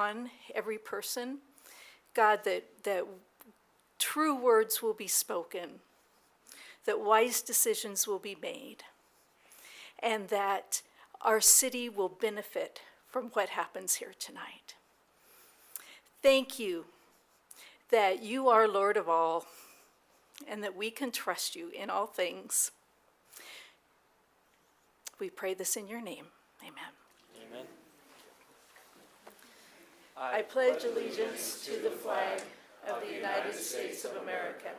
upon every person. God, that true words will be spoken, that wise decisions will be made, and that our city will benefit from what happens here tonight. Thank you that you are Lord of all, and that we can trust you in all things. We pray this in your name. Amen. Amen. I pledge allegiance to the flag of the United States of America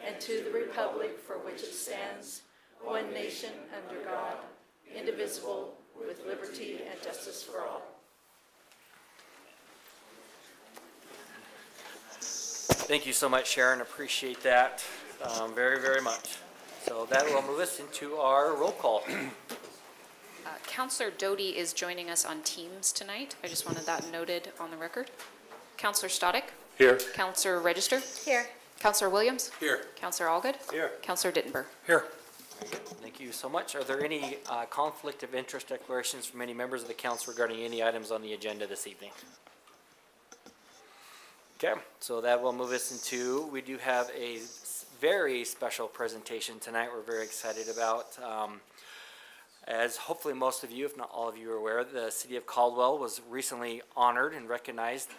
and to the republic for which it stands, one nation under God, indivisible, with liberty and justice for all. Thank you so much, Sharon. Appreciate that very, very much. So that will move us into our roll call. Councillor Doty is joining us on Teams tonight. I just wanted that noted on the record. Councillor Stodic. Here. Councillor Register. Here. Councillor Williams. Here. Councillor Allgood. Here. Councillor Dittenberg. Here. Thank you so much. Are there any conflict of interest declarations from any members of the council regarding any items on the agenda this evening? Okay, so that will move us into, we do have a very special presentation tonight we're very excited about. As hopefully most of you, if not all of you, are aware, the City of Caldwell was recently honored and recognized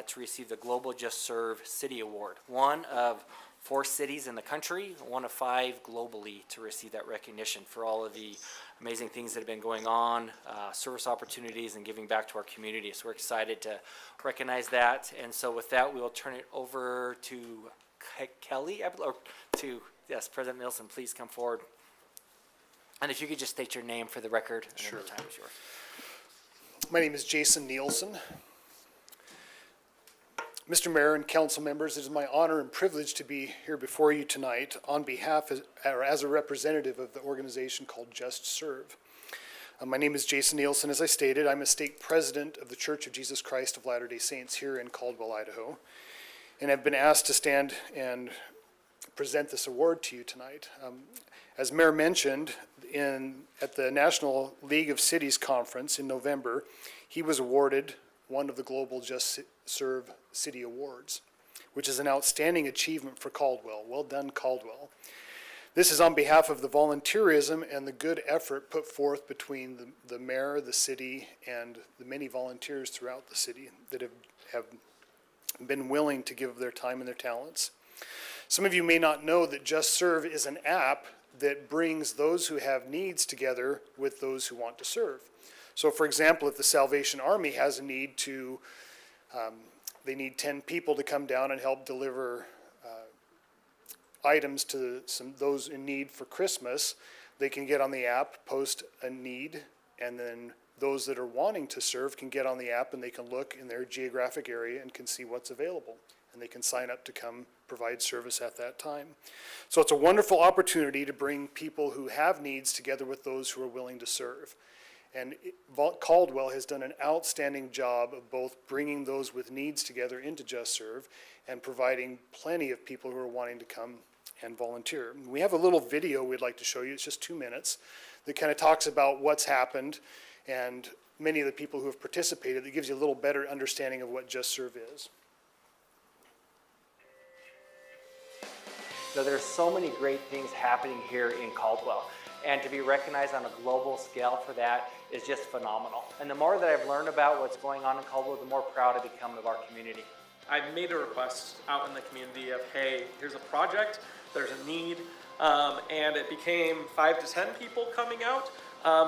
to receive the Global Just Serve City Award. One of 4 cities in the country, one of 5 globally to receive that recognition for all of the amazing things that have been going on, service opportunities, and giving back to our community. So we're excited to recognize that. And so with that, we will turn it over to Kelly, or to, yes, President Nielsen, please come forward. And if you could just state your name for the record, and Sure. then the time is yours. My name is Jason Nielsen. Mr. Mayor and council members, it is my honor and privilege to be here before you tonight on behalf or as a representative of the organization called Just Serve. My name is Jason Nielsen. As I stated, I'm a stake president of the Church of Jesus Christ of Latter-day Saints here in Caldwell, Idaho, and I've been asked to stand and present this award to you tonight. As Mayor mentioned, at the National League of Cities Conference in November, he was awarded one of the Global Just Serve City Awards, which is an outstanding achievement for Caldwell. Well done, Caldwell. This is on behalf of the volunteerism and the good effort put forth between the mayor, the city, and the many volunteers throughout the city that have been willing to give their time and their talents. Some of you may not know that Just Serve is an app that brings those who have needs together with those who want to serve. So for example, if the Salvation Army has a need to, they need 10 people to come down and help deliver items to those in need for Christmas, they can get on the app, post a need, and then those that are wanting to serve can get on the app and they can look in their geographic area and can see what's available. And they can sign up to come provide service at that time. So it's a wonderful opportunity to bring people who have needs together with those who are willing to serve. And Caldwell has done an outstanding job of both bringing those with needs together into Just Serve and providing plenty of people who are wanting to come and volunteer. We have a little video we'd like to show you. It's just 2 minutes that kind of talks about what's happened and many of the people who have participated. That gives you a little better understanding of what Just Serve is. So there's so many great things happening here in Caldwell, and to be recognized on a global scale for that is just phenomenal. And the more that I've learned about what's going on in Caldwell, the more proud I become of our community. I made a request out in the community of, hey, here's a project, there's a need, and it became 5 to 10 people coming out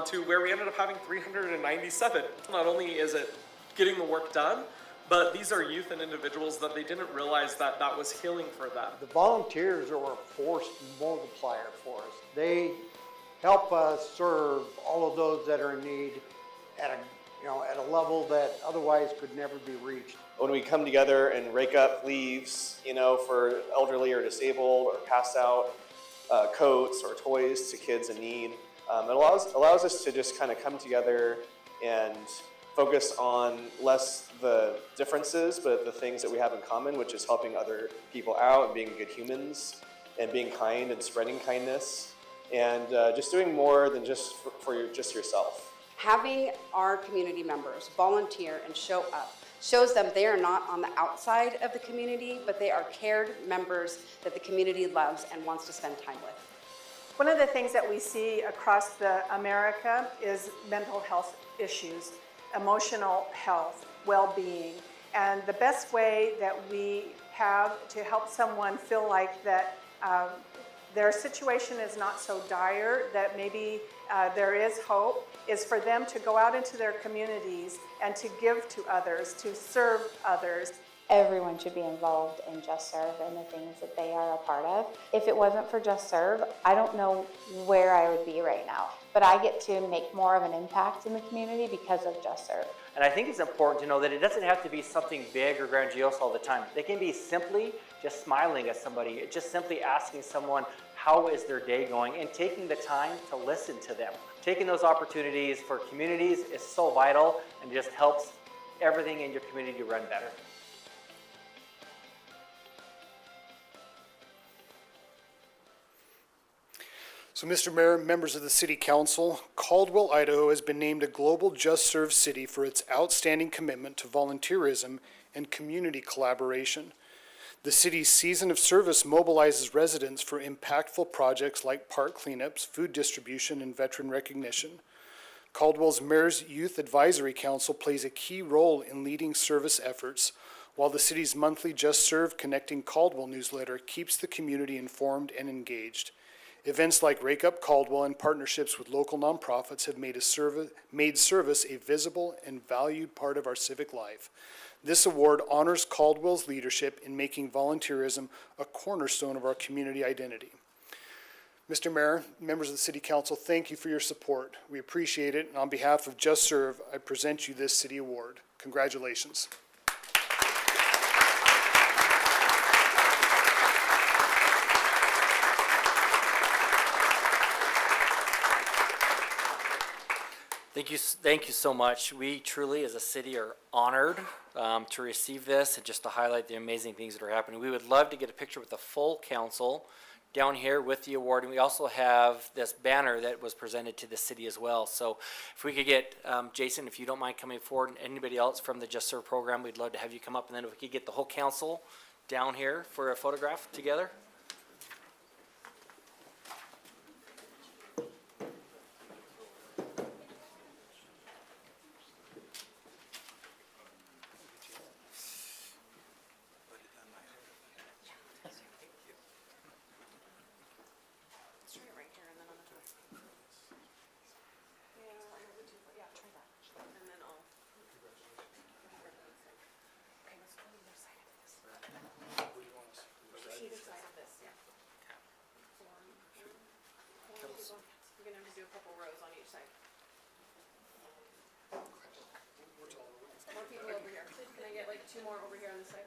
to where we ended up having 397. Not only is it getting the work done, but these are youth and individuals that they didn't realize that that was healing for them. The volunteers are a force multiplier for us. They help us serve all of those that are in need at a level that otherwise could never be reached. When we come together and rake up leaves, for elderly or disabled, or pass out coats or toys to kids in need, it allows us to just kind of come together and focus on less the differences, but the things that we have in common, which is helping other people out and being good humans and being kind and spreading kindness and just doing more than just for just yourself. Having our community members volunteer and show up shows them they are not on the outside of the community, but they are cared members that the community loves and wants to spend time with. One of the things that we see across America is mental health issues, emotional health, well-being. And the best way that we have to help someone feel like that their situation is not so dire, that maybe there is hope, is for them to go out into their communities and to give to others, to serve others. Everyone should be involved in Just Serve and the things that they are a part of. If it wasn't for Just Serve, I don't know where I would be right now. But I get to make more of an impact in the community because of Just Serve. And I think it's important to know that it doesn't have to be something big or grandiose all the time. They can be simply just smiling at somebody, just simply asking someone, how is their day going, and taking the time to listen to them. Taking those opportunities for communities is so vital and just helps everything in your community run better. So, Mr. Mayor, members of the City Council, Caldwell, Idaho has been named a Global Just Serve City for its outstanding commitment to volunteerism and community collaboration. The city's season of service mobilizes residents for impactful projects like park cleanups, food distribution, and veteran recognition. Caldwell's Mayor's Youth Advisory Council plays a key role in leading service efforts, while the city's monthly Just Serve Connecting Caldwell newsletter keeps the community informed and engaged. Events like Rake Up Caldwell and partnerships with local nonprofits have made service a visible and valued part of our civic life. This award honors Caldwell's leadership in making volunteerism a cornerstone of our community identity. Mr. Mayor, members of the City Council, thank you for your support. We appreciate it, and on behalf of Just Serve, I present you this city award. Congratulations. Thank you so much. We truly, as a city, are honored to receive this and just to highlight the amazing things that are happening. We would love to get a picture with the full council down here with the award, and we also have this banner that was presented to the city as well. So if we could get, Jason, if you don't mind coming forward, and anybody else from the Just Serve program, we'd love to have you come up, and then if we could get the whole council down here for a photograph together. You're gonna have to do a couple rows on each side. More people over here. Can I get like two more over here on this side?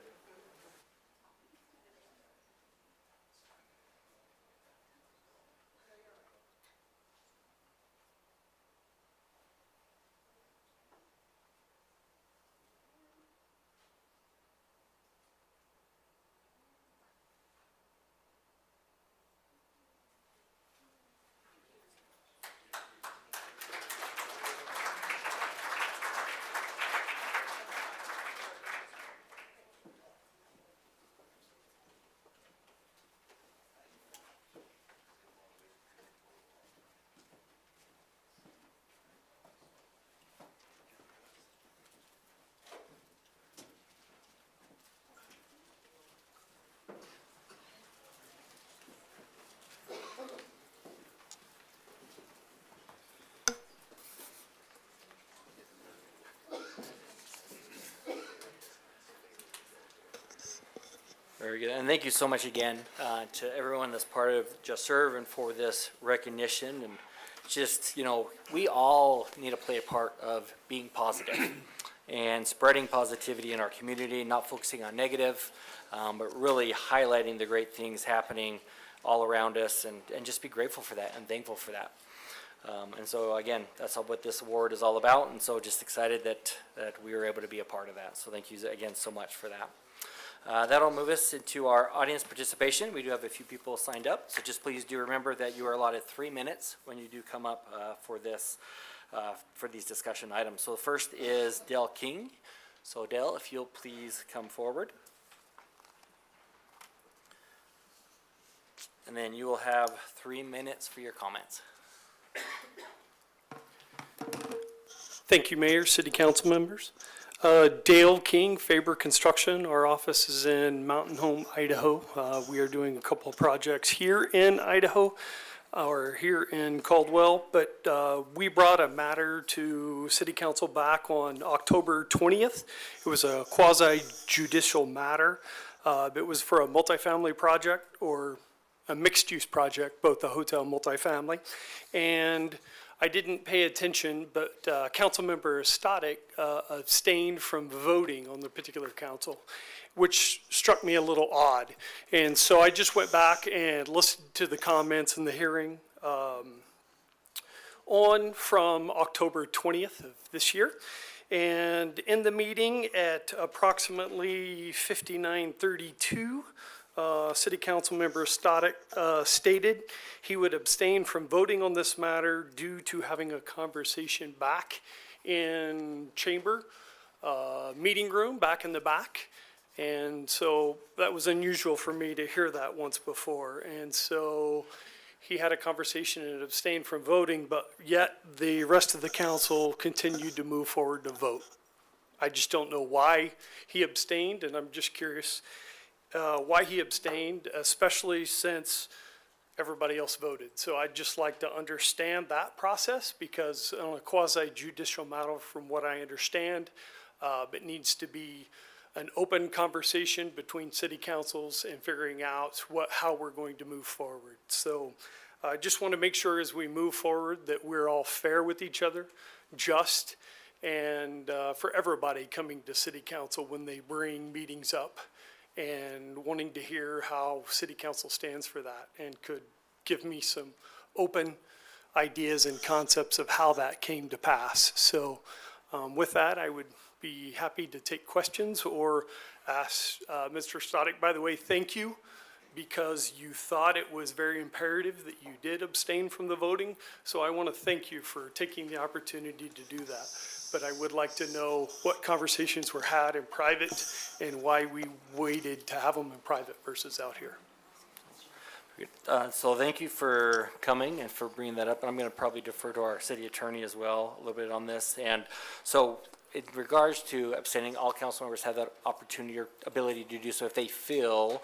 Very good, and thank you so much again to everyone that's part of Just Serve and for this recognition. And just, you know, we all need to play a part of being positive and spreading positivity in our community, not focusing on negative, but really highlighting the great things happening all around us, and just be grateful for that and thankful for that. And so again, that's what this award is all about, and so just excited that we were able to be a part of that. So thank you again so much for that. That'll move us into our audience participation. We do have a few people signed up, so just please do remember that you are allotted 3 minutes when you do come up for these discussion items. So the first is Dale King, So Dale, if you'll please come forward. And then you will have 3 minutes for your comments. Thank you, Mayor, City Council members. Dale King, Faber Construction. Our office is in Mountain Home, Idaho. We are doing a couple of projects here in Idaho, or here in Caldwell, but we brought a matter to City Council back on October 20th. It was a quasi-judicial matter. It was for a multifamily project, or a mixed-use project, both a hotel and multifamily. And I didn't pay attention, but Councilmember Static abstained from voting on the particular council, which struck me a little odd. And so I just went back and listened to the comments in the hearing on from October 20th of this year. And in the meeting at approximately 59:32, City Council Member Static stated he would abstain from voting on this matter due to having a conversation back in chamber, meeting room, back in the back. And so that was unusual for me to hear that once before. And so he had a conversation and abstained from voting, but yet the rest of the council continued to move forward to vote. I just don't know why he abstained, and I'm just curious why he abstained, especially since everybody else voted. So I'd just like to understand that process, because on a quasi-judicial matter, from what I understand, it needs to be an open conversation between city councils and figuring out how we're going to move forward. So I just want to make sure as we move forward that we're all fair with each other, just, and for everybody coming to city council when they bring meetings up, and wanting to hear how city council stands for that and could give me some open ideas and concepts of how that came to pass. So with that, I would be happy to take questions or ask Mr. Static. By the way, thank you, because you thought it was very imperative that you did abstain from the voting. So I want to thank you for taking the opportunity to do that. But I would like to know what conversations were had in private and why we waited to have them in private versus out here. So thank you for coming and for bringing that up. And I'm going to probably defer to our city attorney as well a little bit on this. And so in regards to abstaining, all council members have that opportunity or ability to do so if they feel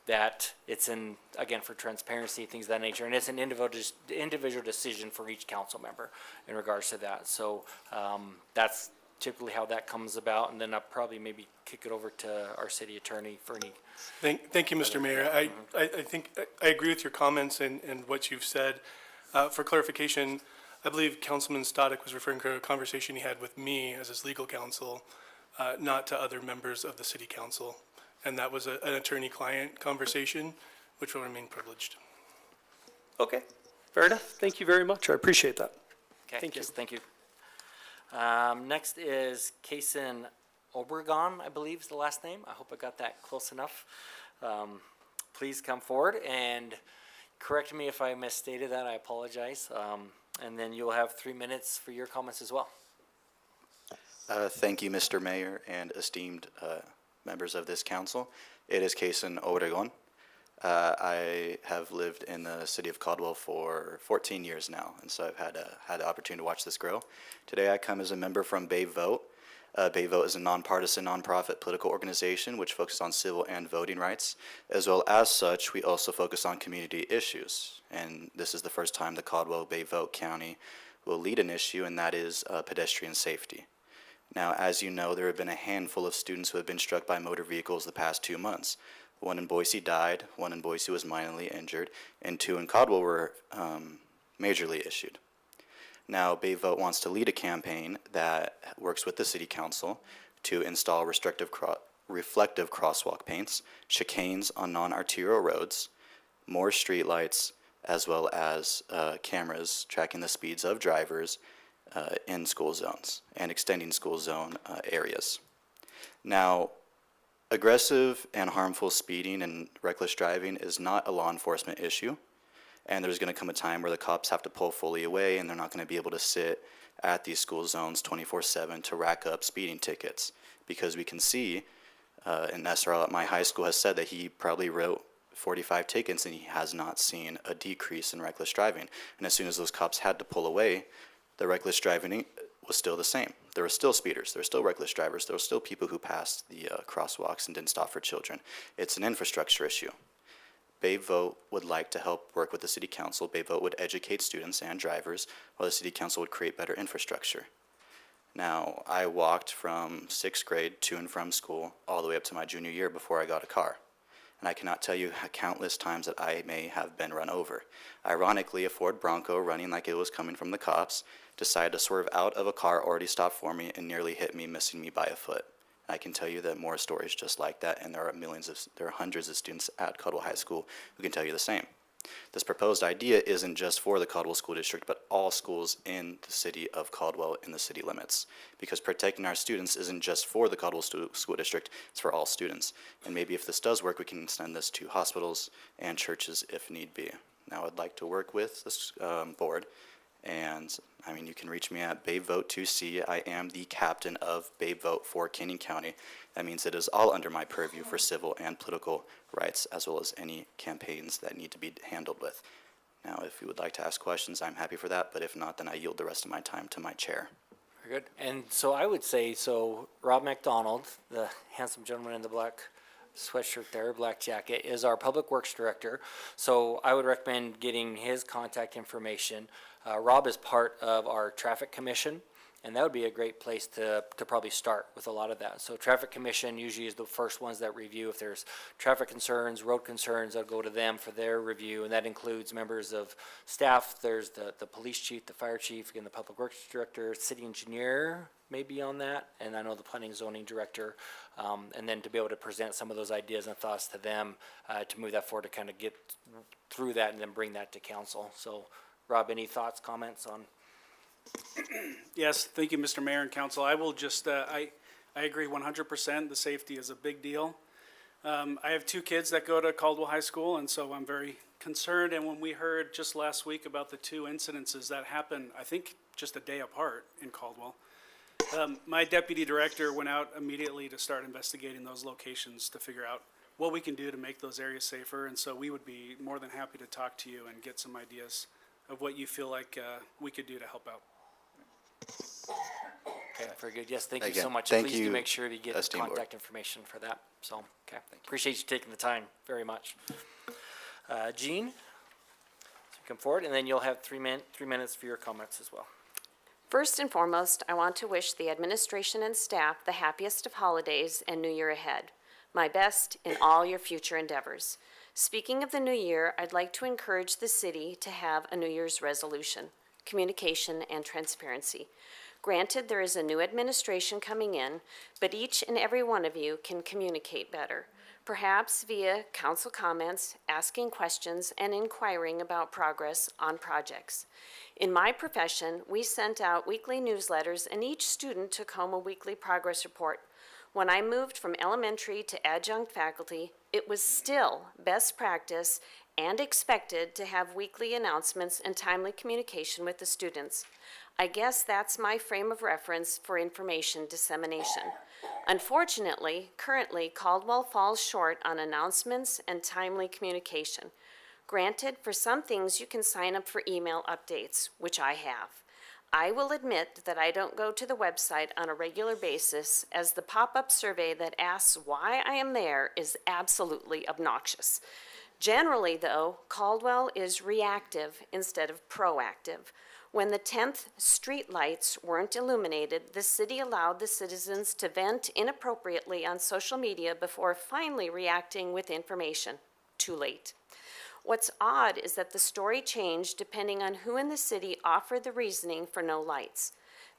that it's in, again, for transparency, things of that nature. And it's an individual decision for each council member in regards to that. So that's typically how that comes about. And then I'll probably maybe kick it over to our city attorney for any. Thank you, Mr. Mayor. I think I agree with your comments and what you've said. For clarification, I believe Councilman Static was referring to a conversation he had with me as his legal counsel, not to other members of the city council. And that was an attorney-client conversation, which will remain privileged. Okay, fair enough. Thank you very much. I appreciate that. Okay, Thank you. yes, thank you. Next is Kason Obregon, I believe is the last name. I hope I got that close enough. Please come forward and correct me if I misstated that. I apologize. And then you'll have 3 minutes for your comments as well. Thank you, Mr. Mayor and esteemed members of this council. It is Kason Obregon. I have lived in the city of Caldwell for 14 years now, and so I've had the opportunity to watch this grow. Today I come as a member from Bay Vote. Bay Vote is a nonpartisan, nonprofit political organization which focuses on civil and voting rights. As well as such, we also focus on community issues. And this is the first time the Caldwell Bay Vote County will lead an issue, and that is pedestrian safety. Now, as you know, there have been a handful of students who have been struck by motor vehicles the past 2 months. One in Boise died, one in Boise was minorly injured, and 2 in Caldwell were majorly issued. Now, Bay Vote wants to lead a campaign that works with the city council to install reflective crosswalk paints, chicanes on non-arterial roads, more streetlights, as well as cameras tracking the speeds of drivers in school zones and extending school zone areas. Now, aggressive and harmful speeding and reckless driving is not a law enforcement issue, and there's going to come a time where the cops have to pull fully away and they're not going to be able to sit at these school zones 24/7 to rack up speeding tickets. Because we can see, and SRL at my high school has said that he probably wrote 45 tickets and he has not seen a decrease in reckless driving. And as soon as those cops had to pull away, the reckless driving was still the same. There were still speeders, there were still reckless drivers, there were still people who passed the crosswalks and didn't stop for children. It's an infrastructure issue. Bay Vote would like to help work with the City Council. Bay Vote would educate students and drivers, while the City Council would create better infrastructure. Now, I walked from 6th grade to and from school all the way up to my junior year before I got a car. And I cannot tell you countless times that I may have been run over. Ironically, a Ford Bronco running like it was coming from the cops decided to swerve out of a car already stopped for me and nearly hit me, missing me by a foot. I can tell you that more stories just like that, and there are hundreds of students at Caldwell High School who can tell you the same. This proposed idea isn't just for the Caldwell School District, but all schools in the city of Caldwell in the city limits. Because protecting our students isn't just for the Caldwell School District, it's for all students. And maybe if this does work, we can extend this to hospitals and churches if need be. Now, I'd like to work with this board, and I mean, you can reach me at Bay Vote 2C. I am the captain of Bay Vote for Canyon County. That means it is all under my purview for civil and political rights, as well as any campaigns that need to be handled with. Now, if you would like to ask questions, I'm happy for that, but if not, then I yield the rest of my time to my chair. Very good. And so I would say, so Rob McDonald, the handsome gentleman in the black sweatshirt there, black jacket, is our Public Works Director. So I would recommend getting his contact information. Rob is part of our Traffic Commission, and that would be a great place to probably start with a lot of that. So Traffic Commission usually is the first ones that review. If there's traffic concerns, road concerns, they'll go to them for their review, and that includes members of staff. There's the police chief, the fire chief, again, the Public Works Director, city engineer may be on that, and I know the planning and zoning director, and then to be able to present some of those ideas and thoughts to them to move that forward, to kind of get through that and then bring that to council. So Rob, any thoughts, comments on? Yes, thank you, Mr. Mayor and Council. I will just, I agree 100%. The safety is a big deal. I have two kids that go to Caldwell High School, and so I'm very concerned. And when we heard just last week about the two incidences that happened, I think just a day apart in Caldwell, my deputy director went out immediately to start investigating those locations to figure out what we can do to make those areas safer. And so we would be more than happy to talk to you and get some ideas of what you feel like we could do to help out. Okay, very good. Yes, thank you Again, so much. thank Please do you, make sure to get the esteemed board. contact information for that. So, okay, appreciate you taking the time very much. Jean, come forward, and then you'll have 3 minutes for your comments as well. First and foremost, I want to wish the administration and staff the happiest of holidays and New Year ahead. My best in all your future endeavors. Speaking of the new year, I'd like to encourage the city to have a New Year's resolution, communication and transparency. Granted, there is a new administration coming in, but each and every one of you can communicate better, perhaps via council comments, asking questions, and inquiring about progress on projects. In my profession, we sent out weekly newsletters, and each student took home a weekly progress report. When I moved from elementary to adjunct faculty, it was still best practice and expected to have weekly announcements and timely communication with the students. I guess that's my frame of reference for information dissemination. Unfortunately, currently, Caldwell falls short on announcements and timely communication. Granted, for some things you can sign up for email updates, which I have. I will admit that I don't go to the website on a regular basis, as the pop-up survey that asks why I am there is absolutely obnoxious. Generally, though, Caldwell is reactive instead of proactive. When the 10th street lights weren't illuminated, the city allowed the citizens to vent inappropriately on social media before finally reacting with information. Too late. What's odd is that the story changed depending on who in the city offered the reasoning for no lights.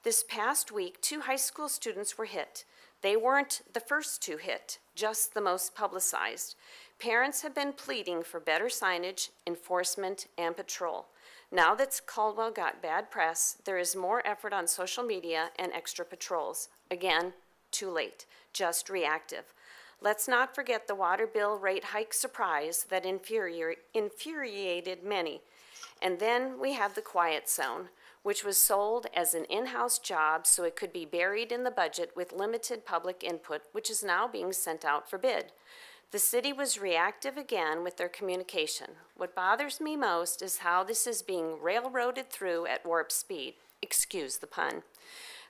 This past week, 2 high school students were hit. They weren't the first 2 hit, just the most publicized. Parents have been pleading for better signage, enforcement, and patrol. Now that Caldwell got bad press, there is more effort on social media and extra patrols. Again, too late, just reactive. Let's not forget the water bill rate hike surprise that infuriated many. And then we have the quiet zone, which was sold as an in-house job so it could be buried in the budget with limited public input, which is now being sent out for bid. The city was reactive again with their communication. What bothers me most is how this is being railroaded through at warp speed. Excuse the pun.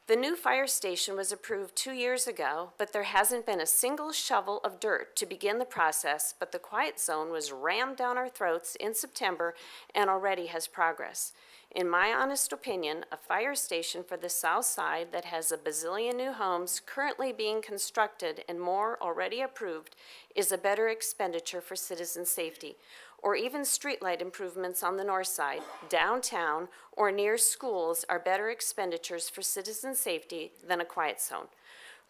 The new fire station was approved 2 years ago, but there hasn't been a single shovel of dirt to begin the process, but the quiet zone was rammed down our throats in September and already has progress. In my honest opinion, a fire station for the south side that has a bazillion new homes currently being constructed and more already approved is a better expenditure for citizen safety, or even streetlight improvements on the north side, downtown, or near schools are better expenditures for citizen safety than a quiet zone.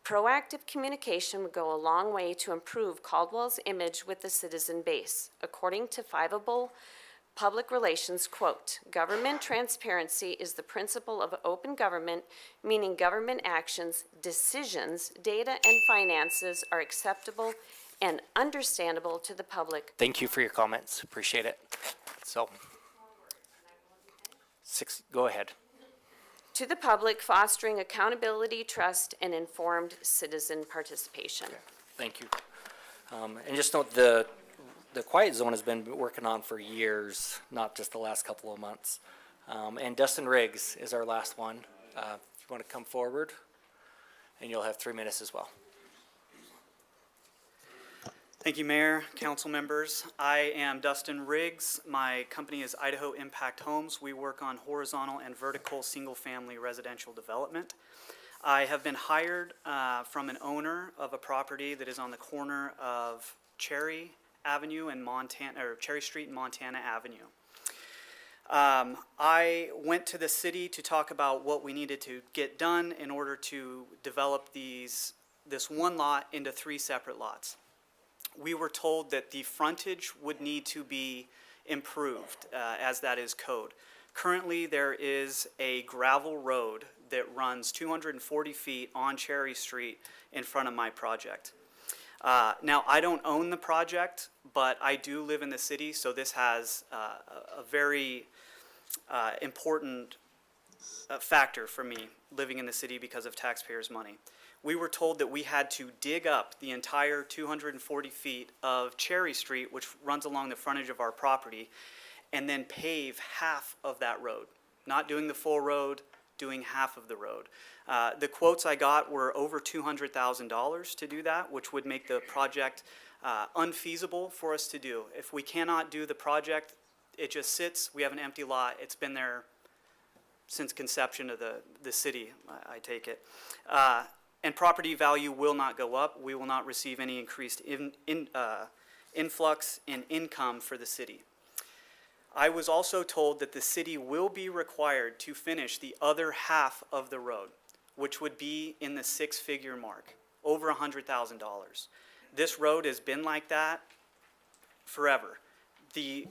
Proactive communication would go a long way to improve Caldwell's image with the citizen base. According to Fiveable Public Relations, quote, "Government transparency is the principle of open government, meaning government actions, decisions, data, and finances are acceptable and understandable to the public." Thank you for your comments. Appreciate it. So, go ahead. To the public, fostering accountability, trust, and informed citizen participation. Thank you. And just note the quiet zone has been working on for years, not just the last couple of months. And Dustin Riggs is our last one. If you want to come forward, and you'll have 3 minutes as well. Thank you, Mayor, council members. I am Dustin Riggs. My company is Idaho Impact Homes. We work on horizontal and vertical single-family residential development. I have been hired from an owner of a property that is on the corner of Cherry Avenue and Cherry Street and Montana Avenue. I went to the city to talk about what we needed to get done in order to develop this one lot into 3 separate lots. We were told that the frontage would need to be improved, as that is code. Currently, there is a gravel road that runs 240 feet on Cherry Street in front of my project. Now, I don't own the project, but I do live in the city, so this has a very important factor for me living in the city because of taxpayers' money. We were told that we had to dig up the entire 240 feet of Cherry Street, which runs along the frontage of our property, and then pave half of that road. Not doing the full road, doing half of the road. The quotes I got were over $200,000 to do that, which would make the project unfeasible for us to do. If we cannot do the project, it just sits, we have an empty lot, it's been there since conception of the city, I take it. And property value will not go up. We will not receive any increased influx in income for the city. I was also told that the city will be required to finish the other half of the road, which would be in the 6-figure mark, over $100,000. This road has been like that forever. The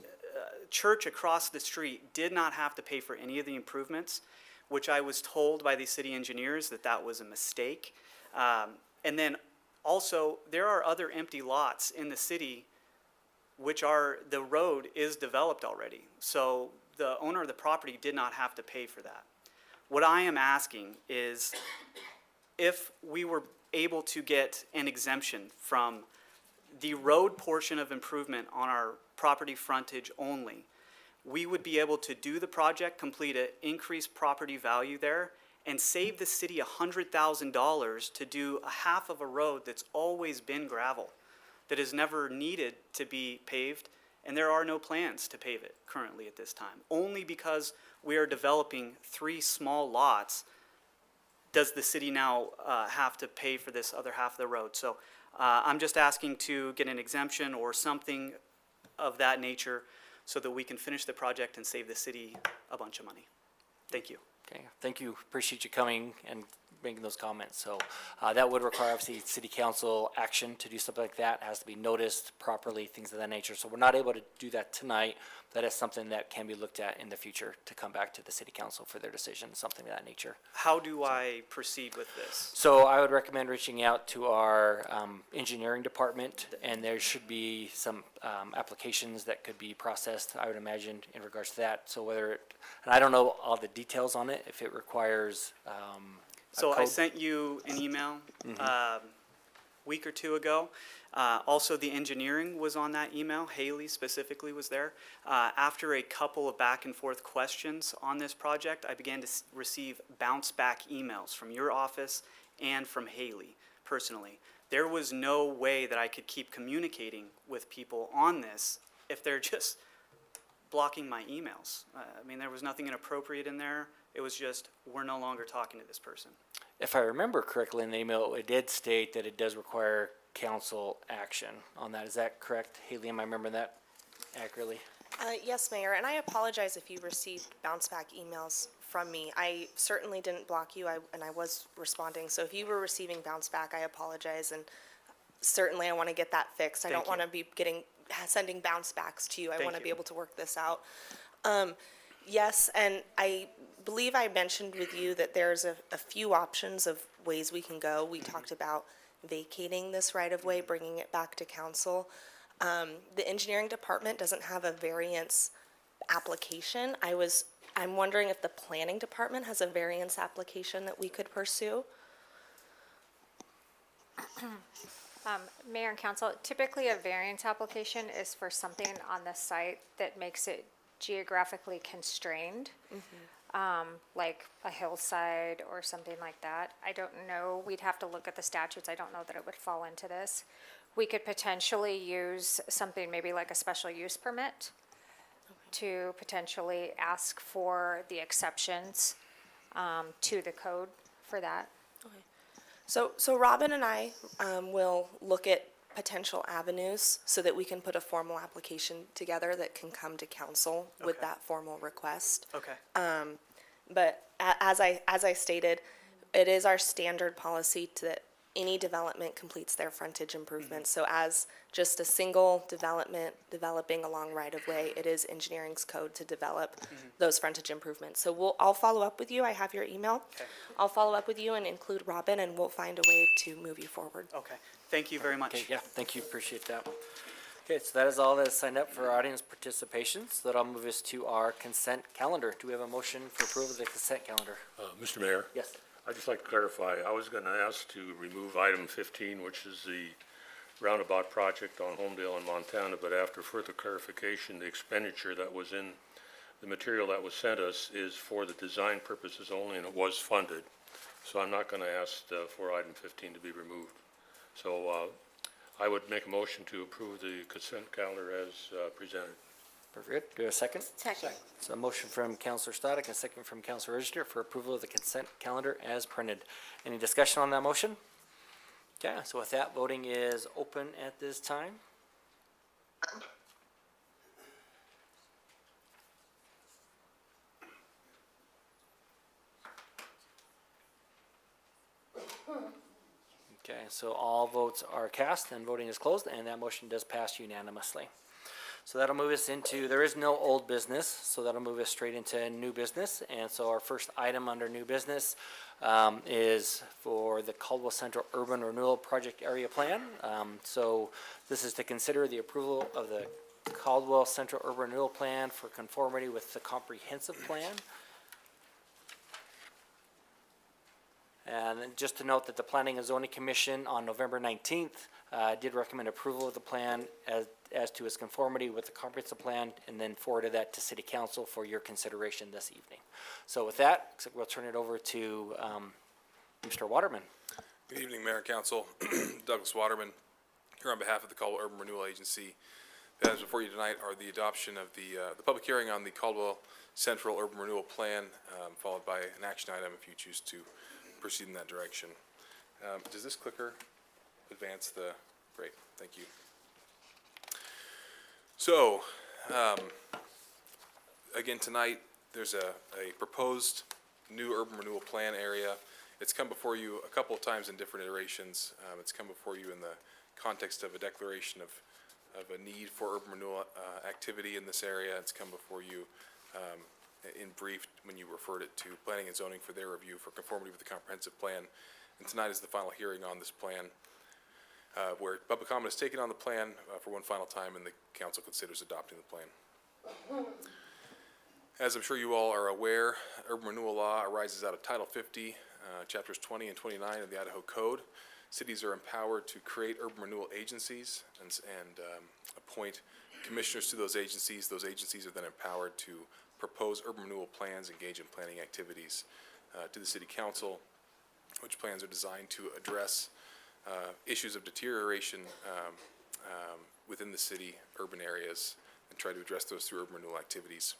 church across the street did not have to pay for any of the improvements, which I was told by the city engineers that was a mistake. And then also, there are other empty lots in the city the road is developed already. So the owner of the property did not have to pay for that. What I am asking is if we were able to get an exemption from the road portion of improvement on our property frontage only, we would be able to do the project, complete it, increase property value there, and save the city $100,000 to do a half of a road that's always been gravel, that is never needed to be paved, and there are no plans to pave it currently at this time. Only because we are developing 3 small lots does the city now have to pay for this other half of the road. So I'm just asking to get an exemption or something of that nature so that we can finish the project and save the city a bunch of money. Thank you. Okay, thank you. Appreciate you coming and making those comments. So that would require obviously city council action to do something like that. It has to be noticed properly, things of that nature. So we're not able to do that tonight. That is something that can be looked at in the future to come back to the city council for their decision, something of that nature. How do I proceed with this? So I would recommend reaching out to our engineering department, and there should be some applications that could be processed, I would imagine, in regards to that. So whether it, and I don't know all the details on it, if it requires a So I code. sent you an email week or two ago. Also, the engineering was on that email. Haley specifically was there. After a couple of back and forth questions on this project, I began to receive bounce back emails from your office and from Haley personally. There was no way that I could keep communicating with people on this if they're just blocking my emails. I mean, there was nothing inappropriate in there. It was just, we're no longer talking to this person. If I remember correctly in the email, it did state that it does require council action on that. Is that correct, Haley? Am I remembering that accurately? Yes, Mayor, and I apologize if you received bounce back emails from me. I certainly didn't block you, and I was responding. So if you were receiving bounce back, I apologize, and certainly I want to get that fixed. I don't want to be sending bounce backs to you. I want to be able to work this out. Yes, and I believe I mentioned with you that there's a few options of ways we can go. We talked about vacating this right-of-way, bringing it back to council. The engineering department doesn't have a variance application. I'm wondering if the planning department has a variance application that we could pursue. Mayor and council, typically a variance application is for something on the site that makes it geographically constrained, like a hillside or something like that. I don't know, we'd have to look at the statutes. I don't know that it would fall into this. We could potentially use something maybe like a special use permit to potentially ask for the exceptions to the code for that. Okay. So Robin and I will look at potential avenues so that we can put a formal application together that can come to council with that formal request. Okay. But as I stated, it is our standard policy that any development completes their frontage improvements. So as just a single developing along right-of-way, it is engineering's code to develop those frontage improvements. So I'll follow up with you. I have your email. Okay. I'll follow up with you and include Robin, and we'll find a way to move you forward. Okay. Thank you very much. Okay, yeah, thank you, appreciate that. Okay, so that is all that is signed up for audience participation, so that'll move us to our consent calendar. Do we have a motion for approval of the consent calendar? Mr. Mayor? Yes. I'd just like to clarify, I was going to ask to remove item 15, which is the roundabout project on Homedale in Montana, but after further clarification, the expenditure that was in the material that was sent us is for the design purposes only, and it was funded. So I'm not going to ask for item 15 to be removed. So I would make a motion to approve the consent calendar as presented. Very good. Do we have a second? Second. So a motion from Councilor Stodic and a second from Councilor Register for approval of the consent calendar as printed. Any discussion on that motion? Okay, so with that, voting is open at this time. Okay, so all votes are cast and voting is closed, and that motion does pass unanimously. So that'll move us into, there is no old business, so that'll move us straight into new business. And so our first item under new business is for the Caldwell Central Urban Renewal Project Area Plan. So this is to consider the approval of the Caldwell Central Urban Renewal Plan for conformity with the comprehensive plan. And then just to note that the Planning and Zoning Commission on November 19th did recommend approval of the plan as to its conformity with the comprehensive plan, and then forwarded that to City Council for your consideration this evening. So with that, we'll turn it over to Mr. Waterman. Good evening, Mayor and Council. Douglas Waterman, here on behalf of the Caldwell Urban Renewal Agency. The items before you tonight are the adoption of the public hearing on the Caldwell Central Urban Renewal Plan, followed by an action item if you choose to proceed in that direction. Does this clicker advance the, great, thank you. So, again, tonight, there's a proposed new urban renewal plan area It's come before you a couple of times in different iterations. It's come before you in the context of a declaration of a need for urban renewal activity in this area. It's come before you in brief when you referred it to planning and zoning for their review for conformity with the comprehensive plan. And tonight is the final hearing on this plan, where public comment is taken on the plan for one final time and the council considers adopting the plan. As I'm sure you all are aware, urban renewal law arises out of Title 50, Chapters 20 and 29 of the Idaho Code. Cities are empowered to create urban renewal agencies and appoint commissioners to those agencies. Those agencies are then empowered to propose urban renewal plans, engage in planning activities to the city council, which plans are designed to address issues of deterioration within the city, urban areas, and try to address those through urban renewal activities.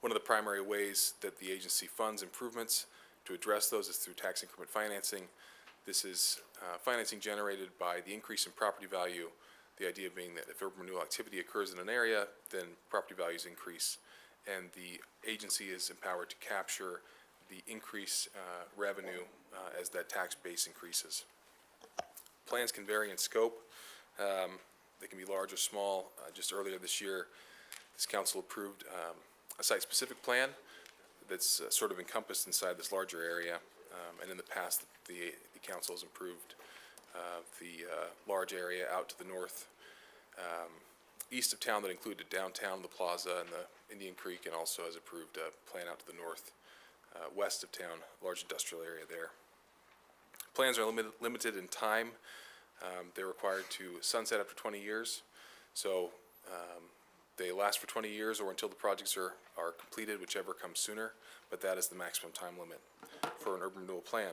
One of the primary ways that the agency funds improvements to address those is through tax increment financing. This is financing generated by the increase in property value, the idea being that if urban renewal activity occurs in an area, then property values increase, and the agency is empowered to capture the increased revenue as that tax base increases. Plans can vary in scope. They can be large or small. Just earlier this year, this council approved a site-specific plan that's sort of encompassed inside this larger area. And in the past, the council has approved the large area out to the north, east of town that included downtown, the plaza, and the Indian Creek, and also has approved a plan out to the north, west of town, large industrial area there. Plans are limited in time. They're required to sunset after 20 years. So they last for 20 years or until the projects are completed, whichever comes sooner, but that is the maximum time limit for an urban renewal plan.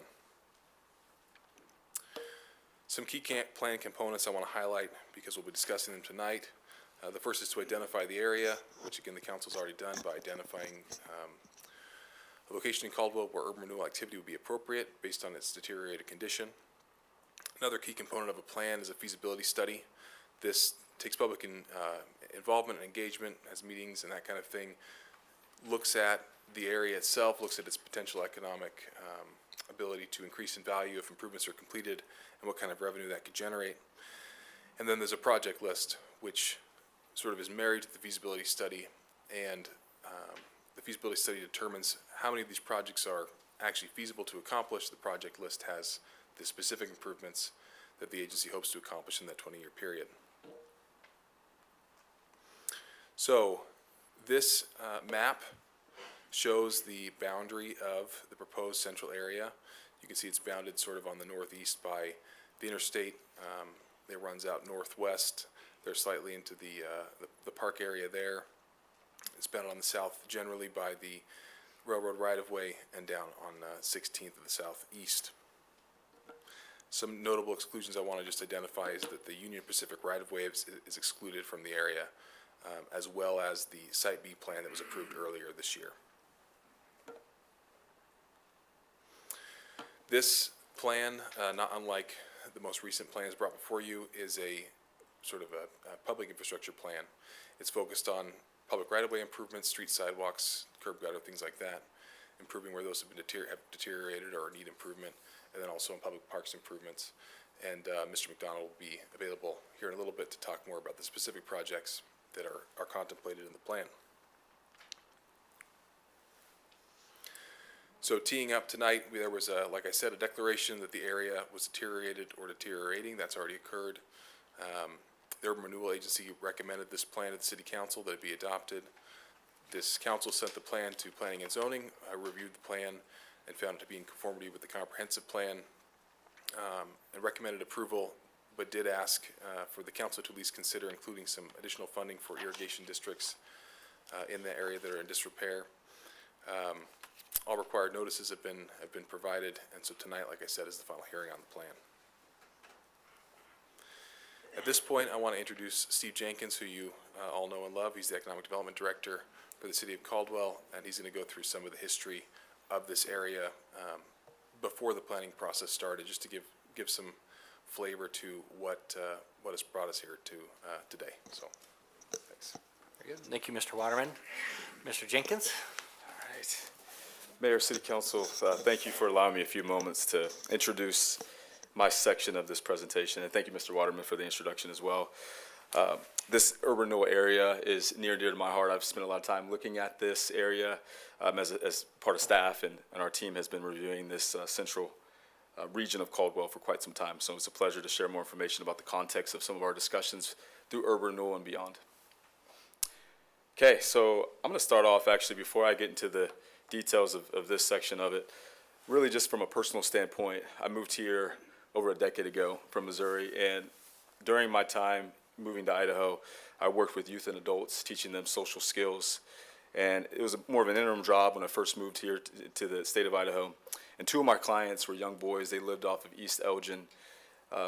Some key plan components I want to highlight because we'll be discussing them tonight. The first is to identify the area, which again the council's already done by identifying a location in Caldwell where urban renewal activity would be appropriate based on its deteriorated condition. Another key component of a plan is a feasibility study. This takes public involvement and engagement, has meetings and that kind of thing, looks at the area itself, looks at its potential economic ability to increase in value if improvements are completed and what kind of revenue that could generate. And then there's a project list, which sort of is married to the feasibility study, and the feasibility study determines how many of these projects are actually feasible to accomplish. The project list has the specific improvements that the agency hopes to accomplish in that 20-year period. So this map shows the boundary of the proposed central area. You can see it's bounded sort of on the northeast by the interstate. It runs out northwest. They're slightly into the park area there. It's bounded on the south generally by the railroad right-of-way and down on 16th of the southeast. Some notable exclusions I want to just identify is that the Union Pacific right-of-way is excluded from the area, as well as the Site B plan that was approved earlier this year. This plan, not unlike the most recent plans brought before you, is a sort of a public infrastructure plan. It's focused on public right-of-way improvements, street sidewalks, curb gutter, things like that, improving where those have been have deteriorated or need improvement, and then also on public parks improvements. And Mr. McDonald will be available here in a little bit to talk more about the specific projects that are contemplated in the plan. So teeing up tonight, there was, like I said, a declaration that the area was deteriorated or deteriorating. That's already occurred. The Urban Renewal Agency recommended this plan to the City Council that it be adopted. This council sent the plan to Planning and Zoning, reviewed the plan, and found it to be in conformity with the comprehensive plan, and recommended approval, but did ask for the council to at least consider including some additional funding for irrigation districts in the area that are in disrepair. All required notices have been provided, and so tonight, like I said, is the final hearing on the plan. At this point, I want to introduce Steve Jenkins, who you all know and love. He's the Economic Development Director for the City of Caldwell, and he's going to go through some of the history of this area before the planning process started, just to give some flavor to what has brought us here to today. So, thanks. Very good. Thank you, Mr. Waterman. Mr. Jenkins? All right. Mayor, City Council, thank you for allowing me a few moments to introduce my section of this presentation. And thank you, Mr. Waterman, for the introduction as well. This urban renewal area is near and dear to my heart. I've spent a lot of time looking at this area as part of staff, and our team has been reviewing this central region of Caldwell for quite some time. So it's a pleasure to share more information about the context of some of our discussions through urban renewal and beyond. Okay, so I'm going to start off actually before I get into the details of this section of it. Really just from a personal standpoint, I moved here over a decade ago from Missouri, and during my time moving to Idaho, I worked with youth and adults, teaching them social skills. And it was more of an interim job when I first moved here to the state of Idaho. And two of my clients were young boys. They lived off of East Elgin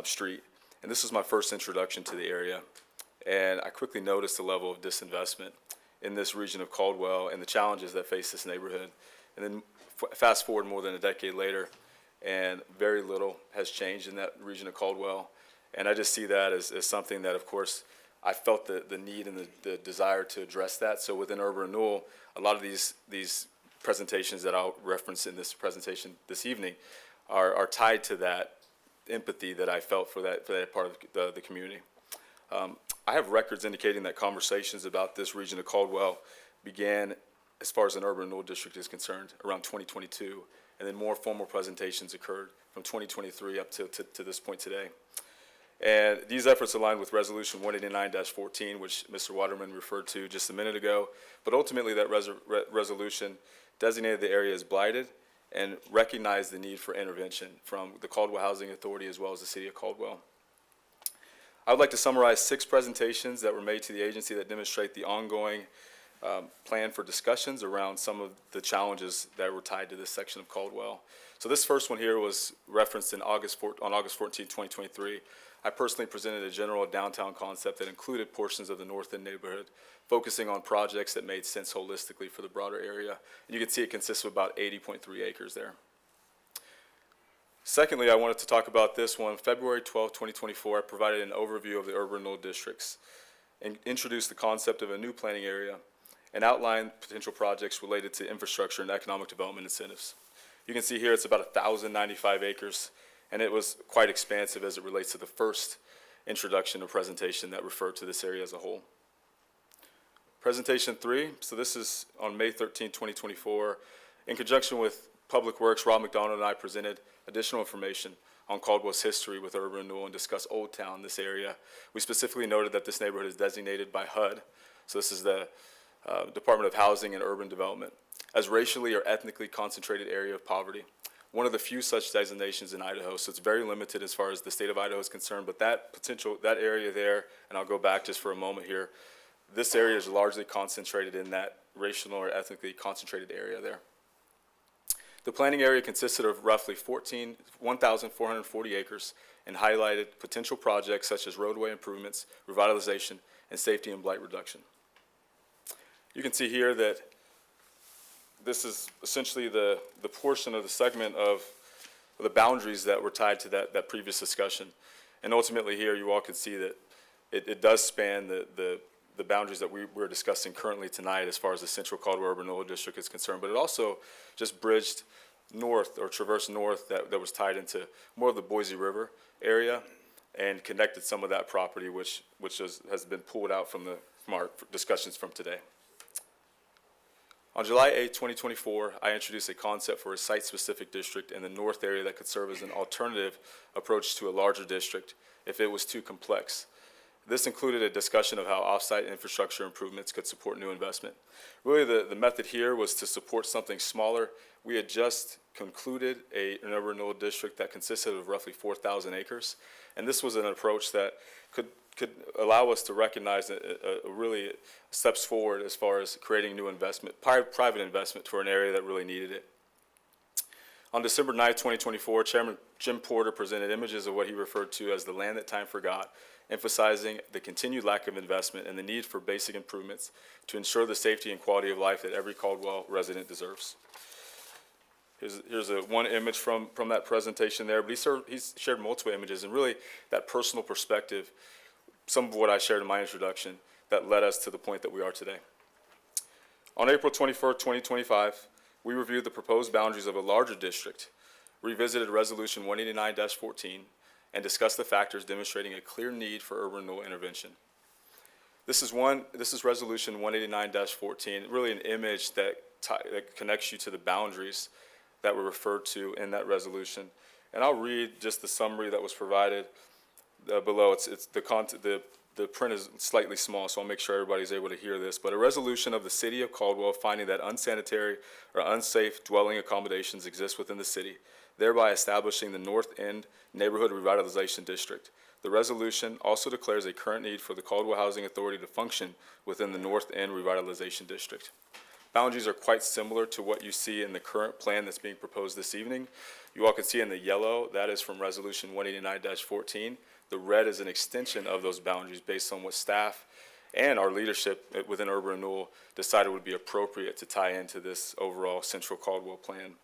Street. And this was my first introduction to the area. And I quickly noticed the level of disinvestment in this region of Caldwell and the challenges that face this neighborhood. And then fast forward more than a decade later, and very little has changed in that region of Caldwell. And I just see that as something that, of course, I felt the need and the desire to address that. So within urban renewal, a lot of these presentations that I'll reference in this presentation this evening are tied to that empathy that I felt for that part of the community. I have records indicating that conversations about this region of Caldwell began, as far as an urban renewal district is concerned, around 2022, and then more formal presentations occurred from 2023 up to this point today. And these efforts aligned with Resolution 189-14, which Mr. Waterman referred to just a minute ago. But ultimately, that resolution designated the area as blighted and recognized the need for intervention from the Caldwell Housing Authority as well as the City of Caldwell. I would like to summarize 6 presentations that were made to the agency that demonstrate the ongoing plan for discussions around some of the challenges that were tied to this section of Caldwell. So this first one here was referenced on August 14, 2023. I personally presented a general downtown concept that included portions of the North End neighborhood, focusing on projects that made sense holistically for the broader area. And you can see it consists of about 80.3 acres there. Secondly, I wanted to talk about this one. February 12, 2024, I provided an overview of the urban renewal districts and introduced the concept of a new planning area and outlined potential projects related to infrastructure and economic development incentives. You can see here it's about 1,095 acres, and it was quite expansive as it relates to the first introduction or presentation that referred to this area as a whole. Presentation 3, so this is on May 13, 2024. In conjunction with Public Works, Rob McDonald and I presented additional information on Caldwell's history with urban renewal and discussed Old Town, this area. We specifically noted that this neighborhood is designated by HUD, so this is the Department of Housing and Urban Development, as racially or ethnically concentrated area of poverty. One of the few such designations in Idaho, so it's very limited as far as the state of Idaho is concerned, but that area there, and I'll go back just for a moment here, this area is largely concentrated in that racial or ethnically concentrated area there. The planning area consisted of roughly 1,440 acres and highlighted potential projects such as roadway improvements, revitalization, and safety and blight reduction. You can see here that this is essentially the portion of the segment of the boundaries that were tied to that previous discussion. And ultimately here you all can see that it does span the boundaries that we're discussing currently tonight as far as the Central Caldwell Urban Renewal District is concerned, but it also just bridged north or traversed north that was tied into more of the Boise River area and connected some of that property which has been pulled out from our discussions from today. On July 8, 2024, I introduced a concept for a site-specific district in the north area that could serve as an alternative approach to a larger district if it was too complex. This included a discussion of how off-site infrastructure improvements could support new investment. Really, the method here was to support something smaller. We had just concluded an urban renewal district that consisted of roughly 4,000 acres, and this was an approach that could allow us to recognize really steps forward as far as creating new investment, private investment for an area that really needed it. On December 9, 2024, Chairman Jim Porter presented images of what he referred to as the land that time forgot, emphasizing the continued lack of investment and the need for basic improvements to ensure the safety and quality of life that every Caldwell resident deserves. Here's one image from that presentation there, but he's shared multiple images, and really that personal perspective, some of what I shared in my introduction, that led us to the point that we are today. On April 21st, 2025, we reviewed the proposed boundaries of a larger district, revisited Resolution 189-14, and discussed the factors demonstrating a clear need for urban renewal intervention. This is Resolution 189-14, really an image that connects you to the boundaries that were referred to in that resolution. And I'll read just the summary that was provided below. The print is slightly small, so I'll make sure everybody's able to hear this. But a resolution of the City of Caldwell finding that unsanitary or unsafe dwelling accommodations exist within the city, thereby establishing the North End Neighborhood Revitalization District. The resolution also declares a current need for the Caldwell Housing Authority to function within the North End Revitalization District. Boundaries are quite similar to what you see in the current plan that's being proposed this evening. You all can see in the yellow, that is from Resolution 189-14. The red is an extension of those boundaries based on what staff and our leadership within urban renewal decided would be appropriate to tie into this overall Central Caldwell plan.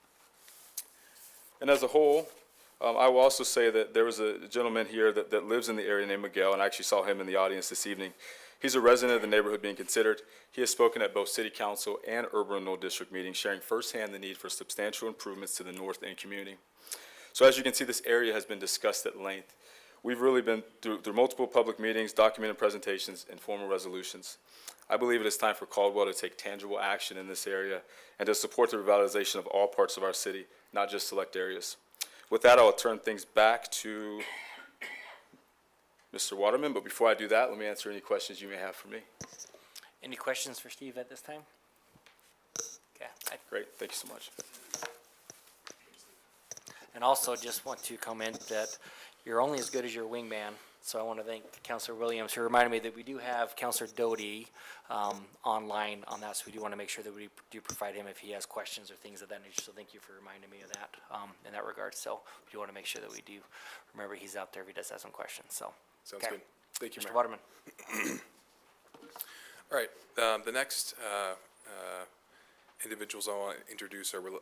And as a whole, I will also say that there was a gentleman here that lives in the area named Miguel, and I actually saw him in the audience this evening. He's a resident of the neighborhood being considered. He has spoken at both City Council and Urban Renewal District meetings, sharing firsthand the need for substantial improvements to the North End community. So as you can see, this area has been discussed at length. We've really been through multiple public meetings, documented presentations, and formal resolutions. I believe it is time for Caldwell to take tangible action in this area and to support the revitalization of all parts of our city, not just select areas. With that, I'll turn things back to Mr. Waterman, but before I do that, let me answer any questions you may have for me. Any questions for Steve at this time? Okay. Great, thank you so much. And also just want to comment that you're only as good as your wingman. So I want to thank Councilor Williams, who reminded me that we do have Councilor Doty online on that, so we do want to make sure that we do provide him if he has questions or things of that nature. So thank you for reminding me of that in that regard. So we do want to make sure that we do remember he's out there if he does have some questions. So Sounds good. Thank you, Mr. Mayor. Waterman. All right, the next individuals I want to introduce are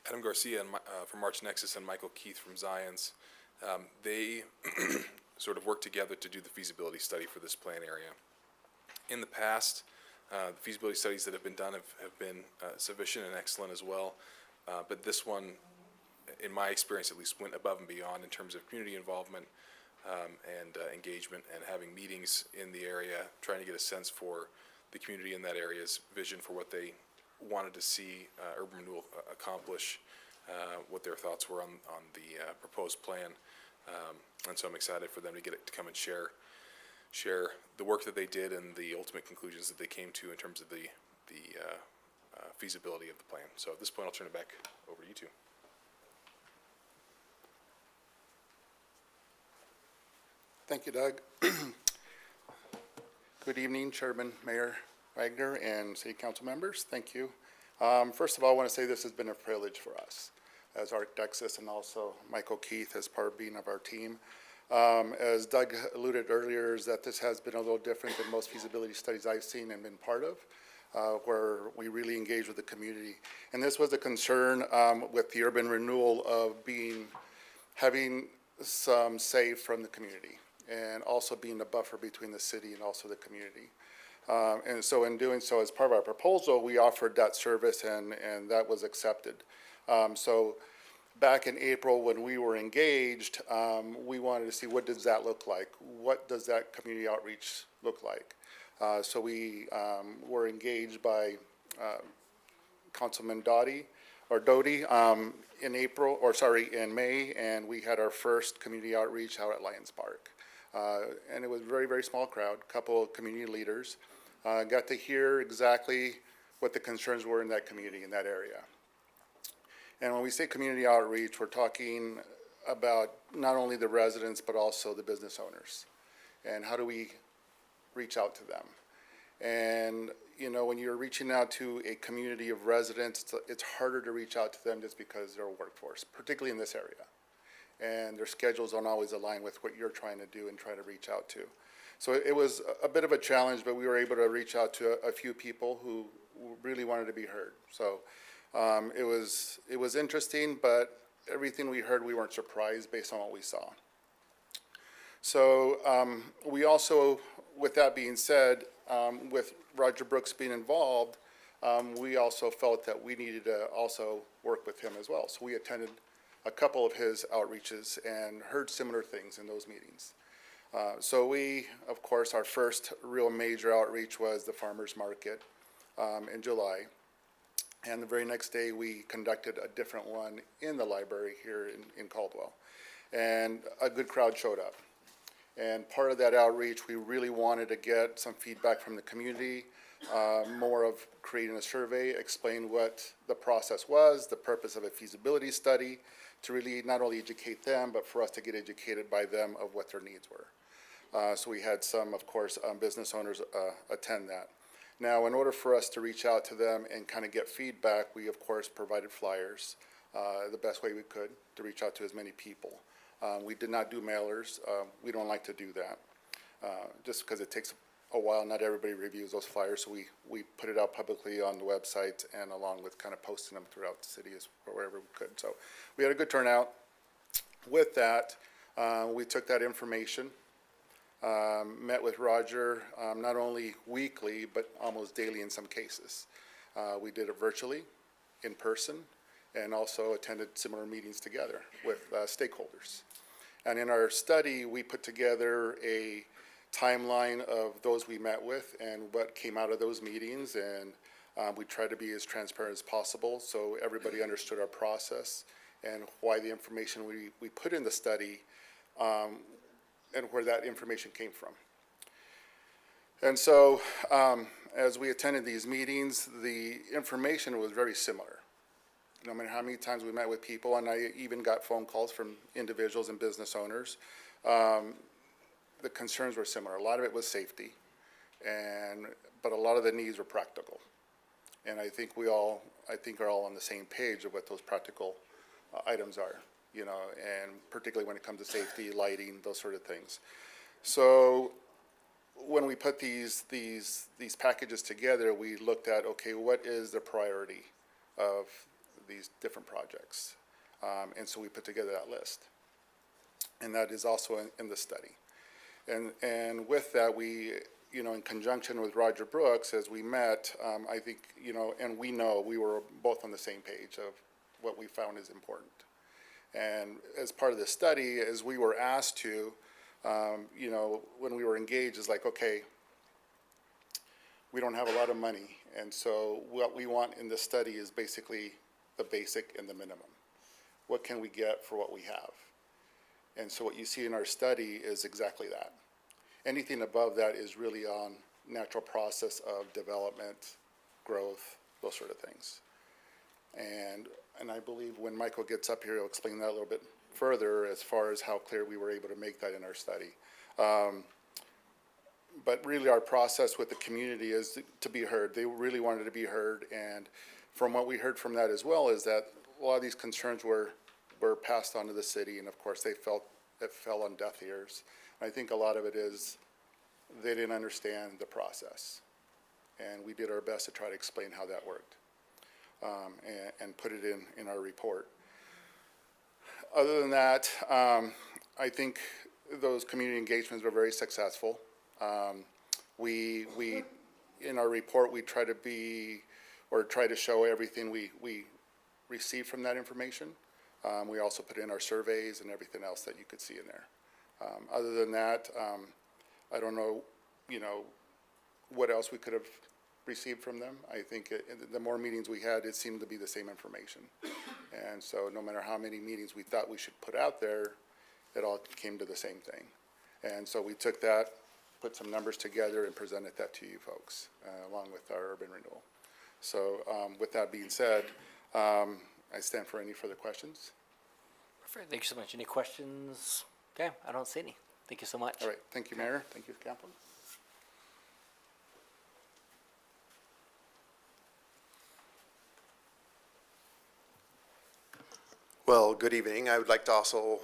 Adam Garcia from March Nexus and Michael Keith from Zions. They sort of work together to do the feasibility study for this plan area. In the past, the feasibility studies that have been done have been sufficient and excellent as well, but this one, in my experience at least, went above and beyond in terms of community involvement and engagement and having meetings in the area, trying to get a sense for the community in that area's vision for what they wanted to see urban renewal accomplish, what their thoughts were on the proposed plan. And so I'm excited for them to get it to come and share the work that they did and the ultimate conclusions that they came to in terms of the feasibility of the plan. So at this point, I'll turn it back over to you two. Thank you, Doug. Good evening, Chairman, Mayor Wagner, and City Council members. Thank you. First of all, I want to say this has been a privilege for us as ArcDexis and also Michael Keith as part of being of our team. As Doug alluded earlier, is that this has been a little different than most feasibility studies I've seen and been part of, where we really engage with the community. And this was a concern with the urban renewal of having some say from the community and also being a buffer between the city and also the community. And so in doing so, as part of our proposal, we offered that service and that was accepted. So back in April when we were engaged, we wanted to see what does that look like? What does that community outreach look like? So we were engaged by Councilman Doty in May, and we had our first community outreach out at Lions Park. And it was a very, very small crowd, a couple of community leaders. Got to hear exactly what the concerns were in that community, in that area. And when we say community outreach, we're talking about not only the residents, but also the business owners. And how do we reach out to them? And, you know, when you're reaching out to a community of residents, it's harder to reach out to them just because they're a workforce, particularly in this area. And their schedules don't always align with what you're trying to do and try to reach out to. So it was a bit of a challenge, but we were able to reach out to a few people who really wanted to be heard. So it was interesting, but everything we heard, we weren't surprised based on what we saw. So we also, with that being said, with Roger Brooks being involved, we also felt that we needed to also work with him as well. So we attended a couple of his outreaches and heard similar things in those meetings. So we, of course, our first real major outreach was the farmer's market in July. And the very next day, we conducted a different one in the library here in Caldwell. And a good crowd showed up. And part of that outreach, we really wanted to get some feedback from the community, more of creating a survey, explain what the process was, the purpose of a feasibility study, to really not only educate them, but for us to get educated by them of what their needs were. So we had some, of course, business owners attend that. Now, in order for us to reach out to them and kind of get feedback, we, of course, provided flyers the best way we could to reach out to as many people. We did not do mailers. We don't like to do that, just because it takes a while. Not everybody reviews those flyers, so we put it out publicly on the website and along with kind of posting them throughout the city or wherever we could. So we had a good turnout. With that, we took that information, met with Roger not only weekly, but almost daily in some cases. We did it virtually, in person, and also attended similar meetings together with stakeholders. And in our study, we put together a timeline of those we met with and what came out of those meetings, and we tried to be as transparent as possible so everybody understood our process and why the information we put in the study and where that information came from. And so as we attended these meetings, the information was very similar. No matter how many times we met with people, and I even got phone calls from individuals and business owners, the concerns were similar. A lot of it was safety, but a lot of the needs were practical. And I think are all on the same page of what those practical items are, you know, and particularly when it comes to safety, lighting, those sort of things. So when we put these packages together, we looked at, okay, what is the priority of these different projects? And so we put together that list. And that is also in the study. And with that, we, you know, in conjunction with Roger Brooks, as we met, I think, you know, and we were both on the same page of what we found is important. And as part of the study, as we were asked to, you know, when we were engaged, is like, okay, we don't have a lot of money. And so what we want in the study is basically the basic and the minimum. What can we get for what we have? And so what you see in our study is exactly that. Anything above that is really on natural process of development, growth, those sort of things. And I believe when Michael gets up here, he'll explain that a little bit further as far as how clear we were able to make that in our study. But really our process with the community is to be heard. They really wanted to be heard, and from what we heard from that as well is that a lot of these concerns were passed on to the city, and of course it fell on deaf ears. And I think a lot of it is they didn't understand the process, and we did our best to try to explain how that worked, and put it in our report. Other than that, I think those community engagements were very successful. We in our report, we try to show everything we received from that information. We also put in our surveys and everything else that you could see in there. Other than that, I don't know, you know, what else we could have received from them. I think the more meetings we had, it seemed to be the same information. And so no matter how many meetings we thought we should put out there, it all came to the same thing. And so we took that, put some numbers together, and presented that to you folks, along with our urban renewal. So with that being said, I stand for any further questions. Perfect. Thank you so much. Any questions? Okay, I don't see any. Thank you so much. All right. Thank you, Mayor. Thank you, Kaplan. Well, good evening. I would like to also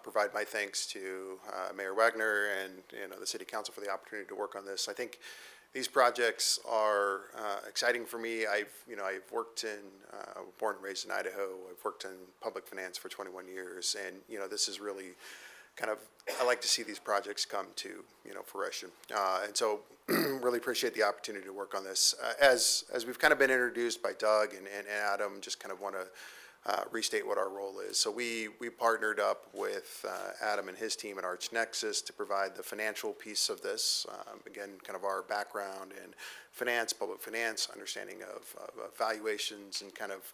provide my thanks to Mayor Wagner and the City Council for the opportunity to work on this. I think these projects are exciting for me. I've worked born and raised in Idaho. I've worked in public finance for 21 years, and this is really I like to see these projects come to, fruition. And so really appreciate the opportunity to work on this. As we've kind of been introduced by Doug and Adam, just kind of want to restate what our role is. So we partnered up with Adam and his team at ArchNexus to provide the financial piece of this. Again, kind of our background in finance, public finance, understanding of valuations, and kind of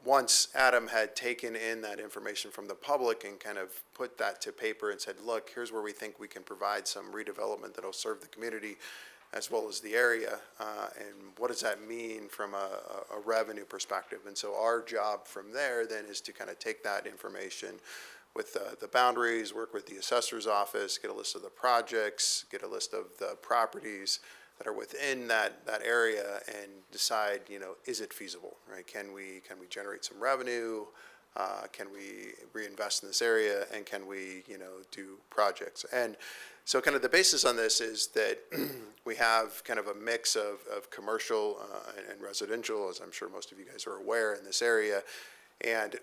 once Adam had taken in that information from the public and kind of put that to paper and said, look, here's where we think we can provide some redevelopment that'll serve the community as well as the area, and what does that mean from a revenue perspective? And so our job from there then is to kind of take that information with the boundaries, work with the assessor's office, get a list of the projects, get a list of the properties that are within that area, and decide, is it feasible, right? Can we generate some revenue? Can we reinvest in this area, and can we, do projects? And so kind of the basis on this is that we have kind of a mix of commercial and residential, as I'm sure most of you guys are aware, in this area. And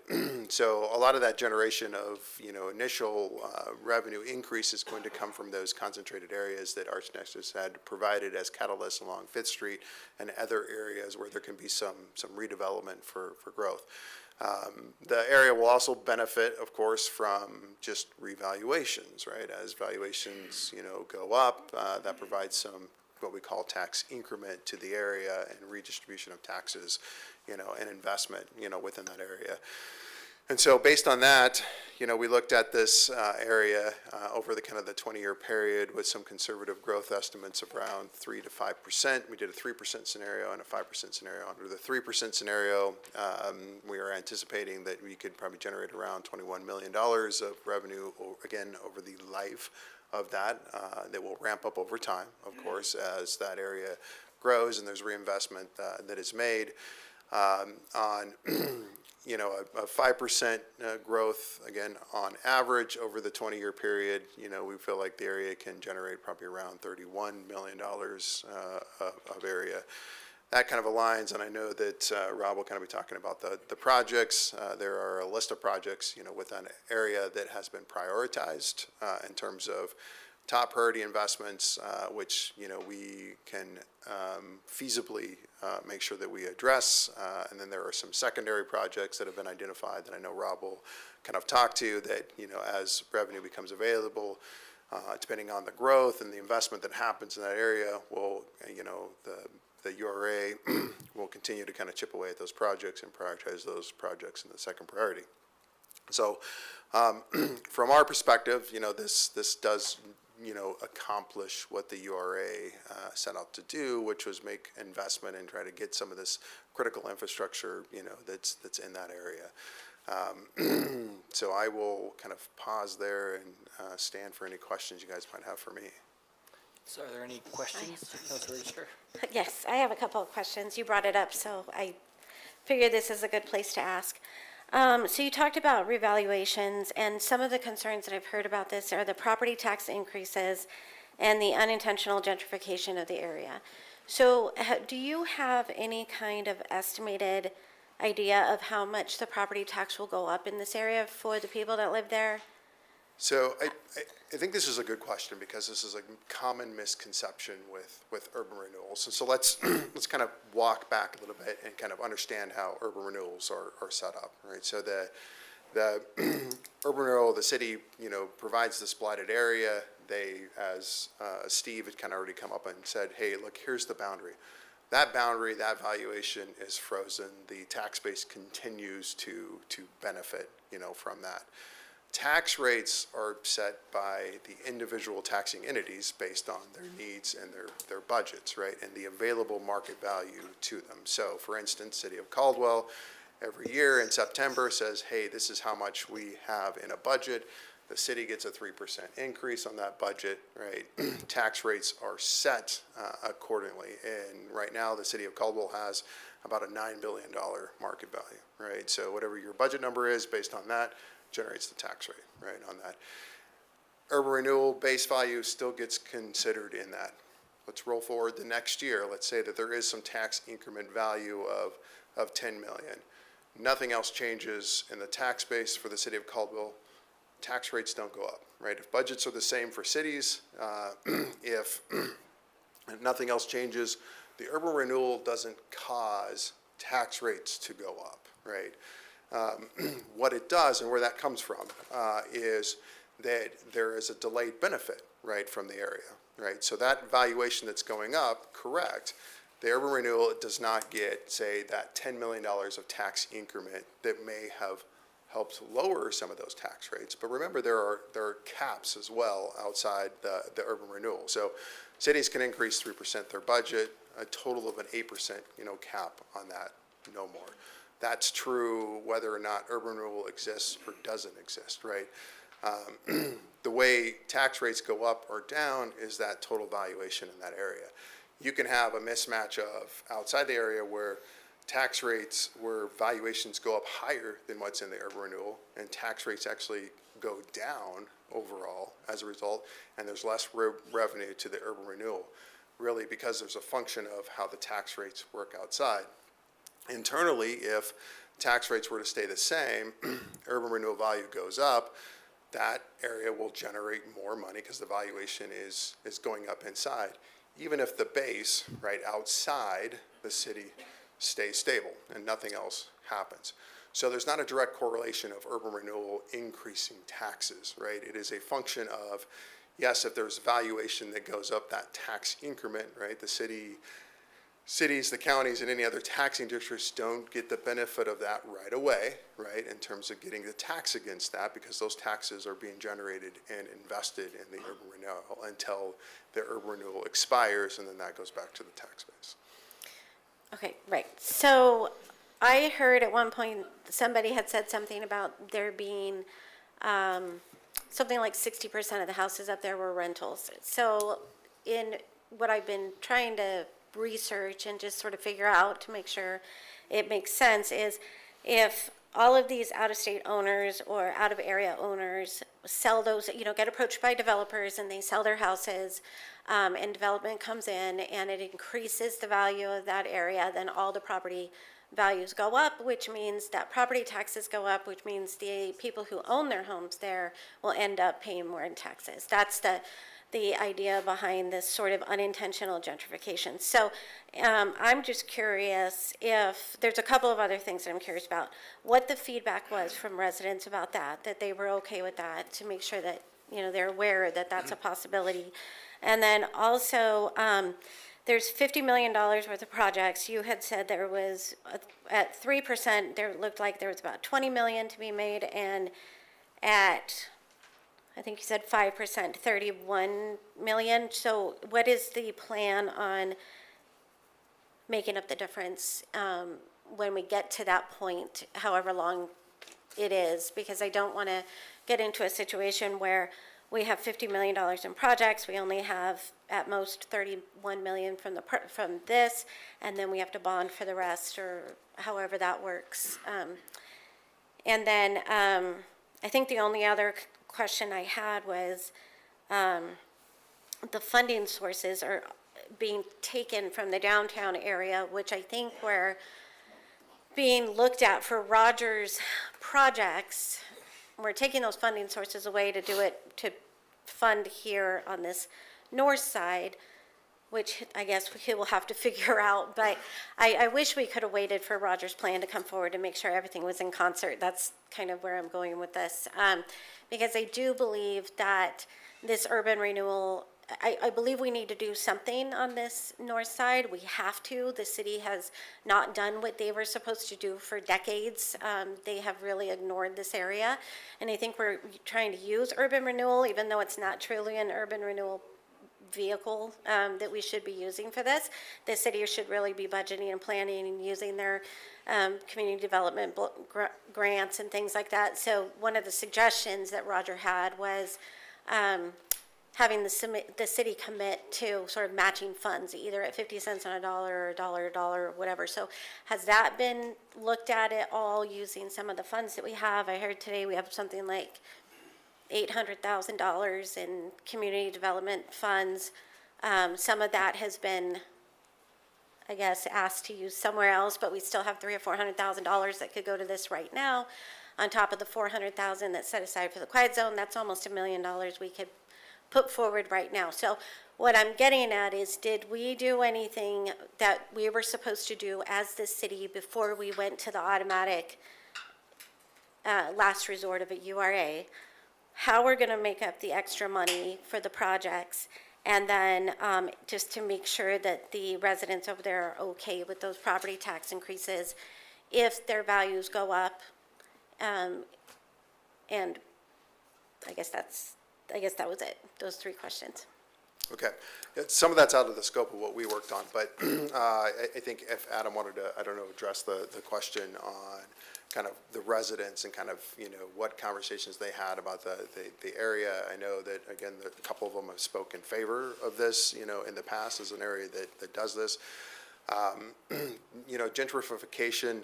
so a lot of that generation of, initial revenue increase is going to come from those concentrated areas that ArchNexus had provided as catalysts along Fifth Street and other areas where there can be some redevelopment for growth. The area will also benefit, of course, from just revaluations, right? As valuations, go up, that provides some what we call tax increment to the area and redistribution of taxes, and investment, within that area. And so based on that, we looked at this area over the kind of the 20-year period with some conservative growth estimates of around 3 to 5%. We did a 3% scenario and a 5% scenario. Under the 3% scenario, we are anticipating that we could probably generate around $21 million of revenue, again, over the life of that. That will ramp up over time, of course, as that area grows and there's reinvestment that is made. On a 5% growth, again, on average over the 20-year period, we feel like the area can generate probably around $31 million of area. That kind of aligns, and I know that Rob will kind of be talking about the projects. There are a list of projects, within an area that has been prioritized in terms of top priority investments, which, we can feasibly make sure that we address. And then there are some secondary projects that have been identified that I know Rob will kind of talk to that, as revenue becomes available, depending on the growth and the investment that happens in that area, will, the URA will continue to kind of chip away at those projects and prioritize those projects in the second priority. So from our perspective, this does accomplish what the URA set out to do, which was make investment and try to get some of this critical infrastructure, that's in that area. So I will kind of pause there and stand for any questions you guys might have for me. So are there any questions? Sure. Yes, I have a couple of questions. You brought it up, so I figured this is a good place to ask. So you talked about revaluations, and some of the concerns that I've heard about this are the property tax increases and the unintentional gentrification of the area. So do you have any kind of estimated idea of how much the property tax will go up in this area for the people that live there? So I think this is a good question because this is a common misconception with urban renewals. And so let's kind of walk back a little bit and kind of understand how urban renewals are set up, right? So the urban renewal, the city, provides this blighted area. They, as Steve had kind of already come up and said, hey, look, here's the boundary. That boundary, that valuation is frozen. The tax base continues to benefit, from that. Tax rates are set by the individual taxing entities based on their needs and their budgets, right, and the available market value to them. So, for instance, City of Caldwell every year in September says, hey, this is how much we have in a budget. The city gets a 3% increase on that budget, right? Tax rates are set accordingly. And right now, the City of Caldwell has about a $9 billion market value, right? So whatever your budget number is based on that, generates the tax rate, right, on that. Urban renewal base value still gets considered in that. Let's roll forward the next year. Let's say that there is some tax increment value of $10 million. Nothing else changes in the tax base for the City of Caldwell. tax rates don't go up, right? If budgets are the same for cities, if nothing else changes, the urban renewal doesn't cause tax rates to go up, right? What it does and where that comes from is that there is a delayed benefit, right, from the area, right? So that valuation that's going up, correct, the urban renewal does not get, say, that $10 million of tax increment that may have helped lower some of those tax rates. But remember, there are caps as well outside the urban renewal. So cities can increase 3% their budget, a total of an 8%, cap on that, no more. That's true whether or not urban renewal exists or doesn't exist, right? The way tax rates go up or down is that total valuation in that area. You can have a mismatch of outside the area where tax rates, where valuations go up higher than what's in the urban renewal, and tax rates actually go down overall as a result, and there's less revenue to the urban renewal, really because there's a function of how the tax rates work outside. Internally, if tax rates were to stay the same, urban renewal value goes up, that area will generate more money because the valuation is going up inside, even if the base, right, outside the city stays stable and nothing else happens. So there's not a direct correlation of urban renewal increasing taxes, right? It is a function of, yes, if there's valuation that goes up, that tax increment, right, the cities, the counties, and any other taxing districts don't get the benefit of that right away, right, in terms of getting the tax against that, because those taxes are being generated and invested in the urban renewal until the urban renewal expires, and then that goes back to the tax base. Okay, right. So I heard at one point somebody had said something about there being something like 60% of the houses up there were rentals. So in what I've been trying to research and just sort of figure out to make sure it makes sense is if all of these out-of-state owners or out-of-area owners sell those, get approached by developers and they sell their houses, and development comes in and it increases the value of that area, then all the property values go up, which means that property taxes go up, which means the people who own their homes there will end up paying more in taxes. That's the idea behind this sort of unintentional gentrification. So I'm just curious if there's a couple of other things that I'm curious about. What the feedback was from residents about that they were okay with that, to make sure that they're aware that that's a possibility. And then also there's $50 million worth of projects. You had said there was at 3%, there looked like there was about 20 million to be made, and at I think you said 5%, 31 million. So what is the plan on making up the difference when we get to that point, however long it is? Because I don't want to get into a situation where we have $50 million in projects, we only have at most 31 million from this, and then we have to bond for the rest, or however that works. And then I think the only other question I had was the funding sources are being taken from the downtown area, which I think were being looked at for Rogers projects. We're taking those funding sources away to do it, to fund here on this north side, which I guess we will have to figure out. But I wish we could have waited for Rogers' plan to come forward and make sure everything was in concert. That's kind of where I'm going with this. Because I do believe that this urban renewal, I believe we need to do something on this north side. We have to. The city has not done what they were supposed to do for decades. They have really ignored this area. And I think we're trying to use urban renewal, even though it's not truly an urban renewal vehicle that we should be using for this. The city should really be budgeting and planning and using their community development grants and things like that. So one of the suggestions that Roger had was having the city commit to sort of matching funds, either at 50 cents on a dollar or a dollar or whatever. So has that been looked at all, using some of the funds that we have? I heard today we have something like $800,000 in community development funds. Some of that has been, I guess, asked to use somewhere else, but we still have $300,000 or $400,000 that could go to this right now. on top of the 400,000 that's set aside for the quiet zone. That's almost $1 million we could put forward right now. So what I'm getting at is, did we do anything that we were supposed to do as the city before we went to the automatic last resort of a URA? How we're going to make up the extra money for the projects, and then just to make sure that the residents over there are okay with those property tax increases if their values go up. And I guess that was it, those 3 questions. Okay. Some of that's out of the scope of what we worked on, but I think if Adam wanted to, I don't know, address the question on kind of the residents and kind of, what conversations they had about the area. I know that, again, a couple of them have spoken in favor of this, in the past as an area that does this. Gentrification,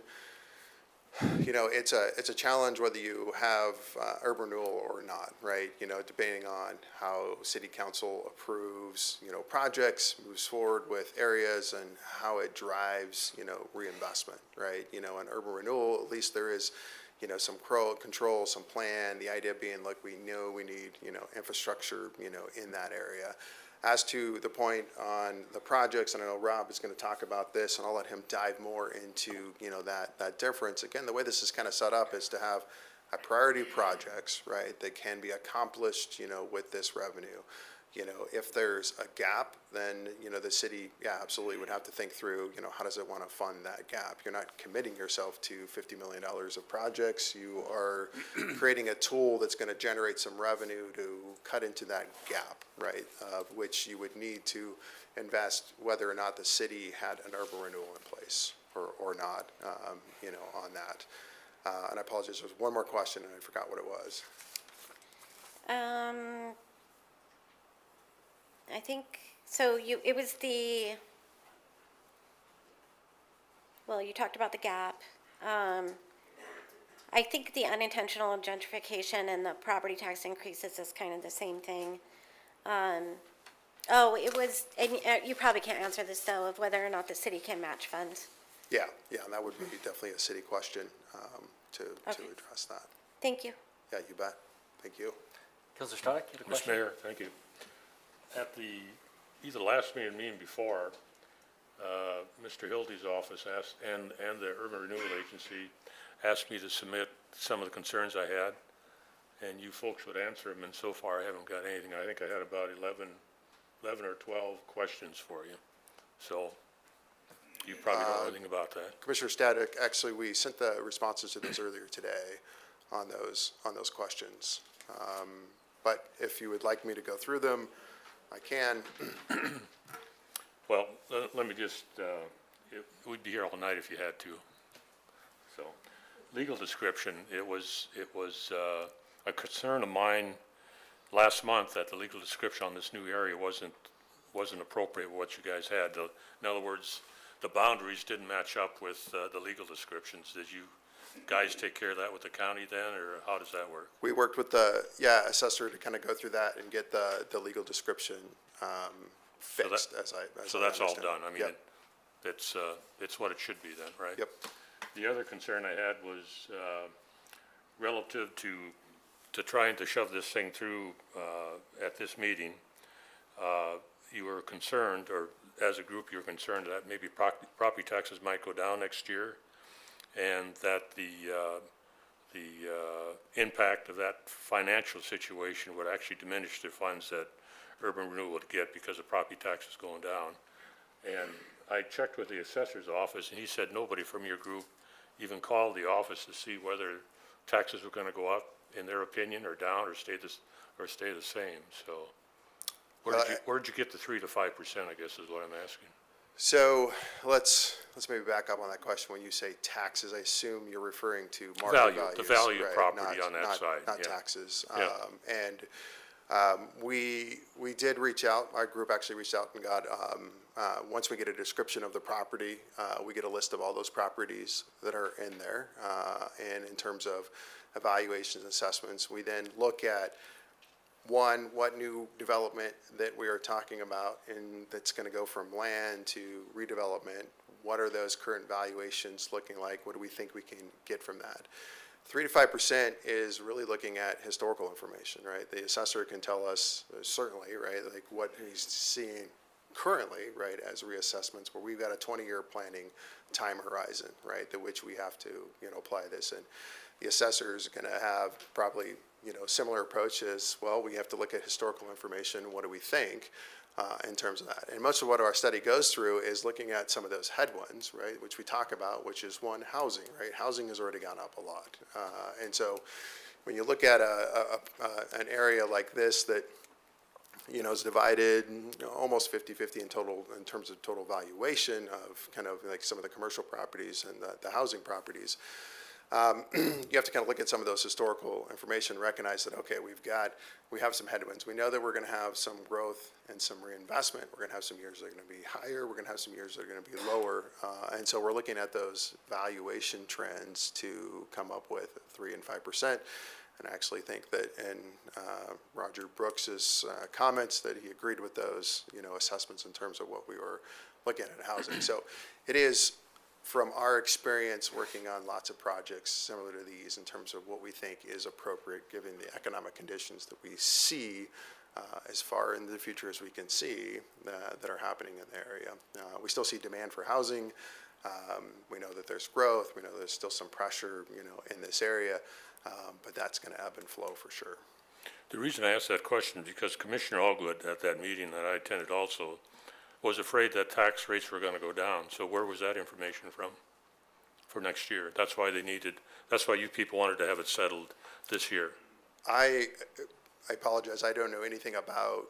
it's a challenge whether you have urban renewal or not, right? Depending on how city council approves, projects, moves forward with areas, and how it drives, reinvestment, right? In urban renewal, at least there is, some control, some plan. The idea being, like, we know we need, infrastructure, in that area. As to the point on the projects, and I know Rob is going to talk about this, and I'll let him dive more into, that difference. Again, the way this is kind of set up is to have a priority projects, right, that can be accomplished, with this revenue. If there's a gap, then, the city, absolutely would have to think through, how does it want to fund that gap? You're not committing yourself to $50 million of projects. You are creating a tool that's going to generate some revenue to cut into that gap, right? Which you would need to invest whether or not the city had an urban renewal in place or not, on that. And I apologize, there was one more question and I forgot what it was. I think, so it was you talked about the gap. I think the unintentional gentrification and the property tax increases is kind of the same thing. It was, and you probably can't answer this though, of whether or not the city can match funds. Yeah, and that would be definitely a city question, to address that. Thank you. Yeah, you bet. Thank you. Councilor Stoddard, you had a question? Mr. Mayor, thank you. At either last meeting before, Mr. Hildy's office asked, and the Urban Renewal Agency asked me to submit some of the concerns I had, and you folks would answer them, and so far I haven't got anything. I think I had about 11 or 12 questions for you. So you probably don't know anything about that. Commissioner Static, actually, we sent the responses to those earlier today on those questions. But if you would like me to go through them, I can. Well, let me just, we'd be here all night if you had to. So, legal description, it was a concern of mine last month that the legal description on this new area wasn't appropriate with what you guys had. In other words, the boundaries didn't match up with the legal descriptions. Did you guys take care of that with the county then, or how does that work? We worked with the assessor to kind of go through that and get the legal description fixed. So that's all done. I mean, Yep. it's what it should be then, right? Yep. The other concern I had was relative to trying to shove this thing through at this meeting. You were concerned, or as a group, you were concerned that maybe property taxes might go down next year, and that the impact of that financial situation would actually diminish the funds that urban renewal would get because of property taxes going down. And I checked with the assessor's office, and he said nobody from your group even called the office to see whether taxes were going to go up, in their opinion, or down, or stay the same. So where did you get the 3 to 5%, I guess is what I'm asking. So let's maybe back up on that question. When you say taxes, I assume you're referring to market values. The value of right? property on that side. Not yeah. taxes. Yeah. We did reach out, our group actually reached out and got, once we get a description of the property, we get a list of all those properties that are in there. And in terms of evaluations and assessments, we then look at, one, what new development that we are talking about, and that's going to go from land to redevelopment. What are those current valuations looking like? What do we think we can get from that? 3 to 5% is really looking at historical information, right? The assessor can tell us certainly, right, like what he's seeing currently, right, as reassessments where we've got a 20-year planning time horizon, right, that which we have to, apply this in. The assessor is going to have probably, similar approaches. Well, we have to look at historical information. What do we think in terms of that? And most of what our study goes through is looking at some of those headwinds, right, which we talk about, which is one, housing, right? Housing has already gone up a lot. And so when you look at an area like this that, is divided almost 50-50 in total, in terms of total valuation of kind of like some of the commercial properties and the housing properties, you have to kind of look at some of those historical information, recognize that, okay, we have some headwinds. We know that we're going to have some growth and some reinvestment. We're going to have some years that are going to be higher. We're going to have some years that are going to be lower. And so we're looking at those valuation trends to come up with 3 and 5%. And I actually think that in Roger Brooks's comments that he agreed with those, assessments in terms of what we were looking at housing. So it is, from our experience working on lots of projects similar to these, in terms of what we think is appropriate given the economic conditions that we see as far into the future as we can see that are happening in the area. We still see demand for housing. We know that there's growth. We know there's still some pressure, in this area. But that's going to ebb and flow for sure. The reason I asked that question is because Commissioner Allgood at that meeting that I attended also was afraid that tax rates were going to go down. So where was that information from for next year? That's why you people wanted to have it settled this year. I apologize. I don't know anything about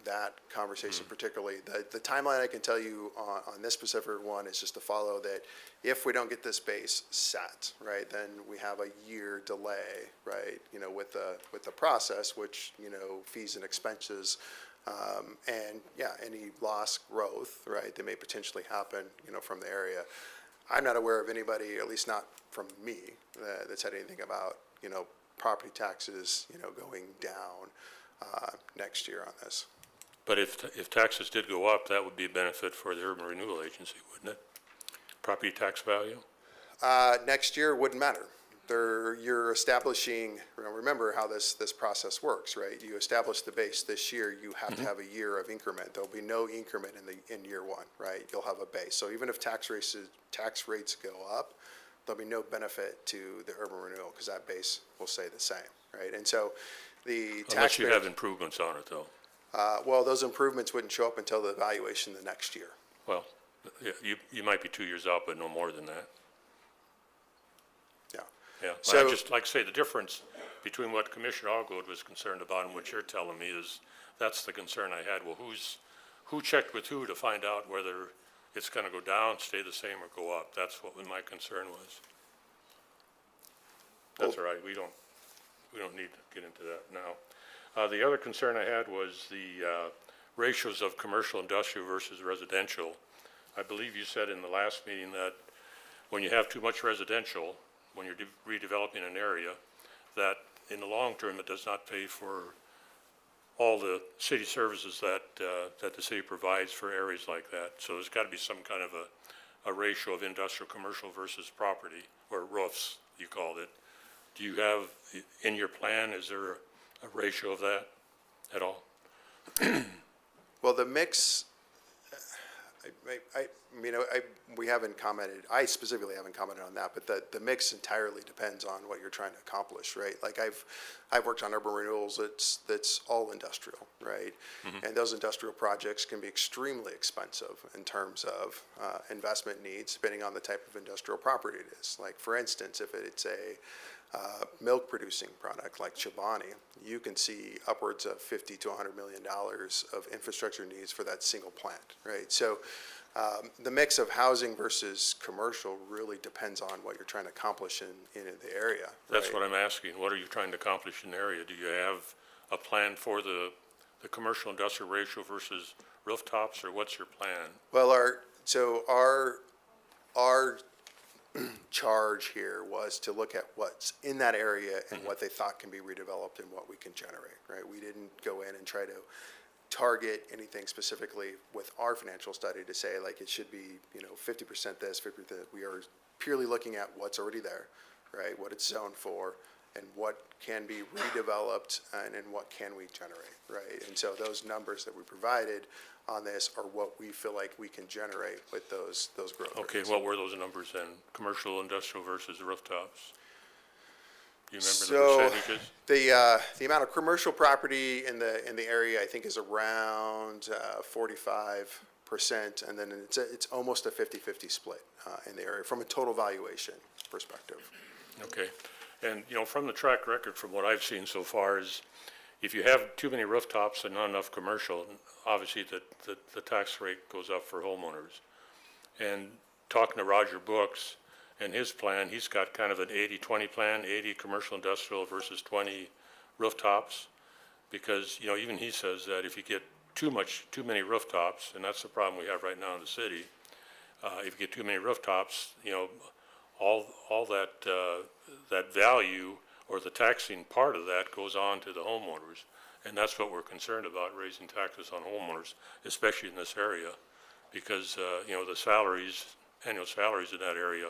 that conversation particularly. The timeline I can tell you on this specific one is just to follow that if we don't get this base set, right, then we have a year delay, right, with the process, which, fees and expenses, and yeah, any lost growth, right, that may potentially happen, from the area. I'm not aware of anybody, at least not from me, that said anything about, property taxes, going down next year on this. But if taxes did go up, that would be a benefit for the Urban Renewal Agency, wouldn't it? Property tax value? Next year wouldn't matter. You're establishing, remember how this process works, right? You establish the base this year, you have to have a year of increment. There'll be no increment in year one, right? You'll have a base. So even if tax rates go up, there'll be no benefit to the urban renewal because that base will stay the same, right? And so the tax Unless you have improvements on it, though. Well, those improvements wouldn't show up until the evaluation the next year. Well, you might be 2 years out, but no more than that. Yeah. Yeah. So I just like to say the difference between what Commissioner Allgood was concerned about and what you're telling me is that's the concern I had. Well, who checked with who to find out whether it's going to go down, stay the same, or go up? That's what my concern was. That's all right. We don't need to get into that now. The other concern I had was the ratios of commercial, industrial versus residential. I believe you said in the last meeting that when you have too much residential, when you're redeveloping an area, that in the long term it does not pay for all the city services that the city provides for areas like that. So there's got to be some kind of a ratio of industrial, commercial versus property, or roofs, you called it. Do you have, in your plan, is there a ratio of that at all? Well, the mix, we haven't commented, I specifically haven't commented on that, but the mix entirely depends on what you're trying to accomplish, right? Like I've worked on urban renewals that's all industrial, right? And those industrial projects can be extremely expensive in terms of investment needs, depending on the type of industrial property it is. Like for instance, if it's a milk producing product like Chobani, you can see upwards of $50 to $100 million of infrastructure needs for that single plant, right? So the mix of housing versus commercial really depends on what you're trying to accomplish in the area. That's right? what I'm asking. What are you trying to accomplish in the area? Do you have a plan for the commercial industrial ratio versus rooftops, or what's your plan? Well, our charge here was to look at what's in that area and what they thought can be redeveloped and what we can generate, right? We didn't go in and try to target anything specifically with our financial study to say like it should be, 50% this, 50% that. We are purely looking at what's already there, right? What it's zoned for, and what can be redeveloped, and what can we generate, right? And so those numbers that we provided on this are what we feel like we can generate with those growth Okay, rates. what were those numbers then? Commercial, industrial versus rooftops? Do you remember So the percentages? the amount of commercial property in the area, I think, is around 45%, and then it's almost a 50-50 split in the area from a total valuation perspective. Okay, and, you know, from the track record, from what I've seen so far, is if you have too many rooftops and not enough commercial, obviously the tax rate goes up for homeowners. And talking to Roger Brooks and his plan, he's got kind of an 80-20 plan, 80 commercial industrial versus 20 rooftops. Because, you know, even he says that if you get too many rooftops, and that's the problem we have right now in the city, if you get too many rooftops, you know, all that value or the taxing part of that goes on to the homeowners. And that's what we're concerned about, raising taxes on homeowners, especially in this area, because, you know, the salaries, annual salaries in that area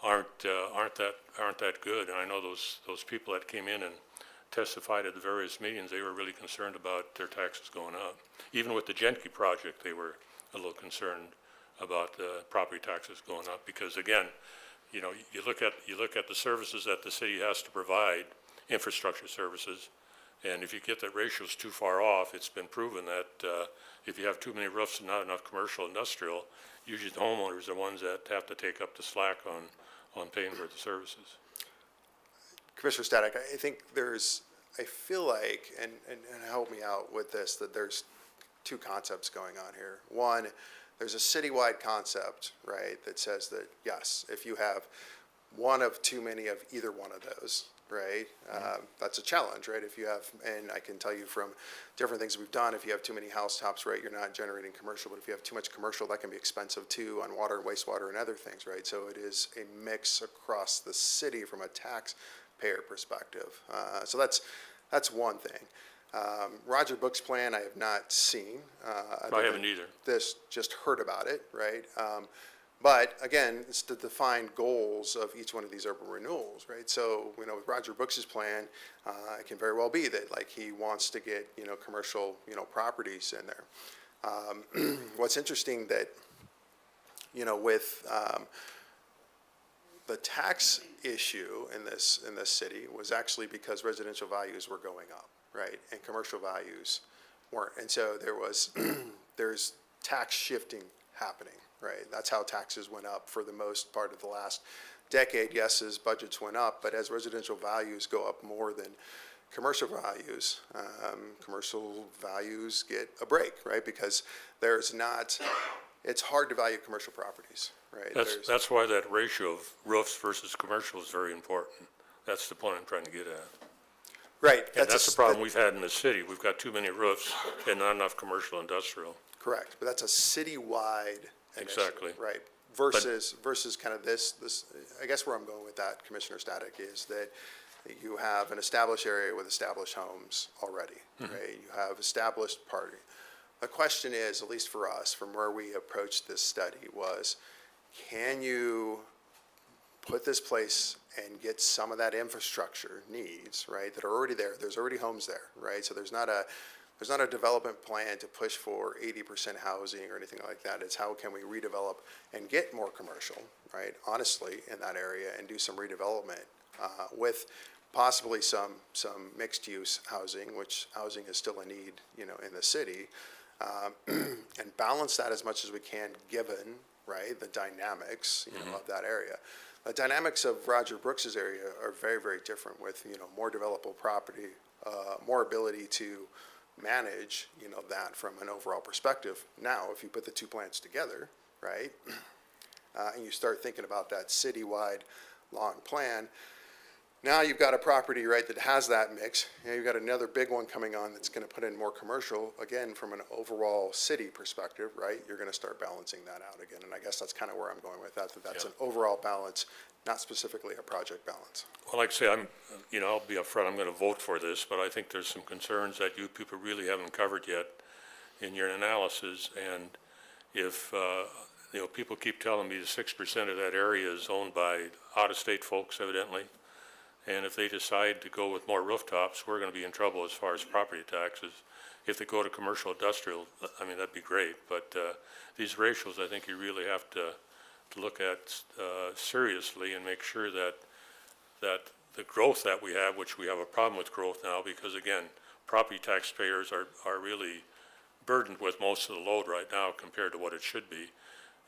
aren't that good. And I know those people that came in and testified at the various meetings, they were really concerned about their taxes going up. Even with the Genke project, they were a little concerned about property taxes going up, because again, you know, you look at the services that the city has to provide, infrastructure services, and if you get that ratios too far off, it's been proven that if you have too many roofs and not enough commercial industrial, usually the homeowners are the ones that have to take up the slack on paying for the services. Commissioner Static, I think I feel like, and help me out with this, that there's two concepts going on here. One, there's a citywide concept, right, that says that, yes, if you have one of too many of either one of those, right, that's a challenge, right? If you have, and I can tell you from different things we've done, if you have too many housetops, right, you're not generating commercial, but if you have too much commercial, that can be expensive too on water and wastewater and other things, right? So it is a mix across the city from a taxpayer perspective. So that's one thing. Roger Book's plan I have not seen. I haven't either. This, just heard about it, right? But again, it's to define goals of each one of these urban renewals, right? So, you know, with Roger Brooks's plan, it can very well be that, like, he wants to get, you know, commercial, you know, properties in there. What's interesting that, you know, with the tax issue in this city was actually because residential values were going up, right? And commercial values weren't. And so there's tax shifting happening, right? That's how taxes went up for the most part of the last decade. Yes, as budgets went up, but as residential values go up more than commercial values get a break, right? Because it's hard to value commercial properties, right? That's why that ratio of roofs versus commercial is very important. That's the point I'm trying to get at. Right. And that's the problem we've had in the city. We've got too many roofs and not enough commercial industrial. Correct, but that's a citywide initiative, Exactly. right? Versus kind of this, I guess where I'm going with that, Commissioner Static, is that you have an established area with established homes already, right? You have established party. The question is, at least for us, from where we approached this study, was can you put this place and get some of that infrastructure needs, right, that are already there? There's already homes there, right? So there's not a development plan to push for 80% housing or anything like that. It's how can we redevelop and get more commercial, right, honestly, in that area, and do some redevelopment with possibly some mixed-use housing, which housing is still a need, you know, in the city, and balance that as much as we can, given, right, the dynamics, you know, of that area. The dynamics of Roger Brooks's area are very, very different, with, you know, more developable property, more ability to manage, you know, that from an overall perspective. Now, if you put the two plans together, right, and you start thinking about that citywide long plan, now you've got a property, right, that has that mix. You know, you've got another big one coming on that's going to put in more commercial. Again, from an overall city perspective, right, you're going to start balancing that out again. And I guess that's kind of where I'm going with that, that's an overall balance, not specifically a project balance. Well, like I say, I'll be upfront, I'm going to vote for this, but I think there's some concerns that you people really haven't covered yet in your analysis. And if you know, people keep telling me that 6% of that area is owned by out-of-state folks evidently. And if they decide to go with more rooftops, we're gonna be in trouble as far as property taxes. If they go to commercial industrial, I mean, that'd be great, but, these ratios, I think you really have to look at, seriously and make sure that the growth that we have, which we have a problem with growth now, because again, property taxpayers are really burdened with most of the load right now compared to what it should be.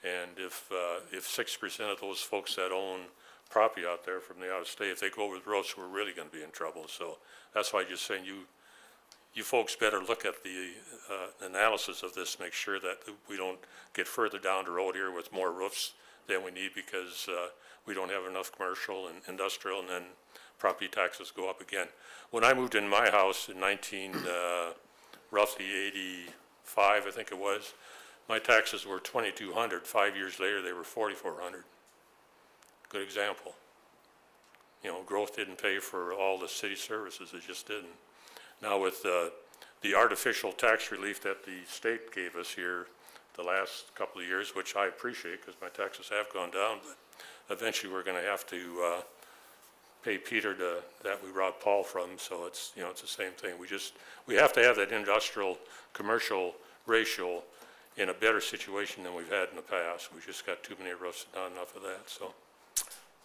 And if 6% of those folks that own property out there from the out of state, if they go with roofs, we're really gonna be in trouble. So that's why I'm just saying you folks better look at the analysis of this, make sure that we don't get further down the road here with more roofs than we need because we don't have enough commercial and industrial, and then property taxes go up again. When I moved in my house in roughly 85, I think it was, my taxes were $2,200. 5 years later, they were $4,400. Good example. You know, growth didn't pay for all the city services, it just didn't. Now with the artificial tax relief that the state gave us here the last couple of years, which I appreciate because my taxes have gone down, but eventually we're gonna have to pay Peter that we robbed Paul from, so it's, you know, it's the same thing. We have to have that industrial commercial ratio in a better situation than we've had in the past. We just got too many roofs and not enough of that, so.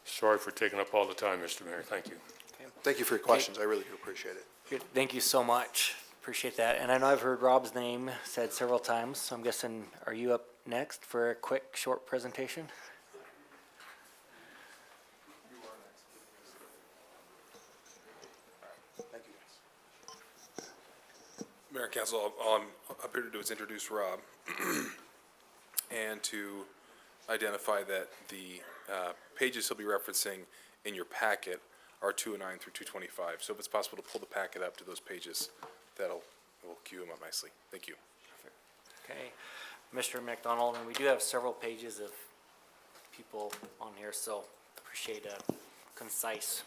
Sorry for taking up all the time, Mr. Mayor, thank you. Thank you for your questions. I really do appreciate it. Good. Thank you so much. Appreciate that. And I know I've heard Rob's name said several times, so I'm guessing, are you up next for a quick, short presentation? Mayor and Council, all I'm up here to do is introduce Rob and to identify that the pages he'll be referencing in your packet are 209 through 225. So if it's possible to pull the packet up to those pages, we'll cue him up nicely. Thank you. Okay, Mr. McDonald, and we do have several pages of people on here, so appreciate a concise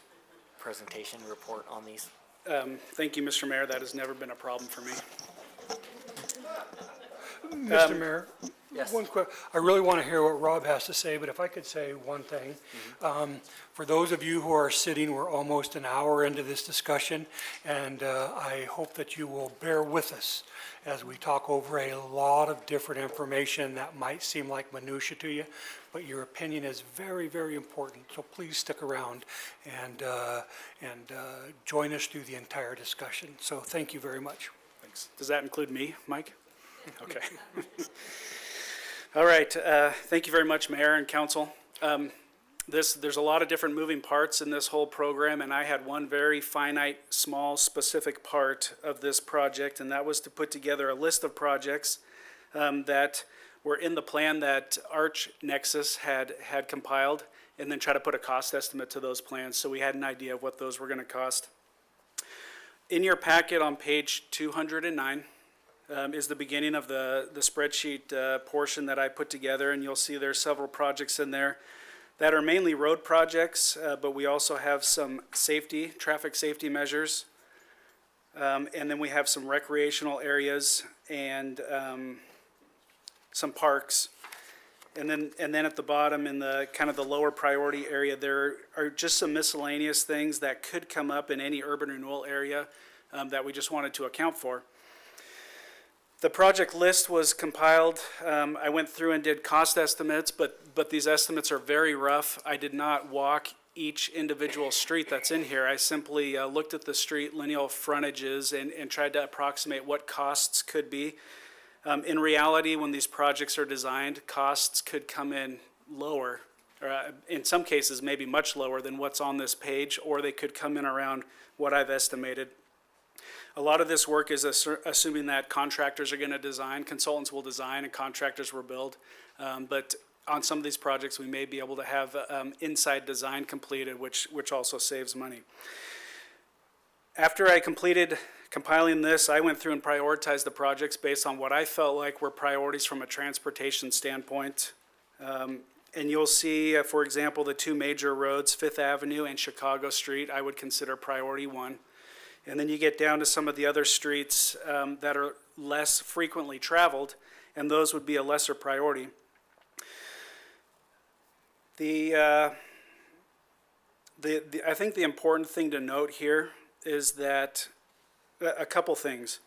presentation report on these. Thank you, Mr. Mayor. That has never been a problem for me. Mr. Mayor? Yes. One quick, I really want to hear what Rob has to say, but if I could say one thing. For those of you who are sitting, we're almost an hour into this discussion, and I hope that you will bear with us as we talk over a lot of different information that might seem like minutia to you, but your opinion is very, very important. So please stick around and join us through the entire discussion. So thank you very much. Thanks. Does that include me, Mike? Okay. All right. Thank you very much, Mayor and Council. There's a lot of different moving parts in this whole program, and I had one very finite, small, specific part of this project, and that was to put together a list of projects that were in the plan that Arch Nexus had compiled, and then try to put a cost estimate to those plans, so we had an idea of what those were going to cost. In your packet on page 209 is the beginning of the spreadsheet portion that I put together, and you'll see there's several projects in there that are mainly road projects, but we also have some traffic safety measures, and then we have some recreational areas and some parks. And then at the bottom in the kind of the lower priority area, there are just some miscellaneous things that could come up in any urban renewal area that we just wanted to account for. The project list was compiled. I went through and did cost estimates, but these estimates are very rough. I did not walk each individual street that's in here. I simply looked at the street lineal frontages and tried to approximate what costs could be. In reality, when these projects are designed, costs could come in lower, or in some cases maybe much lower than what's on this page, or they could come in around what I've estimated. A lot of this work is assuming that contractors are going to design, consultants will design, and contractors will build. But on some of these projects, we may be able to have inside design completed, which also saves money. After I completed compiling this, I went through and prioritized the projects based on what I felt like were priorities from a transportation standpoint. And you'll see, for example, the two major roads, Fifth Avenue and Chicago Street, I would consider priority one. And then you get down to some of the other streets that are less frequently traveled, and those would be a lesser priority. I think the important thing to note here is that a couple things.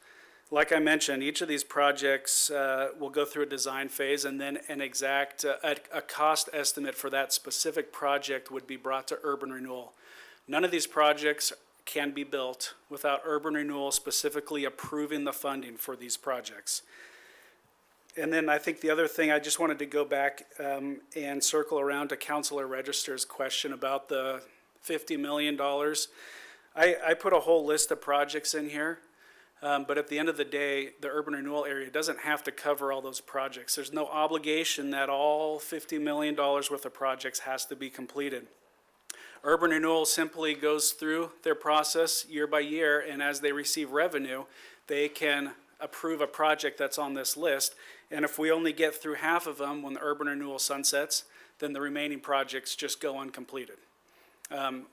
Like I mentioned, each of these projects will go through a design phase, and then an exact a cost estimate for that specific project would be brought to urban renewal. None of these projects can be built without urban renewal specifically approving the funding for these projects. And then I think the other thing, I just wanted to go back and circle around to Councilor Register's question about the $50 million. I put a whole list of projects in here, but at the end of the day, the urban renewal area doesn't have to cover all those projects. There's no obligation that all $50 million worth of projects has to be completed. Urban renewal simply goes through their process year by year, and as they receive revenue, they can approve a project that's on this list. And if we only get through half of them when the urban renewal sunsets, then the remaining projects just go uncompleted.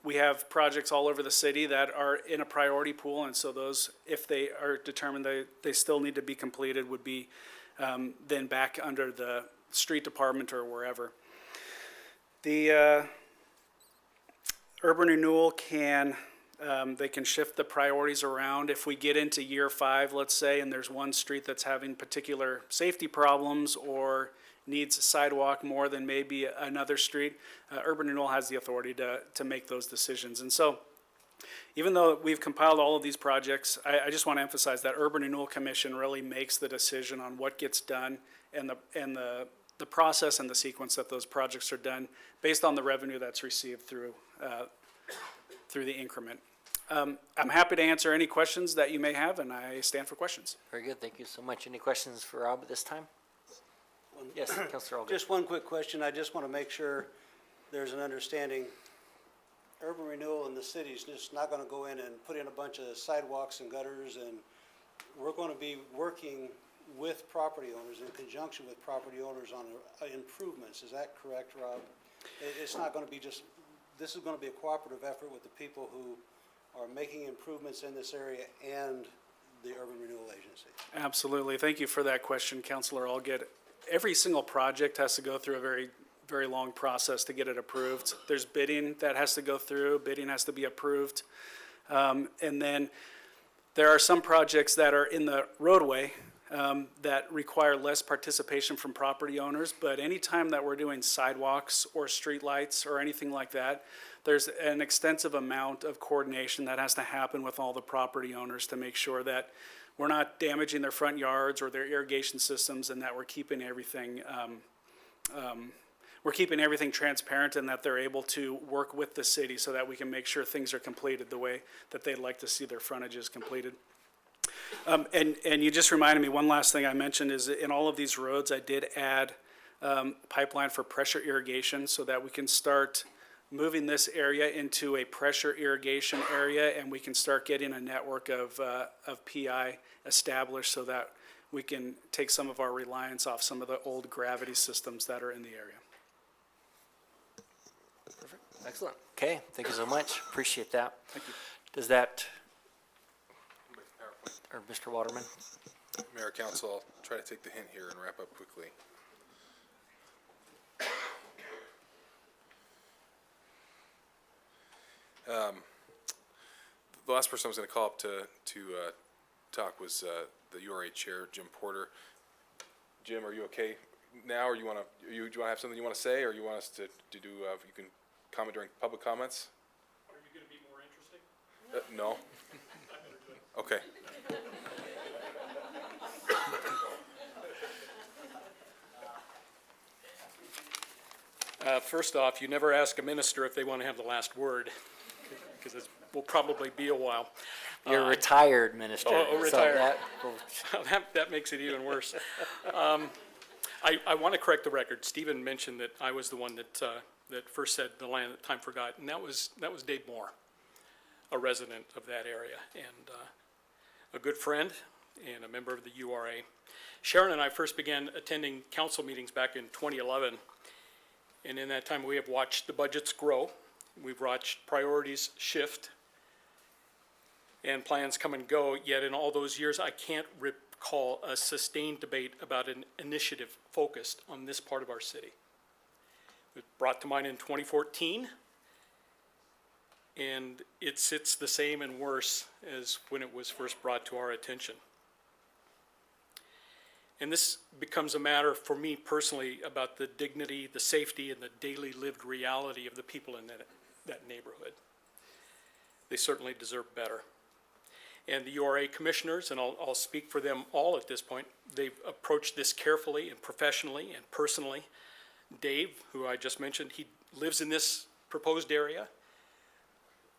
We have projects all over the city that are in a priority pool, and so those, if they are determined they still need to be completed, would be then back under the street department or wherever. The urban renewal can, they can shift the priorities around. If we get into year 5, let's say, and there's one street that's having particular safety problems or needs a sidewalk more than maybe another street, urban renewal has the authority to make those decisions. And so, even though we've compiled all of these projects, I just want to emphasize that Urban Renewal Commission really makes the decision on what gets done and the process and the sequence that those projects are done based on the revenue that's received through the increment. I'm happy to answer any questions that you may have, and I stand for questions. Very good, thank you so much. Any questions for Rob at this time? Yes, Councilor Olga. Just one quick question. I just want to make sure there's an understanding. Urban renewal in the city is just not going to go in and put in a bunch of sidewalks and gutters, and we're going to be working with property owners in conjunction with property owners on improvements. Is that correct, Rob? It's not going to be just, this is going to be a cooperative effort with the people who are making improvements in this area and the Urban Renewal Agency. Absolutely. Thank you for that question, Councilor Allgood. Every single project has to go through a very long process to get it approved. There's bidding that has to go through, bidding has to be approved. And then there are some projects that are in the roadway that require less participation from property owners, but anytime that we're doing sidewalks or streetlights or anything like that, there's an extensive amount of coordination that has to happen with all the property owners to make sure that we're not damaging their front yards or their irrigation systems, and that we're keeping everything transparent, and that they're able to work with the city so that we can make sure things are completed the way that they'd like to see their frontages completed. And you just reminded me, one last thing I mentioned is in all of these roads, I did add pipeline for pressure irrigation so that we can start moving this area into a pressure irrigation area, and we can start getting a network of PI established so that we can take some of our reliance off some of the old gravity systems that are in the area. Perfect, excellent. Okay, thank you so much, appreciate that. Thank you. Does that, or Mr. Waterman? Mayor, Council, I'll try to take the hint here and wrap up quickly. The last person I was going to call up to talk was the URA chair, Jim Porter. Jim, are you okay now, or do you want to have something you want to say, or you want us to do? You can comment during public comments. Are you going to be more interesting? No. Okay. First off, you never ask a minister if they want to have the last word, because it will probably be a while. You're a retired minister. Oh, retired. So that makes it even worse. I want to correct the record. Stephen mentioned that I was the one that first said the land that time forgot, and that was Dave Moore, a resident of that area, and a good friend and a member of the URA. Sharon and I first began attending council meetings back in 2011, and in that time we have watched the budgets grow. We've watched priorities shift and plans come and go, yet in all those years I can't recall a sustained debate about an initiative focused on this part of our city. It was brought to mind in 2014, and it sits the same and worse as when it was first brought to our attention. And this becomes a matter for me personally about the dignity, the safety, and the daily lived reality of the people in that neighborhood. They certainly deserve better. And the URA commissioners, and I'll speak for them all at this point, they've approached this carefully and professionally and personally. Dave, who I just mentioned, he lives in this proposed area.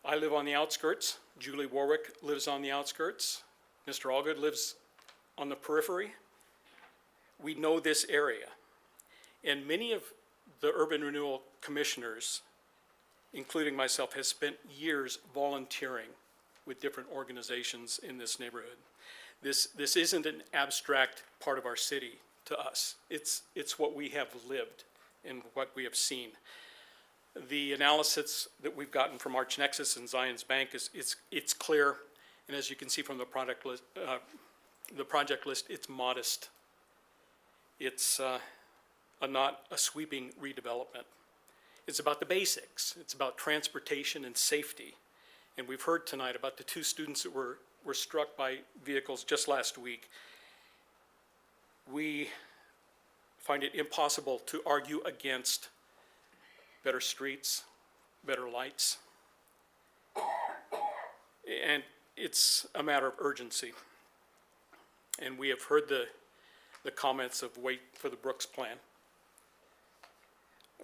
I live on the outskirts. Julie Warwick lives on the outskirts. Mr. Allgood lives on the periphery. We know this area. And many of the urban renewal commissioners, including myself, has spent years volunteering with different organizations in this neighborhood. This isn't an abstract part of our city to us. It's what we have lived and what we have seen. The analysis that we've gotten from ArchNexus and Zions Bank it's clear, and as you can see from the project list, it's modest. It's not a sweeping redevelopment. It's about the basics. It's about transportation and safety. And we've heard tonight about the 2 students that were struck by vehicles just last week. We find it impossible to argue against better streets, better lights. And it's a matter of urgency. And we have heard the comments of wait for the Brooks plan,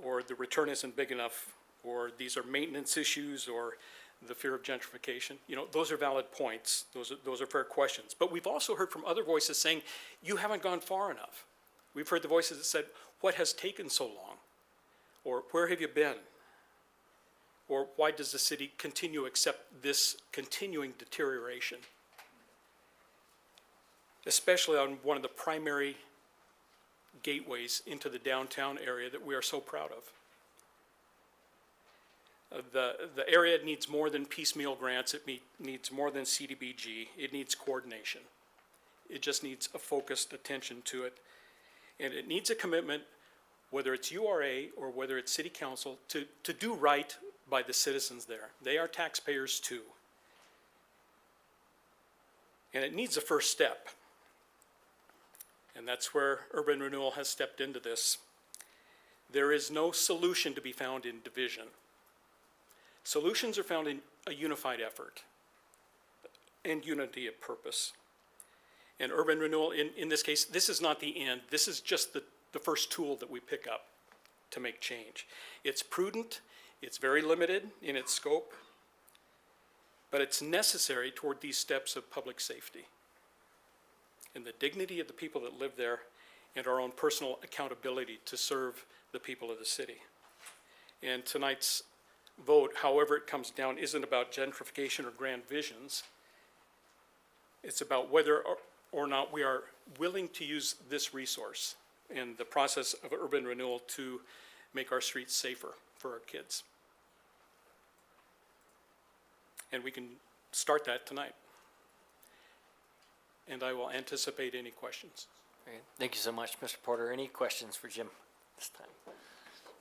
or the return isn't big enough, or these are maintenance issues, or the fear of gentrification. You know, those are valid points. Those are fair questions. But we've also heard from other voices saying, you haven't gone far enough. We've heard the voices that said, what has taken so long? Or where have you been? Or why does the city continue to accept this continuing deterioration? Especially on one of the primary gateways into the downtown area that we are so proud of. The area needs more than piecemeal grants. It needs more than CDBG. It needs coordination. It just needs a focused attention to it. And it needs a commitment, whether it's URA or whether it's city council, to do right by the citizens there. They are taxpayers too. And it needs a first step. And that's where urban renewal has stepped into this. There is no solution to be found in division. Solutions are found in a unified effort and unity of purpose. And urban renewal, in this case, this is not the end. This is just the first tool that we pick up to make change. It's prudent, it's very limited in its scope, but it's necessary toward these steps of public safety and the dignity of the people that live there and our own personal accountability to serve the people of the city. And tonight's vote, however it comes down, isn't about gentrification or grand visions. It's about whether or not we are willing to use this resource in the process of urban renewal to make our streets safer for our kids. And we can start that tonight. And I will anticipate any questions. Great. Thank you so much, Mr. Porter. Any questions for Jim this time?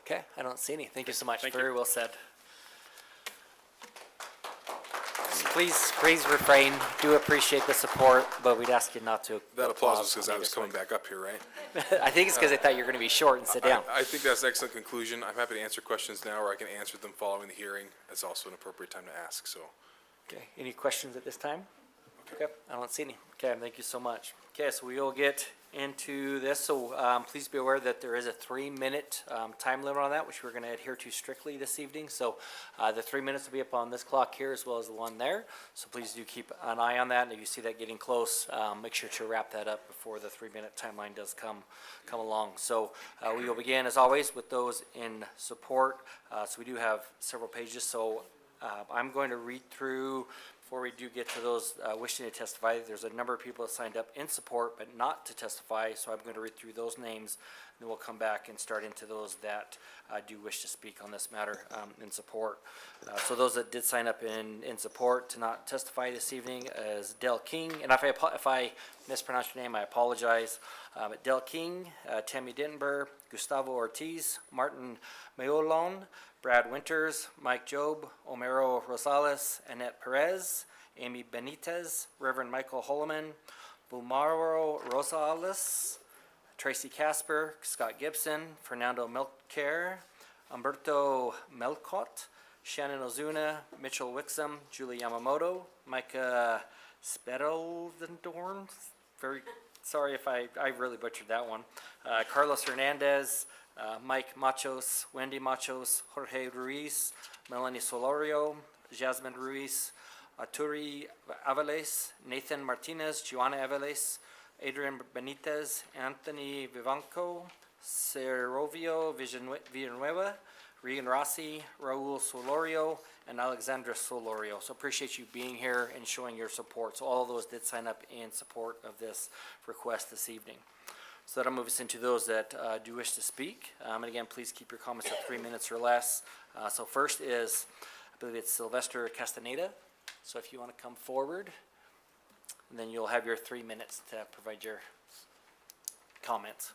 Okay, I don't see any. Thank you so much. Very well said. Please refrain. Do appreciate the support, but we'd ask you not to. That applause was because I was coming back up here, right? I think it's because they thought you were going to be short and sit down. I think that's an excellent conclusion. I'm happy to answer questions now, or I can answer them following the hearing. That's also an appropriate time to ask, so. Okay, any questions at this time? Okay, I don't see any. Okay, thank you so much. Okay, so we will get into this. So please be aware that there is a 3-minute time limit on that, which we're going to adhere to strictly this evening. So the 3 minutes will be up on this clock here as well as the one there. So please do keep an eye on that. And if you see that getting close, make sure to wrap that up before the 3-minute timeline does come along. So we will begin, as always, with those in support. So we do have several pages. So I'm going to read through Before we do get to those wishing to testify, there's a number of people that signed up in support but not to testify, so I'm going to read through those names, and then we'll come back and start into those that do wish to speak on this matter in support. So those that did sign up in support to not testify this evening is Del King, and if I mispronounce your name, I apologize. But Del King, Tammy Dittenber, Gustavo Ortiz, Martin Mayolon, Brad Winters, Mike Job, Omero Rosales, Annette Perez, Amy Benitez, Reverend Michael Holloman, Bumaro Rosales, Tracy Casper, Scott Gibson, Fernando Melcare, Umberto Melcott, Shannon Ozuna, Mitchell Wixom, Julie Yamamoto, Micah Spedaldendorn, very sorry if I really butchered that one, Carlos Hernandez, Mike Machos, Wendy Machos, Jorge Ruiz, Melanie Solorio, Jasmine Ruiz, Arturi Avales, Nathan Martinez, Joanna Avales, Adrian Benitez, Anthony Vivanco, Serovio Villanueva, Regan Rossi, Raul Solorio, and Alexandra Solorio. So appreciate you being here and showing your support. So all of those did sign up in support of this request this evening. So that'll move us into those that do wish to speak. And again, please keep your comments at 3 minutes or less. So first is, I believe it's Sylvester Castaneda. So if you want to come forward, and then you'll have your 3 minutes to provide your comments.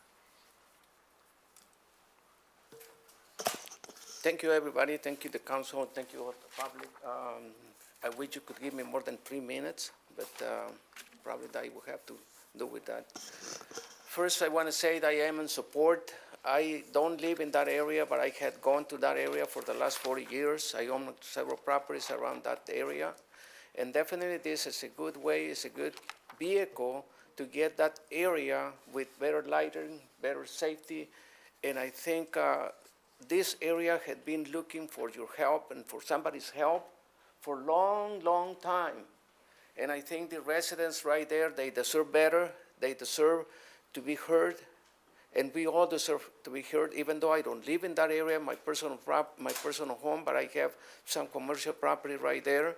Thank you, everybody. Thank you, the council. Thank you, the public. I wish you could give me more than 3 minutes, but probably I will have to do with that. First, I want to say that I am in support. I don't live in that area, but I had gone to that area for the last 40 years. I own several properties around that area. And definitely this is a good way, it's a good vehicle to get that area with better lighting, better safety. And I think this area had been looking for your help and for somebody's help for a long, long time. And I think the residents right there, they deserve better. They deserve to be heard. And we all deserve to be heard, even though I don't live in that area, my personal home, but I have some commercial property right there.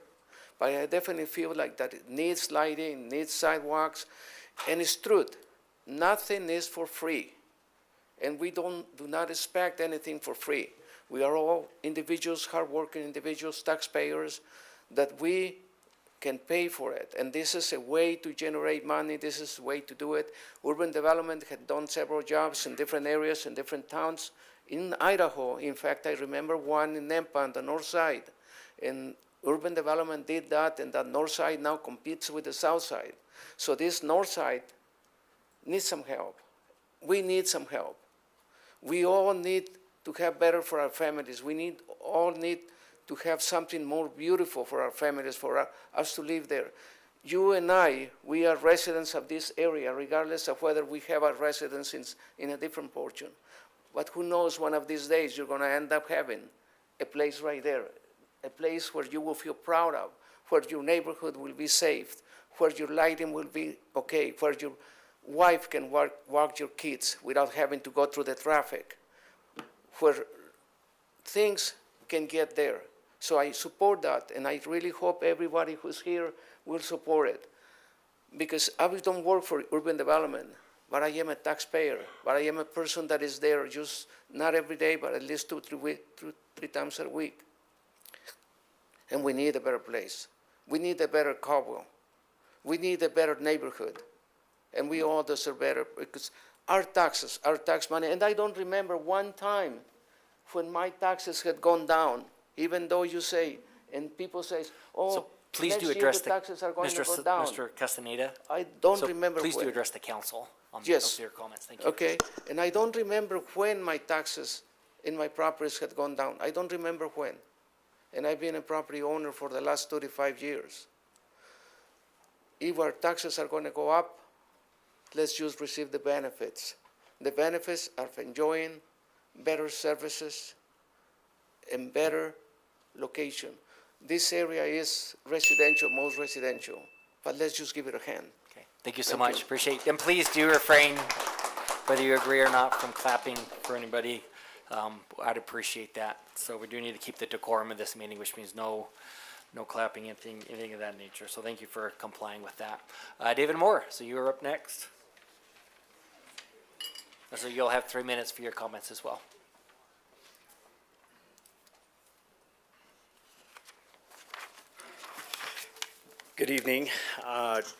But I definitely feel like that it needs lighting, needs sidewalks, and it's truth. Nothing is for free, and we do not expect anything for free. We are all individuals, hardworking individuals, taxpayers, that we can pay for it. And this is a way to generate money. This is a way to do it. Urban Development had done several jobs in different areas, in different towns. In Idaho, in fact, I remember one in Nampa on the north side. And Urban Development did that, and that north side now competes with the south side. So this north side needs some help. We need some help. We all need to have better for our families. We all need to have something more beautiful for our families, for us to live there. You and I, we are residents of this area, regardless of whether we have our residence in a different portion. But who knows, one of these days you're going to end up having a place right there, a place where you will feel proud of, where your neighborhood will be safe, where your lighting will be okay, where your wife can walk your kids without having to go through the traffic, where things can get there. So I support that, and I really hope everybody who's here will support it. Because I don't work for urban development, but I am a taxpayer, but I am a person that is there just not every day, but at least two, three times a week. And we need a better place. We need a better Caldwell. We need a better neighborhood. And we all deserve better, because our taxes, our tax money, and I don't remember one time when my taxes had gone down, even though you say, and people say, oh, So please next do year address the taxes are going to go down. Mr. Castaneda. I don't So remember please do when. address the council on Yes. your comments. Thank you. Okay, and I don't remember when my taxes in my properties had gone down. I don't remember when. And I've been a property owner for the last 35 years. If our taxes are going to go up, let's just receive the benefits. The benefits of enjoying better services and better location. This area is residential, most residential, but let's just give it a hand. Okay. Thank you so Thank much. you. Appreciate it. And please do refrain, whether you agree or not, from clapping for anybody. I'd appreciate that. So we do need to keep the decorum of this meeting, which means no no clapping, anything of that nature. So thank you for complying with that. David Moore, so you are up next. So you'll have 3 minutes for your comments as well. Good evening. I've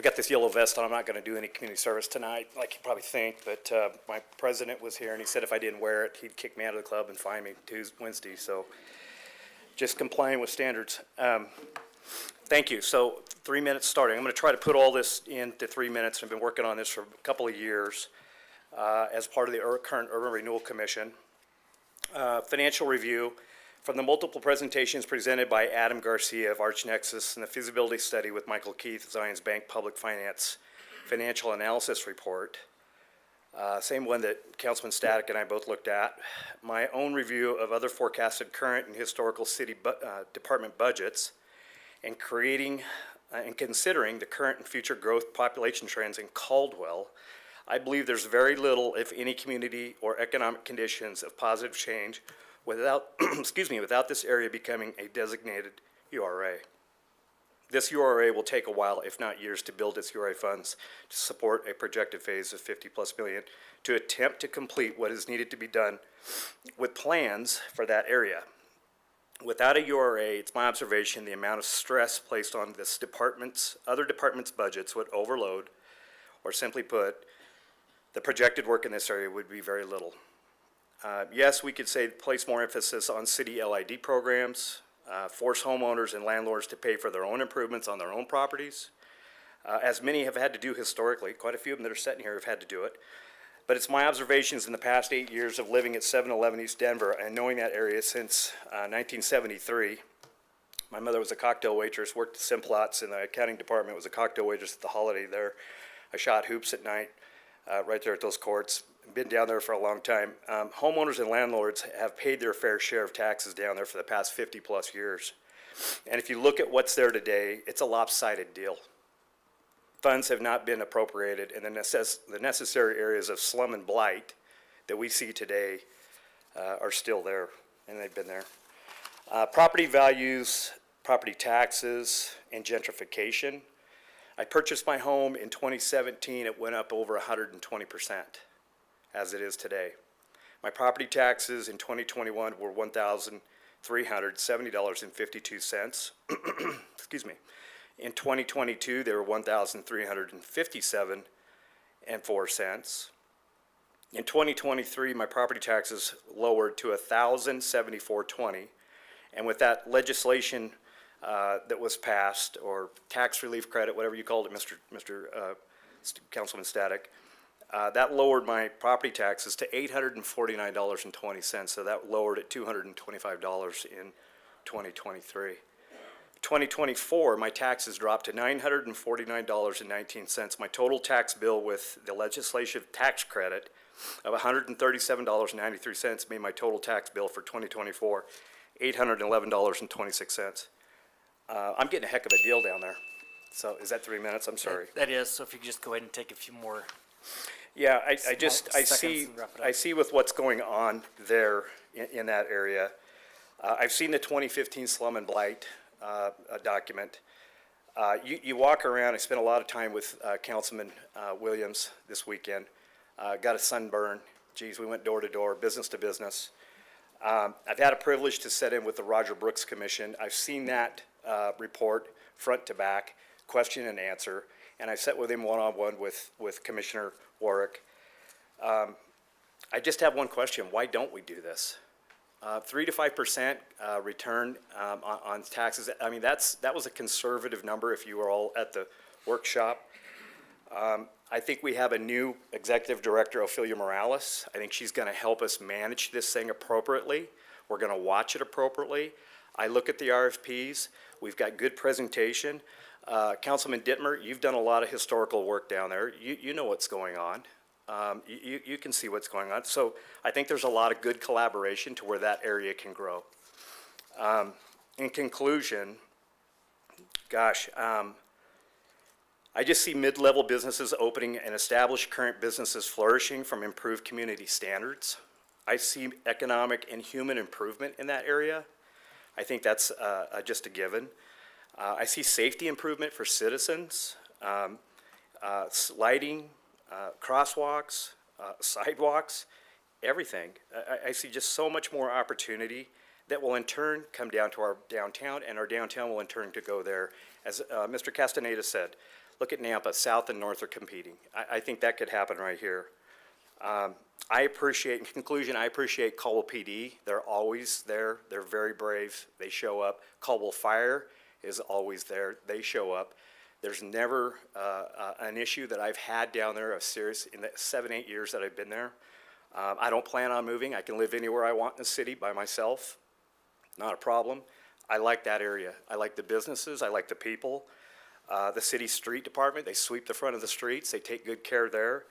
got this yellow vest on. I'm not going to do any community service tonight, like you probably think, but my president was here and he said if I didn't wear it, he'd kick me out of the club and fine me Wednesday. So just complying with standards. Thank you. So 3 minutes starting. I'm going to try to put all this into 3 minutes. I've been working on this for a couple of years as part of the current Urban Renewal Commission. Financial review. From the multiple presentations presented by Adam Garcia of ArchNexus and the feasibility study with Michael Keith, Zions Bank Public Finance Financial Analysis Report, same one that Councilman Static and I both looked at, my own review of other forecasted current and historical city department budgets, and creating and considering the current and future growth population trends in Caldwell, I believe there's very little, if any, community or economic conditions of positive change without, without this area becoming a designated URA. This URA will take a while, if not years, to build its URA funds to support a projected phase of 50+ million to attempt to complete what is needed to be done with plans for that area. Without a URA, it's my observation the amount of stress placed on this other departments' budgets would overload, or simply put, the projected work in this area would be very little. Yes, we could say place more emphasis on city LID programs, force homeowners and landlords to pay for their own improvements on their own properties, as many have had to do historically. Quite a few of them that are sitting here have had to do it. But it's my observations in the past 8 years of living at 711 East Denver and knowing that area since 1973. My mother was a cocktail waitress, worked at Simplots in the accounting department, was a cocktail waitress at the Holiday there. I shot hoops at night right there at those courts. Been down there for a long time. Homeowners and landlords have paid their fair share of taxes down there for the past 50+ years. And if you look at what's there today, it's a lopsided deal. Funds have not been appropriated, and the necessary areas of slum and blight that we see today are still there, and they've been there. Property values, property taxes, and gentrification. I purchased my home in 2017. It went up over 120%. As it is today. My property taxes in 2021 were $1,370.52. Excuse me. In 2022, they were $1,357.04. In 2023, my property taxes lowered to $1,074.20. And with that legislation that was passed, or tax relief credit, whatever you called it, Mr. Councilman Static, that lowered my property taxes to $849.20, so that lowered it $225 in 2023. 2024, my taxes dropped to $949.19. My total tax bill with the legislative tax credit of $137.93 made my total tax bill for 2024 $811.26. I'm getting a heck of a deal down there. So is that 3 minutes? I'm sorry. That is, so if you could just go ahead and take a few more. Yeah, I seconds see, and wrap it up. I see with what's going on there in that area. I've seen the 2015 Slum and Blight document. You walk around, I spent a lot of time with Councilman Williams this weekend. Got a sunburn. Geez, we went door to door, business to business. I've had a privilege to sit in with the Roger Brooks Commission. I've seen that report front to back, question and answer, and I sat with him one-on-one with Commissioner Warwick. I just have one question. Why don't we do this? 3 to 5% return on taxes. I mean, that was a conservative number if you were all at the workshop. I think we have a new executive director, Ophelia Morales. I think she's going to help us manage this thing appropriately. We're going to watch it appropriately. I look at the RFPs. We've got good presentation. Councilman Dittmer, you've done a lot of historical work down there. You know what's going on. You can see what's going on. So I think there's a lot of good collaboration to where that area can grow. In conclusion, gosh, I just see mid-level businesses opening and established current businesses flourishing from improved community standards. I see economic and human improvement in that area. I think that's just a given. I see safety improvement for citizens, lighting, crosswalks, sidewalks, everything. I see just so much more opportunity that will in turn come down to our downtown, and our downtown will in turn to go there. As Mr. Castaneda said, look at Nampa, South and North are competing. I think that could happen right here. I appreciate, in conclusion, I appreciate Caldwell PD. They're always there. They're very brave. They show up. Caldwell Fire is always there. They show up. There's never an issue that I've had down there of serious in the 7-8 years that I've been there. I don't plan on moving. I can live anywhere I want in the city by myself. Not a problem. I like that area. I like the businesses. I like the people. The city street department, they sweep the front of the streets. They take good care there.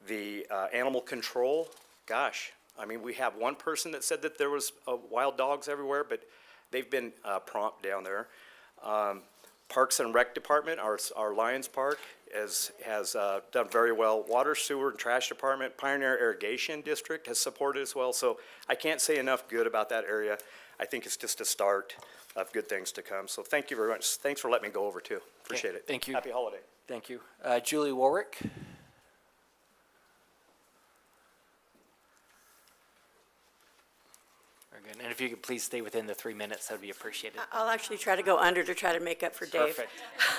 The animal control, gosh, I mean, we have one person that said that there was wild dogs everywhere, but they've been prompt down there. Parks and Rec Department, our Lions Park has done very well. Water, Sewer, and Trash Department, Pioneer Irrigation District has supported as well. So I can't say enough good about that area. I think it's just a start of good things to come. So thank you very much. Thanks for letting me go over too. Appreciate it. Thank you. Happy holiday. Thank you. Julie Warwick. Very good. And if you could please stay within the 3 minutes, that would be appreciated. I'll actually try to go under to try to make up for Dave.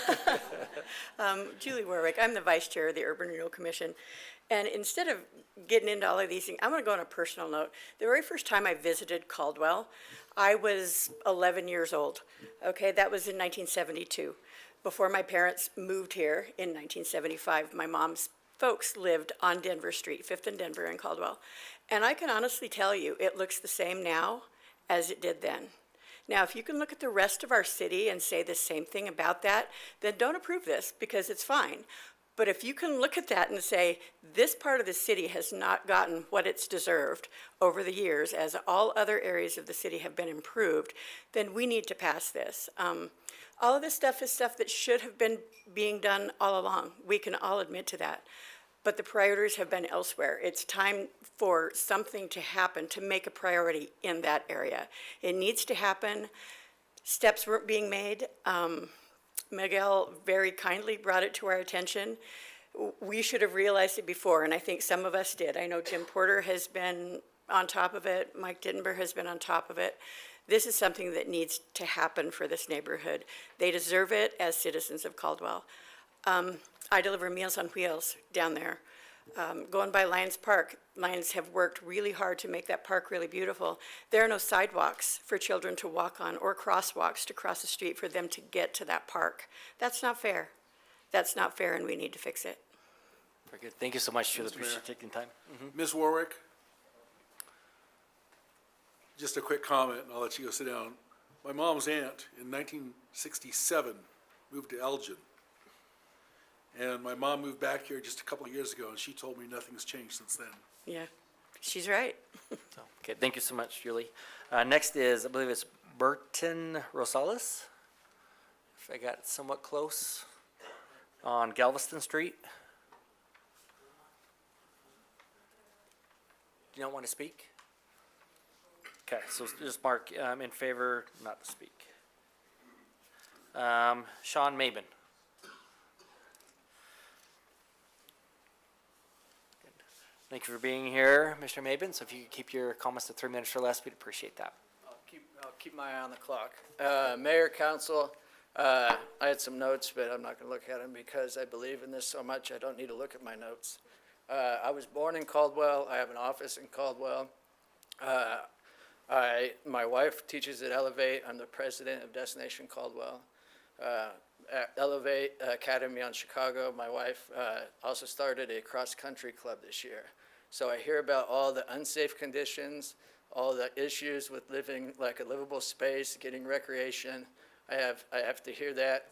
Perfect. Julie Warwick, I'm the Vice Chair of the Urban Renewal Commission. And instead of getting into all of these things, I'm going to go on a personal note. The very first time I visited Caldwell, I was 11 years old. Okay, that was in 1972. Before my parents moved here in 1975, my mom's folks lived on Denver Street, 5th and Denver in Caldwell. And I can honestly tell you, it looks the same now as it did then. Now, if you can look at the rest of our city and say the same thing about that, then don't approve this because it's fine. But if you can look at that and say, this part of the city has not gotten what it's deserved over the years, as all other areas of the city have been improved, then we need to pass this. All of this stuff is stuff that should have been being done all along. We can all admit to that. But the priorities have been elsewhere. It's time for something to happen to make a priority in that area. It needs to happen. Steps weren't being made. Miguel very kindly brought it to our attention. We should have realized it before, and I think some of us did. I know Jim Porter has been on top of it. Mike Dittenber has been on top of it. This is something that needs to happen for this neighborhood. They deserve it as citizens of Caldwell. I deliver Meals on Wheels down there. Going by Lions Park, Lions have worked really hard to make that park really beautiful. There are no sidewalks for children to walk on or crosswalks to cross the street for them to get to that park. That's not fair. That's not fair, and we need to fix it. Very good. Thank you so much, Julie. Appreciate you taking time. Ms. Warwick, just a quick comment, and I'll let you go sit down. My mom's aunt in 1967 moved to Elgin. And my mom moved back here just a couple of years ago, and she told me nothing's changed since then. Yeah, she's right. Okay, thank you so much, Julie. Next is, I believe it's Burton Rosales. If I got it somewhat close, on Galveston Street. Do you not want to speak? Okay, so just mark in favor, not to speak. Sean Mabin. Thank you for being here, Mr. Mabin. So if you could keep your comments to 3 minutes or less, we'd appreciate that. I'll keep my eye on the clock. Mayor, council, I had some notes, but I'm not going to look at them because I believe in this so much I don't need to look at my notes. I was born in Caldwell. I have an office in Caldwell. My wife teaches at Elevate. I'm the president of Destination Caldwell. Elevate Academy on Chicago. My wife also started a cross-country club this year. So I hear about all the unsafe conditions, all the issues with living like a livable space, getting recreation. I have to hear that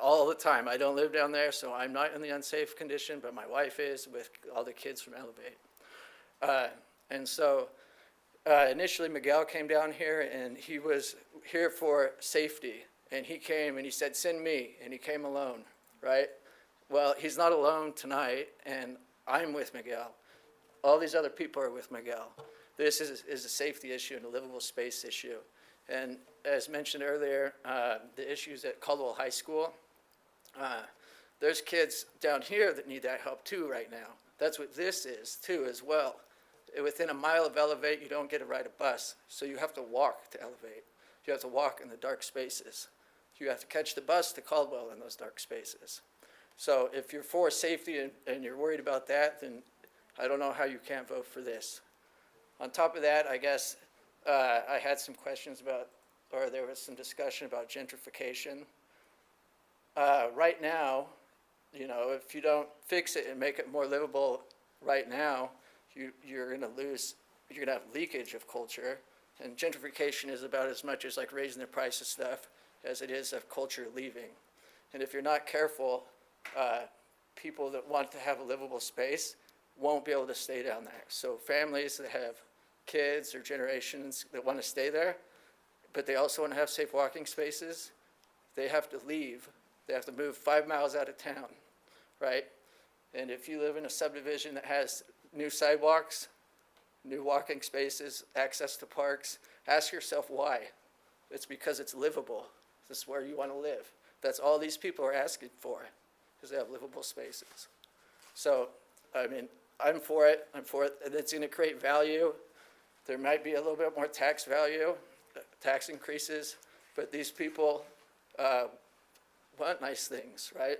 all the time. I don't live down there, so I'm not in the unsafe condition, but my wife is with all the kids from Elevate. And so initially Miguel came down here, and he was here for safety. And he came and he said, send me, and he came alone, right? Well, he's not alone tonight, and I'm with Miguel. All these other people are with Miguel. This is a safety issue and a livable space issue. And as mentioned earlier, the issues at Caldwell High School, there's kids down here that need that help too right now. That's what this is too as well. Within a mile of Elevate, you don't get to ride a bus, so you have to walk to Elevate. You have to walk in the dark spaces. You have to catch the bus to Caldwell in those dark spaces. So if you're for safety and you're worried about that, then I don't know how you can't vote for this. On top of that, I guess I had some questions about, or there was some discussion about gentrification. Right now, you know, if you don't fix it and make it more livable right now, you're gonna lose, you're gonna have leakage of culture. And gentrification is about as much as like raising the price of stuff as it is of culture leaving. And if you're not careful, people that want to have a livable space won't be able to stay down there. So families that have kids or generations that want to stay there, but they also want to have safe walking spaces, they have to leave. They have to move 5 miles out of town, right? And if you live in a subdivision that has new sidewalks, new walking spaces, access to parks, ask yourself why. It's because it's livable. This is where you want to live. That's all these people are asking for, because they have livable spaces. So, I mean, I'm for it, and it's gonna create value. There might be a little bit more tax value, tax increases, but these people want nice things, right?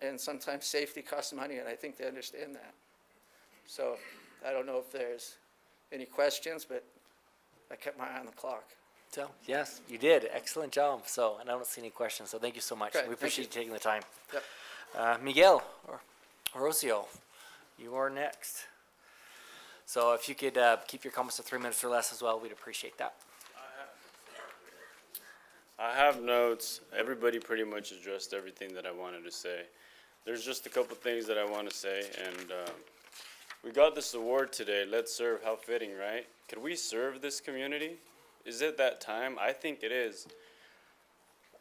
And sometimes safety costs money, and I think they understand that. So, I don't know if there's any questions, but I kept my eye on the clock. So, yes, you did. Excellent job. So, and I don't see any questions, so thank you so much. Okay, We appreciate you thank taking the time. Yep. Miguel or Horacio, you are next. So if you could keep your comments to 3 minutes or less as well, we'd appreciate that. I have notes. Everybody pretty much addressed everything that I wanted to say. There's just a couple things that I want to say, and we got this award today, Let's Serve, how fitting, right? Could we serve this community? Is it that time? I think it is.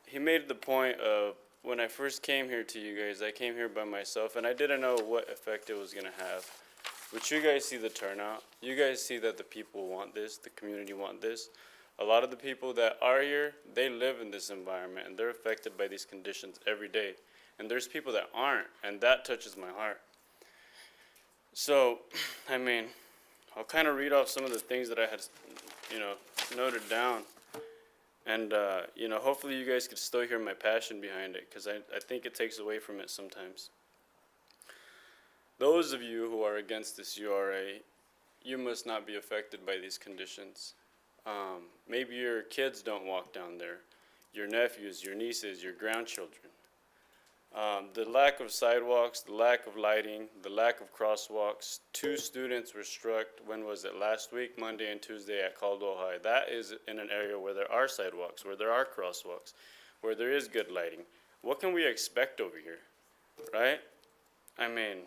He made the point of, when I first came here to you guys, I came here by myself, and I didn't know what effect it was going to have. But you guys see the turnout. You guys see that the people want this, the community want this. A lot of the people that are here, they live in this environment, and they're affected by these conditions every day. And there's people that aren't, and that touches my heart. So, I mean, I'll kind of read off some of the things that I had, noted down. And, hopefully you guys could still hear my passion behind it, because I think it takes away from it sometimes. Those of you who are against this URA, you must not be affected by these conditions. Maybe your kids don't walk down there, your nephews, your nieces, your grandchildren. The lack of sidewalks, the lack of lighting, the lack of crosswalks. 2 students were struck, when was it, last week, Monday and Tuesday at Caldwell High. That is in an area where there are sidewalks, where there are crosswalks, where there is good lighting. What can we expect over here, right? I mean,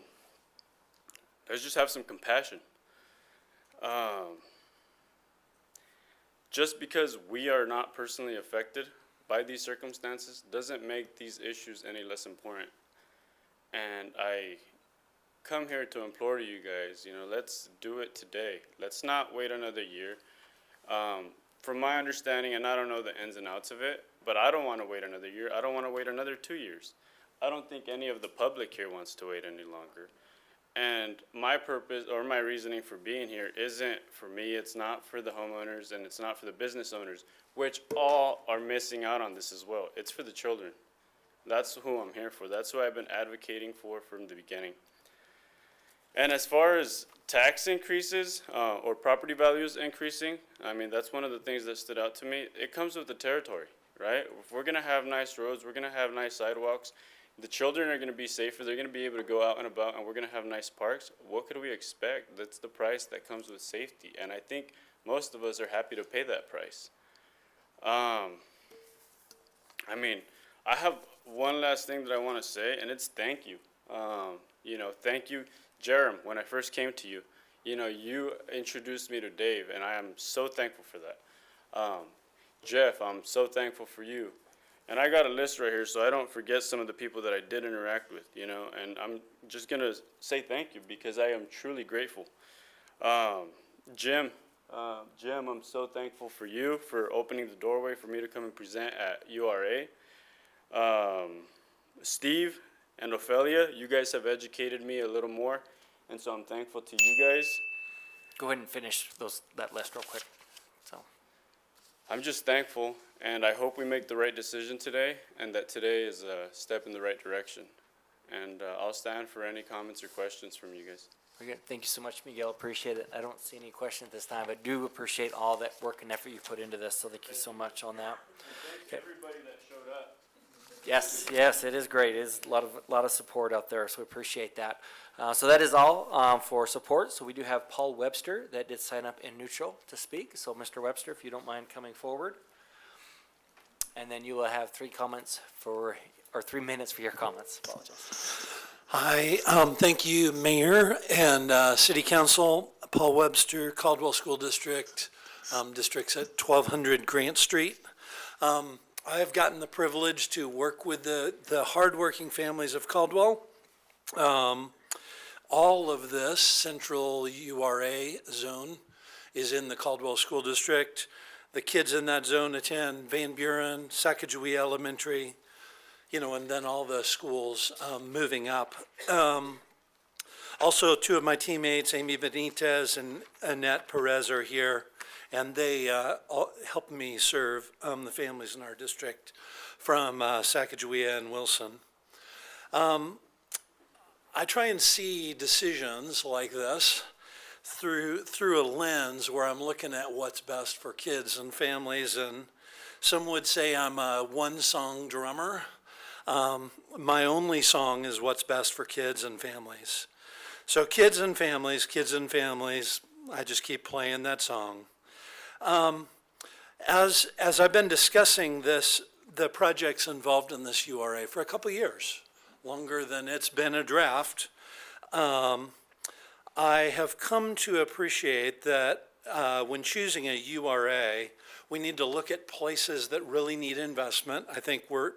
let's just have some compassion. Just because we are not personally affected by these circumstances doesn't make these issues any less important. And I come here to implore you guys, let's do it today. Let's not wait another year. From my understanding, and I don't know the ins and outs of it, but I don't want to wait another year. I don't want to wait another 2 years. I don't think any of the public here wants to wait any longer. And my purpose or my reasoning for being here isn't for me, it's not for the homeowners, and it's not for the business owners, which all are missing out on this as well. It's for the children. That's who I'm here for. That's who I've been advocating for from the beginning. And as far as tax increases or property values increasing, I mean, that's one of the things that stood out to me. It comes with the territory, right? If we're gonna have nice roads, we're gonna have nice sidewalks, the children are going to be safer, they're going to be able to go out and about, and we're going to have nice parks. What could we expect? That's the price that comes with safety, and I think most of us are happy to pay that price. I mean, I have one last thing that I want to say, and it's thank you. Thank you, Jerem, when I first came to you. You introduced me to Dave, and I am so thankful for that. Jeff, I'm so thankful for you. And I got a list right here so I don't forget some of the people that I did interact with, and I'm just going to say thank you because I am truly grateful. Jim, Jim, I'm so thankful for you for opening the doorway for me to come and present at URA. Steve and Ophelia, you guys have educated me a little more, and so I'm thankful to you guys. Go ahead and finish that list real quick. So, I'm just thankful, and I hope we make the right decision today, and that today is a step in the right direction. And I'll stand for any comments or questions from you guys. very good. Thank you so much, Miguel. Appreciate it. I don't see any questions at this time, but do appreciate all that work and effort you put into this. So thank you so much on that. Okay. Everybody that showed up. Yes, it is great. It is a lot of support out there, so we appreciate that. So that is all for support. So we do have Paul Webster that did sign up in neutral to speak. So Mr. Webster, if you don't mind coming forward. And then you will have 3 minutes for your comments. Apologize. Hi, thank you, Mayor and City Council. Paul Webster, Caldwell School District, districts at 1200 Grant Street. I have gotten the privilege to work with the hardworking families of Caldwell. All of this central URA zone is in the Caldwell School District. The kids in that zone attend Van Buren, Sacagawea Elementary, and then all the schools moving up. Also, 2 of my teammates, Amy Benitez and Annette Perez, are here, and they help me serve the families in our district from Sacagawea and Wilson. I try and see decisions like this through a lens where I'm looking at what's best for kids and families, and some would say I'm a one-song drummer. My only song is what's best for kids and families. So kids and families, I just keep playing that song. As I've been discussing the projects involved in this URA for a couple of years, longer than it's been a draft, I have come to appreciate that when choosing a URA, we need to look at places that really need investment. I think we're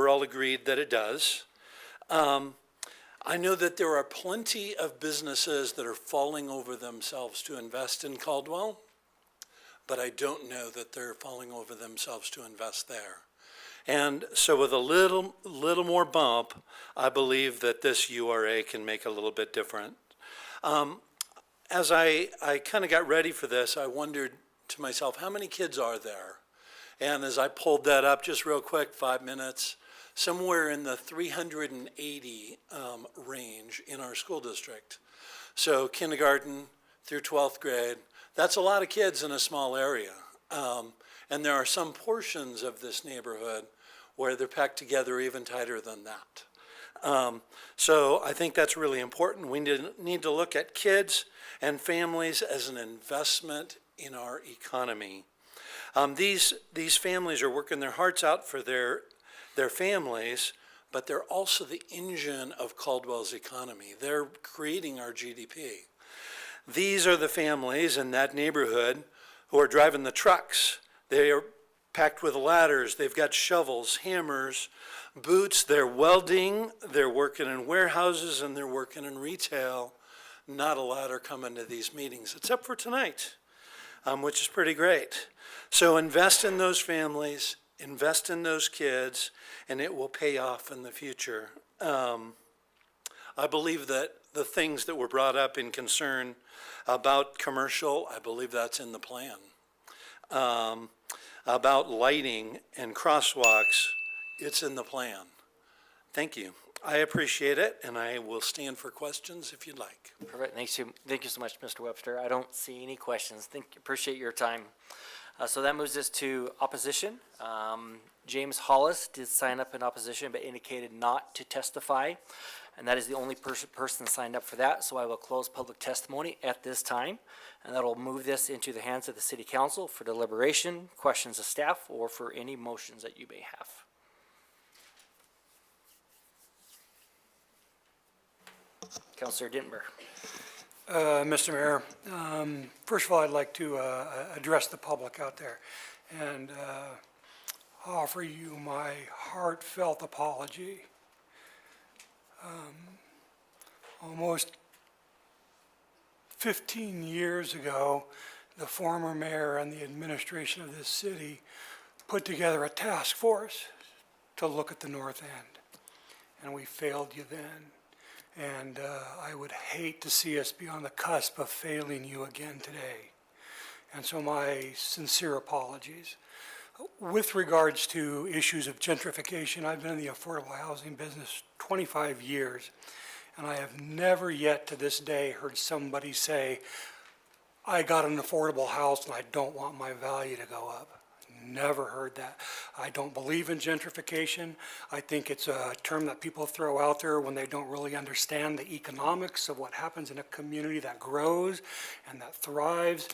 all agreed that it does. I know that there are plenty of businesses that are falling over themselves to invest in Caldwell, but I don't know that they're falling over themselves to invest there. And so with a little more bump, I believe that this URA can make a little bit different. As I kind of got ready for this, I wondered to myself, how many kids are there? And as I pulled that up just real quick, 5 minutes, somewhere in the 380 range in our school district. So kindergarten through 12th grade, that's a lot of kids in a small area. And there are some portions of this neighborhood where they're packed together even tighter than that. So I think that's really important. We need to look at kids and families as an investment in our economy. These families are working their hearts out for their families, but they're also the engine of Caldwell's economy. They're creating our GDP. These are the families in that neighborhood who are driving the trucks. They are packed with ladders. They've got shovels, hammers, boots. They're welding. They're working in warehouses, and they're working in retail. Not a lot are coming to these meetings, except for tonight, which is pretty great. So invest in those families, invest in those kids, and it will pay off in the future. I believe that the things that were brought up in concern about commercial, I believe that's in the plan. About lighting and crosswalks, it's in the plan. Thank you. I appreciate it, and I will stand for questions if you'd like. Perfect. Thank you so much, Mr. Webster. I don't see any questions. Appreciate your time. So that moves us to opposition. James Hollis did sign up in opposition but indicated not to testify, and that is the only person signed up for that. So I will close public testimony at this time, and that will move this into the hands of the City Council for deliberation, questions of staff, or for any motions that you may have. Councilor Dittenberg. Mr. Mayor, first of all, I'd like to address the public out there and offer you my heartfelt apology. Almost 15 years ago, the former mayor and the administration of this city put together a task force to look at the north end. And we failed you then. And I would hate to see us be on the cusp of failing you again today. And so my sincere apologies. With regards to issues of gentrification, I've been in the affordable housing business 25 years, and I have never yet to this day heard somebody say, I got an affordable house and I don't want my value to go up. Never heard that. I don't believe in gentrification. I think it's a term that people throw out there when they don't really understand the economics of what happens in a community that grows and that thrives.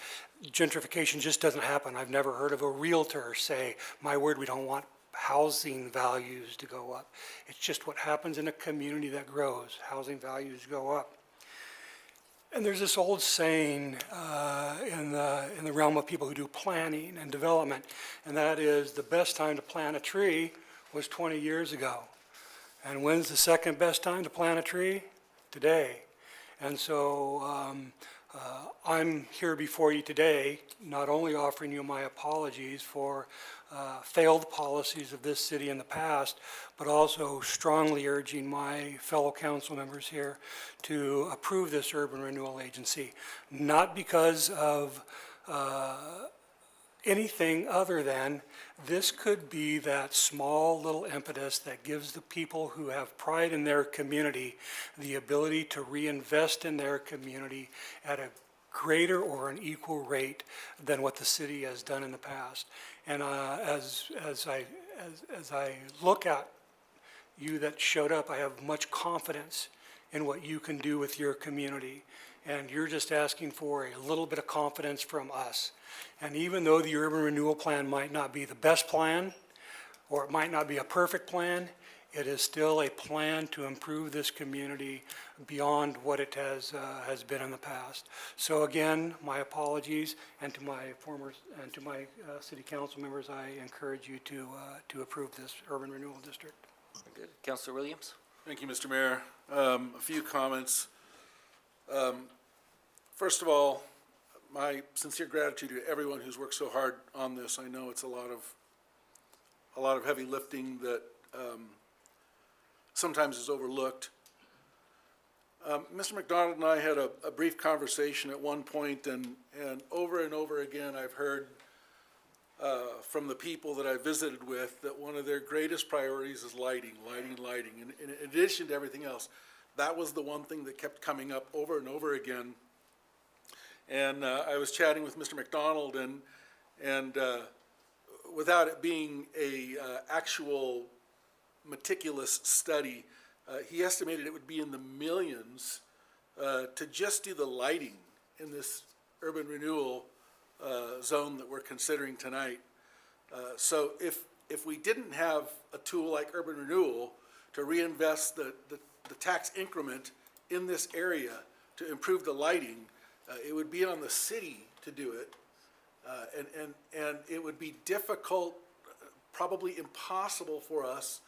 Gentrification just doesn't happen. I've never heard of a realtor say, my word, we don't want housing values to go up. It's just what happens in a community that grows. Housing values go up. And there's this old saying in the realm of people who do planning and development, and that is the best time to plant a tree was 20 years ago. And when's the second best time to plant a tree? Today. And so I'm here before you today, not only offering you my apologies for failed policies of this city in the past, but also strongly urging my fellow council members here to approve this urban renewal agency, not because of anything other than this could be that small little impetus that gives the people who have pride in their community the ability to reinvest in their community at a greater or an equal rate than what the city has done in the past. And as I look at you that showed up, I have much confidence in what you can do with your community. And you're just asking for a little bit of confidence from us. And even though the urban renewal plan might not be the best plan, or it might not be a perfect plan, it is still a plan to improve this community beyond what it has been in the past. So again, my apologies, and to my city council members, I encourage you to approve this urban renewal district. Good. Councilor Williams? Thank you, Mr. Mayor. A few comments. First of all, my sincere gratitude to everyone who's worked so hard on this. I know it's a lot of heavy lifting that sometimes is overlooked. Mr. McDonald and I had a brief conversation at one point, and over again I've heard from the people that I visited with that one of their greatest priorities is lighting. And in addition to everything else, that was the one thing that kept coming up over and over again. And I was chatting with Mr. McDonald, and without it being a actual meticulous study, he estimated it would be in the millions to just do the lighting in this urban renewal zone that we're considering tonight. So if we didn't have a tool like urban renewal to reinvest the tax increment in this area to improve the lighting, it would be on the city to do it, and it would be difficult, probably impossible for us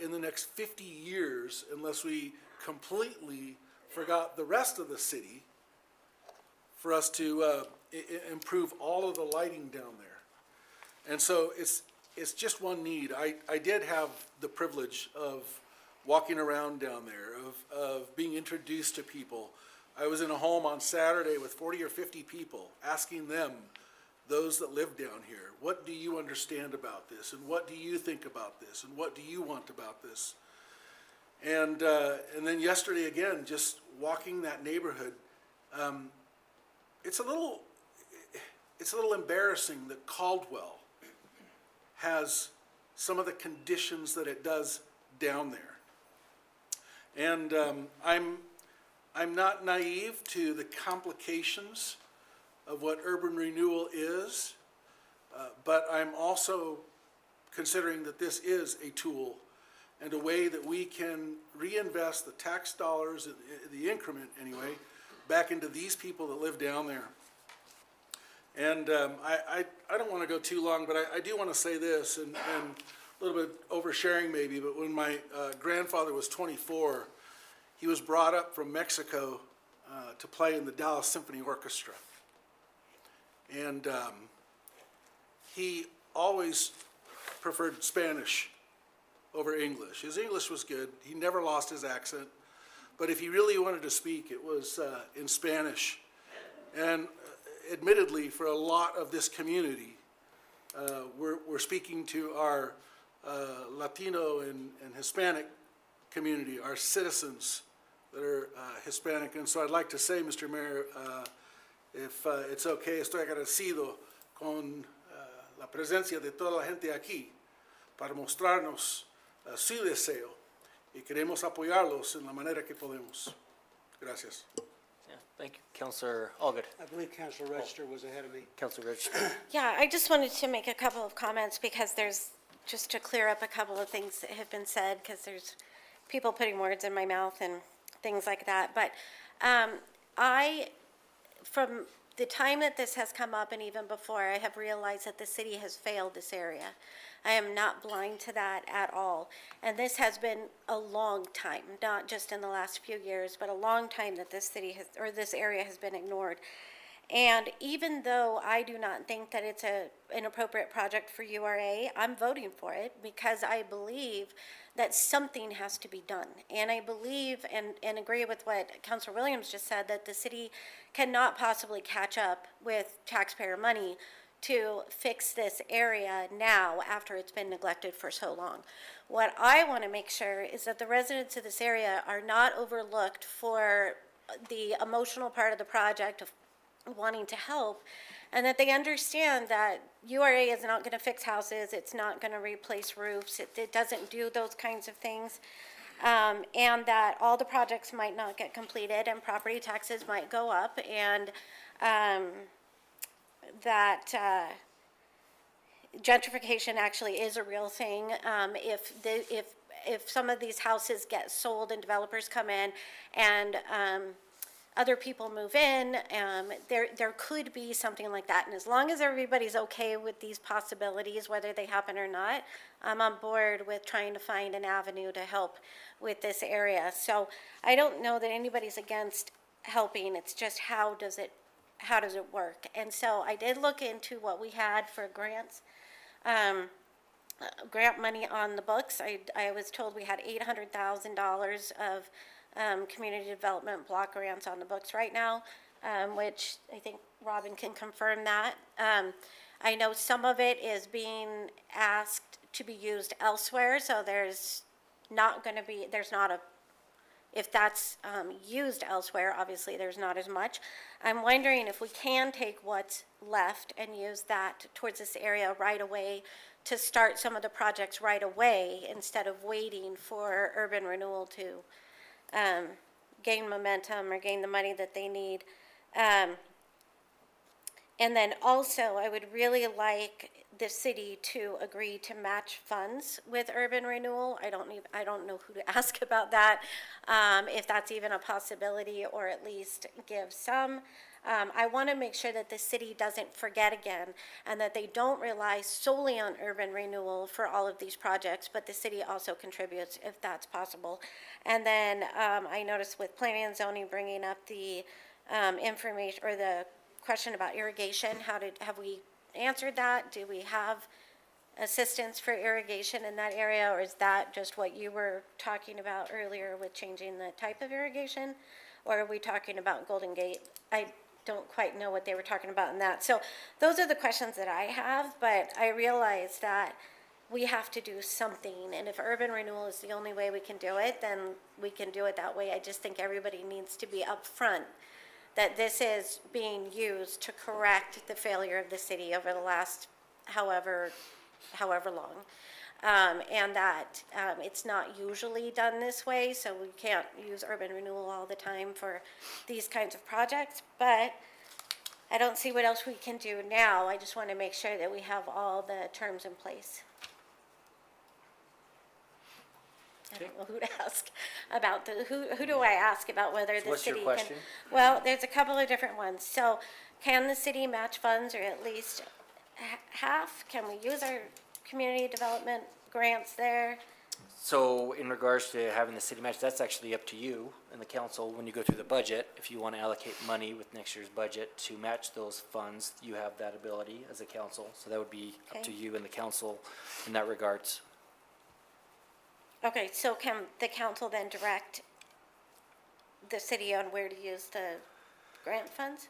in the next 50 years unless we completely forgot the rest of the city for us to improve all of the lighting down there. And so it's just one need. I did have the privilege of walking around down there, of being introduced to people. I was in a home on Saturday with 40 or 50 people, asking them, those that live down here, what do you understand about this? And what do you think about this? And what do you want about this? And then yesterday again, just walking that neighborhood, it's a little embarrassing that Caldwell has some of the conditions that it does down there. And I'm not naive to the complications of what urban renewal is, but I'm also considering that this is a tool and a way that we can reinvest the tax dollars, the increment anyway, back into these people that live down there. And I don't want to go too long, but I do want to say this, and a little bit oversharing maybe, but when my grandfather was 24, he was brought up from Mexico to play in the Dallas Symphony Orchestra. And he always preferred Spanish over English. His English was good. He never lost his accent. But if he really wanted to speak, it was in Spanish. And admittedly, for a lot of this community, we're speaking to our Latino and Hispanic community, our citizens that are Hispanic. And so I'd like to say, Mr. Mayor, if it's okay, estoy agradecido con la presencia de toda la gente aquí para mostrarnos su deseo y queremos apoyarlos en la manera que podemos. Gracias. Yeah, thank you. Councilor Allgood. I believe Councilor Register was ahead of me. Councilor Rich. Yeah, I just wanted to make a couple of comments because there's, just to clear up a couple of things that have been said, because there's people putting words in my mouth and things like that. But from the time that this has come up and even before, I have realized that the city has failed this area. I am not blind to that at all. And this has been a long time, not just in the last few years, but a long time that this city has, or this area has been ignored. And even though I do not think that it's an appropriate project for URA, I'm voting for it because I believe that something has to be done. And I believe and agree with what Councilor Williams just said, that the city cannot possibly catch up with taxpayer money to fix this area now after it's been neglected for so long. What I want to make sure is that the residents of this area are not overlooked for the emotional part of the project of wanting to help, and that they understand that URA is not going to fix houses, it's not going to replace roofs, it doesn't do those kinds of things, and that all the projects might not get completed and property taxes might go up, and that gentrification actually is a real thing. If some of these houses get sold and developers come in and other people move in, there could be something like that. And as long as everybody's okay with these possibilities, whether they happen or not, I'm on board with trying to find an avenue to help with this area. So I don't know that anybody's against helping. It's just how does it work? And so I did look into what we had for grants, grant money on the books. I was told we had $800,000 of community development block grants on the books right now, which I think Robin can confirm that. I know some of it is being asked to be used elsewhere, so there's not if that's used elsewhere, obviously there's not as much. I'm wondering if we can take what's left and use that towards this area right away to start some of the projects right away instead of waiting for urban renewal to gain momentum or gain the money that they need. And then also, I would really like the city to agree to match funds with urban renewal. I don't know who to ask about that, if that's even a possibility, or at least give some. I want to make sure that the city doesn't forget again, and that they don't rely solely on urban renewal for all of these projects, but the city also contributes if that's possible. And then I noticed with planning and zoning bringing up the information or the question about irrigation, have we answered that? Do we have assistance for irrigation in that area, or is that just what you were talking about earlier with changing the type of irrigation? Or are we talking about Golden Gate? I don't quite know what they were talking about in that. So those are the questions that I have, but I realize that we have to do something, and if urban renewal is the only way we can do it, then we can do it that way. I just think everybody needs to be upfront that this is being used to correct the failure of the city over the last however long. And that it's not usually done this way, so we can't use urban renewal all the time for these kinds of projects, but I don't see what else we can do now. I just want to make sure that we have all the terms in place. I don't know who to ask about who do I ask about whether the What's your city question? can. Well, there's a couple of different ones. So can the city match funds, or at least half? Can we use our community development grants there? So in regards to having the city match, that's actually up to you and the council when you go through the budget. If you want to allocate money with next year's budget to match those funds, you have that ability as a council. So that would be up to Okay. you and the council in that regards. Okay, so can the council then direct the city on where to use the grant funds?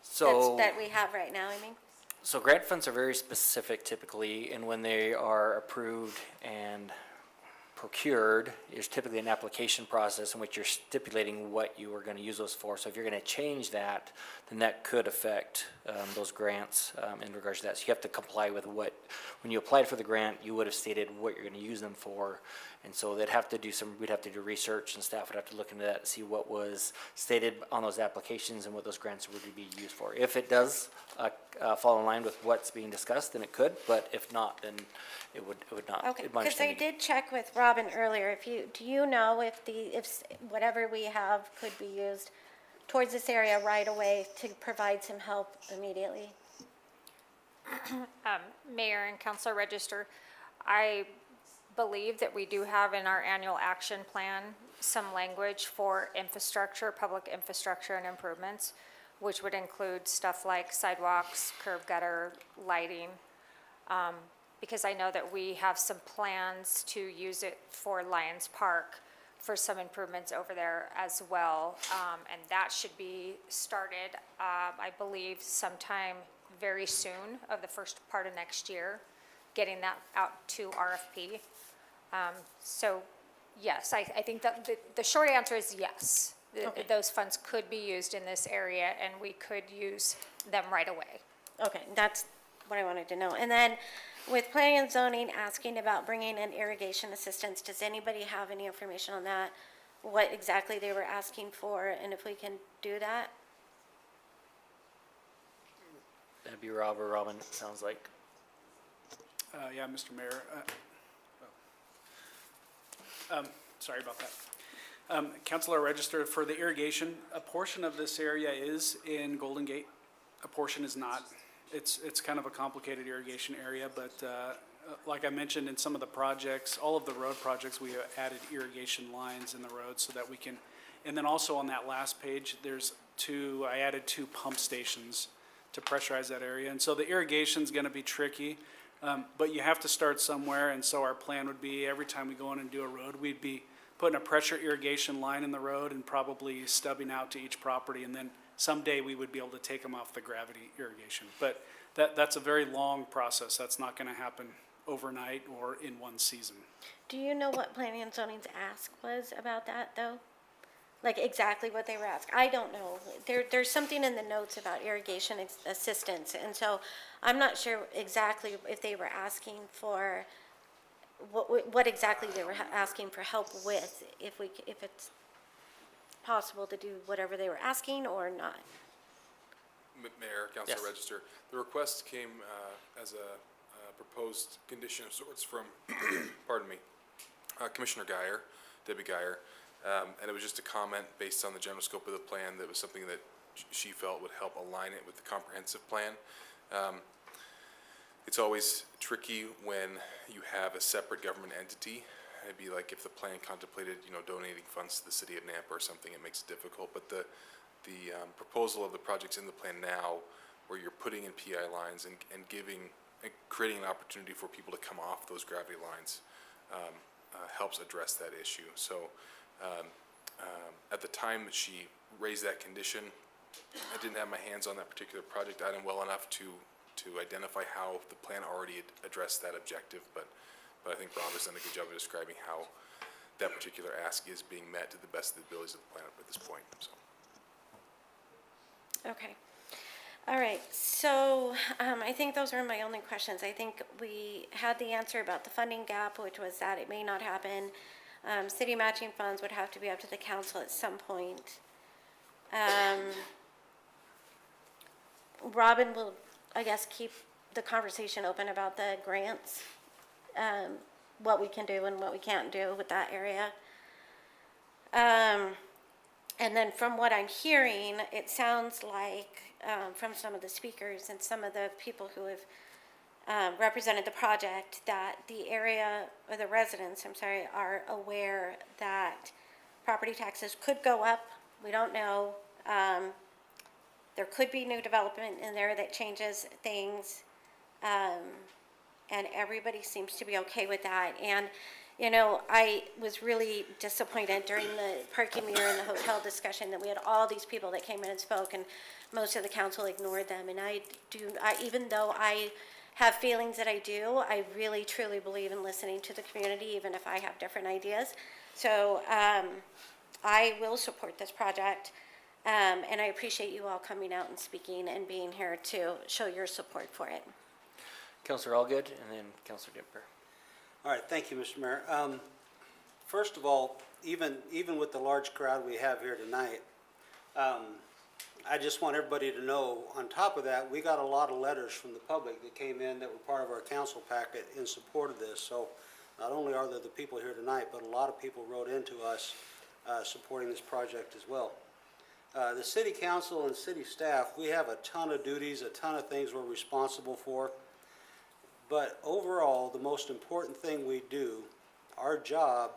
So. That we have right now, I mean? So grant funds are very specific typically, and when they are approved and procured, there's typically an application process in which you're stipulating what you are going to use those for. So if you're going to change that, then that could affect those grants in regards to that. So you have to comply with what, when you applied for the grant, you would have stated what you're going to use them for. And so they'd have to do we'd have to do research, and staff would have to look into that to see what was stated on those applications and what those grants would be used for. If it does fall in line with what's being discussed, then it could, but if not, then it would not. Okay, in my because I understanding. did check with Robin earlier, do you know if whatever we have could be used towards this area right away to provide some help immediately? Mayor and Council Register, I believe that we do have in our annual action plan some language for infrastructure, public infrastructure and improvements, which would include stuff like sidewalks, curb gutter, lighting. Because I know that we have some plans to use it for Lions Park for some improvements over there as well. And that should be started, I believe, sometime very soon of the first part of next year, getting that out to RFP. So, yes, I think that the short answer is yes. Okay. Those funds could be used in this area, and we could use them right away. Okay, that's what I wanted to know. And then with planning and zoning asking about bringing in irrigation assistance, does anybody have any information on that? What exactly they were asking for, and if we can do that? That'd be Rob or Robin, it sounds like. Yeah, Mr. Mayor. Sorry about that. Councilor Register, for the irrigation, a portion of this area is in Golden Gate, a portion is not. It's kind of a complicated irrigation area, but like I mentioned in some of the projects, all of the road projects, we added irrigation lines in the road so that we can, and then also on that last page, I added 2 pump stations to pressurize that area. And so the irrigation's gonna be tricky, but you have to start somewhere, and so our plan would be every time we go in and do a road, we'd be putting a pressure irrigation line in the road and probably stubbing out to each property, and then someday we would be able to take them off the gravity irrigation. But that's a very long process. That's not gonna happen overnight or in one season. Do you know what planning and zoning's ask was about that, though? Like exactly what they were asking? I don't know. There's something in the notes about irrigation assistance, and so I'm not sure exactly if they were asking for, what exactly they were asking for help with, if it's possible to do whatever they were asking or not. Mayor, Councilor Yes. Register, the request came as a proposed condition of sorts from, pardon me, Commissioner Geyer, Debbie Geyer, and it was just a comment based on the general scope of the plan that was something that she felt would help align it with the comprehensive plan. It's always tricky when you have a separate government entity. It'd be like if the plan contemplated, donating funds to the city of Nampa or something, it makes it difficult. But the proposal of the projects in the plan now, where you're putting in PI lines and creating an opportunity for people to come off those gravity lines, helps address that issue. So at the time that she raised that condition, I didn't have my hands on that particular project item well enough to identify how the plan already addressed that objective, but I think Rob has done a good job of describing how that particular ask is being met to the best of the abilities of the plan up at this point, so. Okay. All right, so I think those were my only questions. I think we had the answer about the funding gap, which was that it may not happen. City matching funds would have to be up to the council at some point. Robin will, I guess, keep the conversation open about the grants, what we can do and what we can't do with that area. And then from what I'm hearing, it sounds like from some of the speakers and some of the people who have represented the project, that the area, or the residents, I'm sorry, are aware that property taxes could go up. We don't know. There could be new development in there that changes things. And everybody seems to be okay with that. And, you know, I was really disappointed during the parking meter and the hotel discussion that we had all these people that came in and spoke, and most of the council ignored them. And even though I have feelings that I do, I really truly believe in listening to the community, even if I have different ideas. So I will support this project. And I appreciate you all coming out and speaking and being here to show your support for it. Counselor Allgood, and then Counselor Dimper. All right, thank you, Mr. Mayor. First of all, even with the large crowd we have here tonight, I just want everybody to know, on top of that, we got a lot of letters from the public that came in that were part of our council packet in support of this. So not only are there the people here tonight, but a lot of people wrote into us supporting this project as well. The city council and city staff, we have a ton of duties, a ton of things we're responsible for. But overall, the most important thing we do, our job,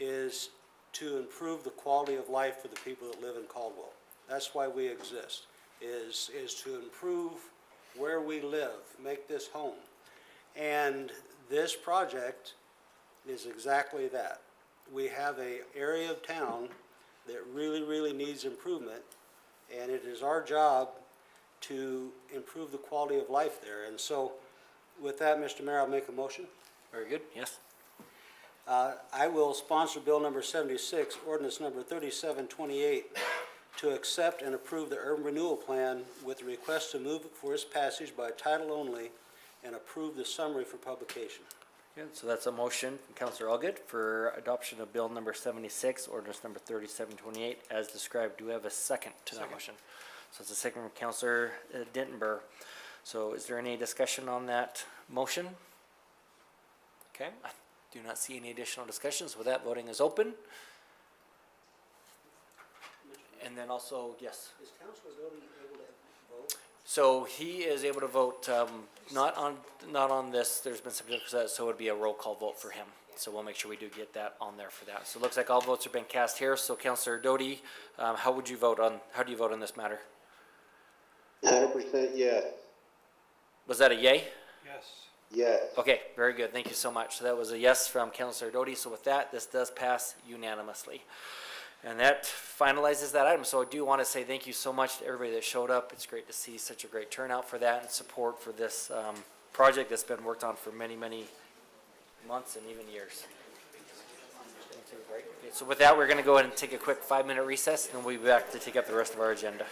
is to improve the quality of life for the people that live in Caldwell. That's why we exist, is to improve where we live, make this home. And this project is exactly that. We have an area of town that really, really needs improvement, and it is our job to improve the quality of life there. And so, with that, Mr. Mayor, I'll make a motion. Very good, yes. I will sponsor Bill number 76, ordinance number 3728, to accept and approve the urban renewal plan with the request to move it for its passage by title only and approve the summary for publication. Good, so that's a motion from Counselor Allgood for adoption of bill number 76, ordinance number 3728, as described. Do we have a second to that motion? So it's a second from Counselor Dittenber. So is there any discussion on that motion? Okay, I do not see any additional discussions. With that, voting is open. And then also, yes. Is Councilor Doty able to vote? So he is able to vote, not on this, there's been some difference, so it would be a roll call vote for him. So we'll make sure we do get that on there for that. So it looks like all votes have been cast here. So Councilor Doty, how do you vote on this matter? 100% yes. Was that a yay? Yes. Yes. Okay, very good. Thank you so much. So that was a yes from Councilor Doty. So with that, this does pass unanimously. And that finalizes that item. So I do want to say thank you so much to everybody that showed up. It's great to see such a great turnout for that and support for this project that's been worked on for many, many months and even years. Okay, so with that, we're going to go ahead and take a quick 5-minute recess, and then we'll be back to take up the rest of our agenda.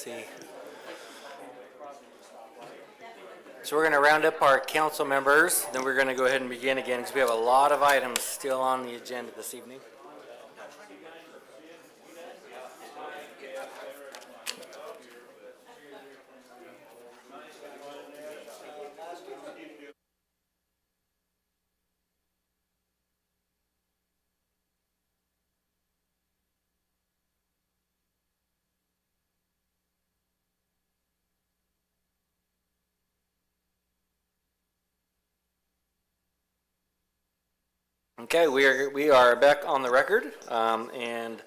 see. So we're going to round up our council members, then we're going to go ahead and begin again because we have a lot of items still on the agenda this evening. Okay, we are back on the record, and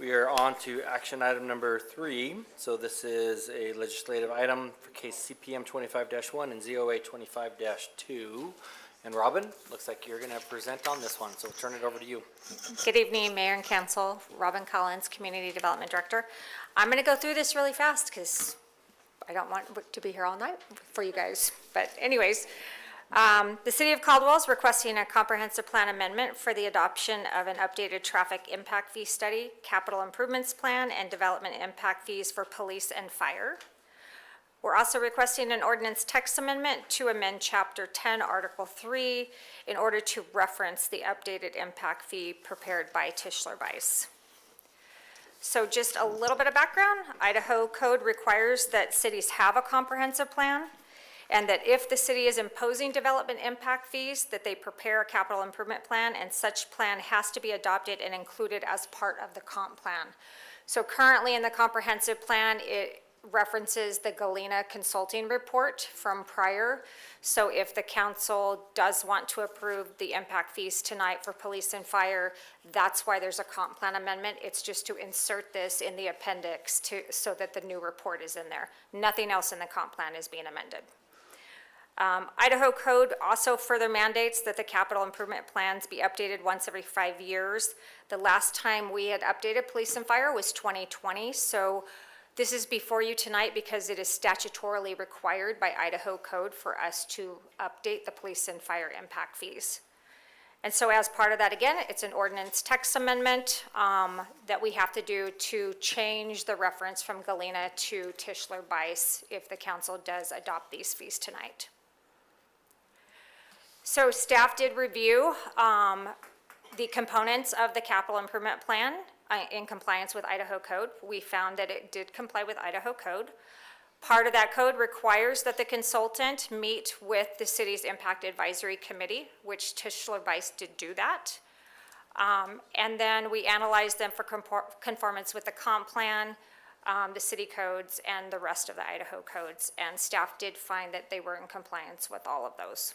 we are on to action item number 3. So this is a legislative item for case CPM 25-1 and ZOA 25-2. And Robin, looks like you're going to present on this one, so we'll turn it over to you. Good evening, Mayor and Council. Robin Collins, Community Development Director. I'm going to go through this really fast because I don't want to be here all night for you guys. But anyways, the City of Caldwell is requesting a comprehensive plan amendment for the adoption of an updated traffic impact fee study, capital improvements plan, and development impact fees for police and fire. We're also requesting an ordinance text amendment to amend Chapter 10, Article 3, in order to reference the updated impact fee prepared by Tischler Weiss. So just a little bit of background. Idaho code requires that cities have a comprehensive plan, and that if the city is imposing development impact fees, that they prepare a capital improvement plan, and such plan has to be adopted and included as part of the comp plan. So currently in the comprehensive plan, it references the Galena Consulting Report from prior. So if the council does want to approve the impact fees tonight for police and fire, that's why there's a comp plan amendment. It's just to insert this in the appendix so that the new report is in there. Nothing else in the comp plan is being amended. Idaho code also further mandates that the capital improvement plans be updated once every 5 years. The last time we had updated police and fire was 2020, so this is before you tonight because it is statutorily required by Idaho code for us to update the police and fire impact fees. And so as part of that, again, it's an ordinance text amendment that we have to do to change the reference from Galena to Tischler Weiss if the council does adopt these fees tonight. So staff did review the components of the capital improvement plan in compliance with Idaho code. We found that it did comply with Idaho code. Part of that code requires that the consultant meet with the city's impact advisory committee, which Tischler Weiss did do that. And then we analyzed them for conformance with the comp plan, the city codes, and the rest of the Idaho codes. And staff did find that they were in compliance with all of those.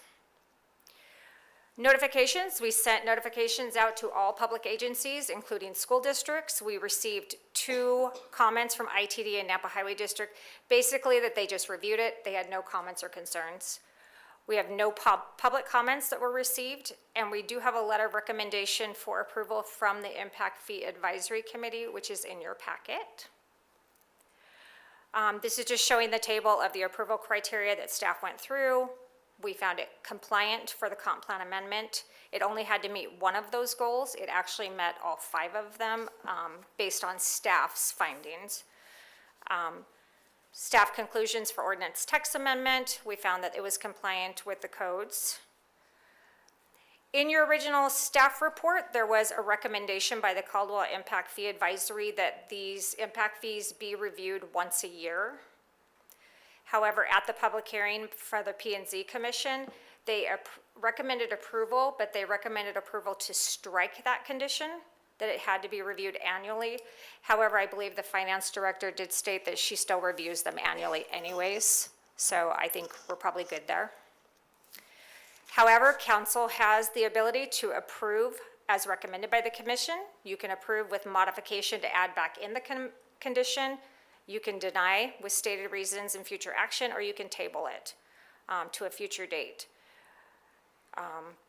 Notifications, we sent notifications out to all public agencies, including school districts. We received 2 comments from ITD and Napa Highway District, basically that they just reviewed it. They had no comments or concerns. We have no public comments that were received, and we do have a letter of recommendation for approval from the Impact Fee Advisory Committee, which is in your packet. This is just showing the table of the approval criteria that staff went through. We found it compliant for the comp plan amendment. It only had to meet one of those goals. It actually met all 5 of them based on staff's findings. Staff conclusions for ordinance text amendment, we found that it was compliant with the codes. In your original staff report, there was a recommendation by the Caldwell Impact Fee Advisory that these impact fees be reviewed once a year. However, at the public hearing for the P&Z Commission, they recommended approval, but they recommended approval to strike that condition, that it had to be reviewed annually. However, I believe the finance director did state that she still reviews them annually anyways, so I think we're probably good there. However, council has the ability to approve as recommended by the commission. You can approve with modification to add back in the condition. You can deny with stated reasons in future action, or you can table it to a future date.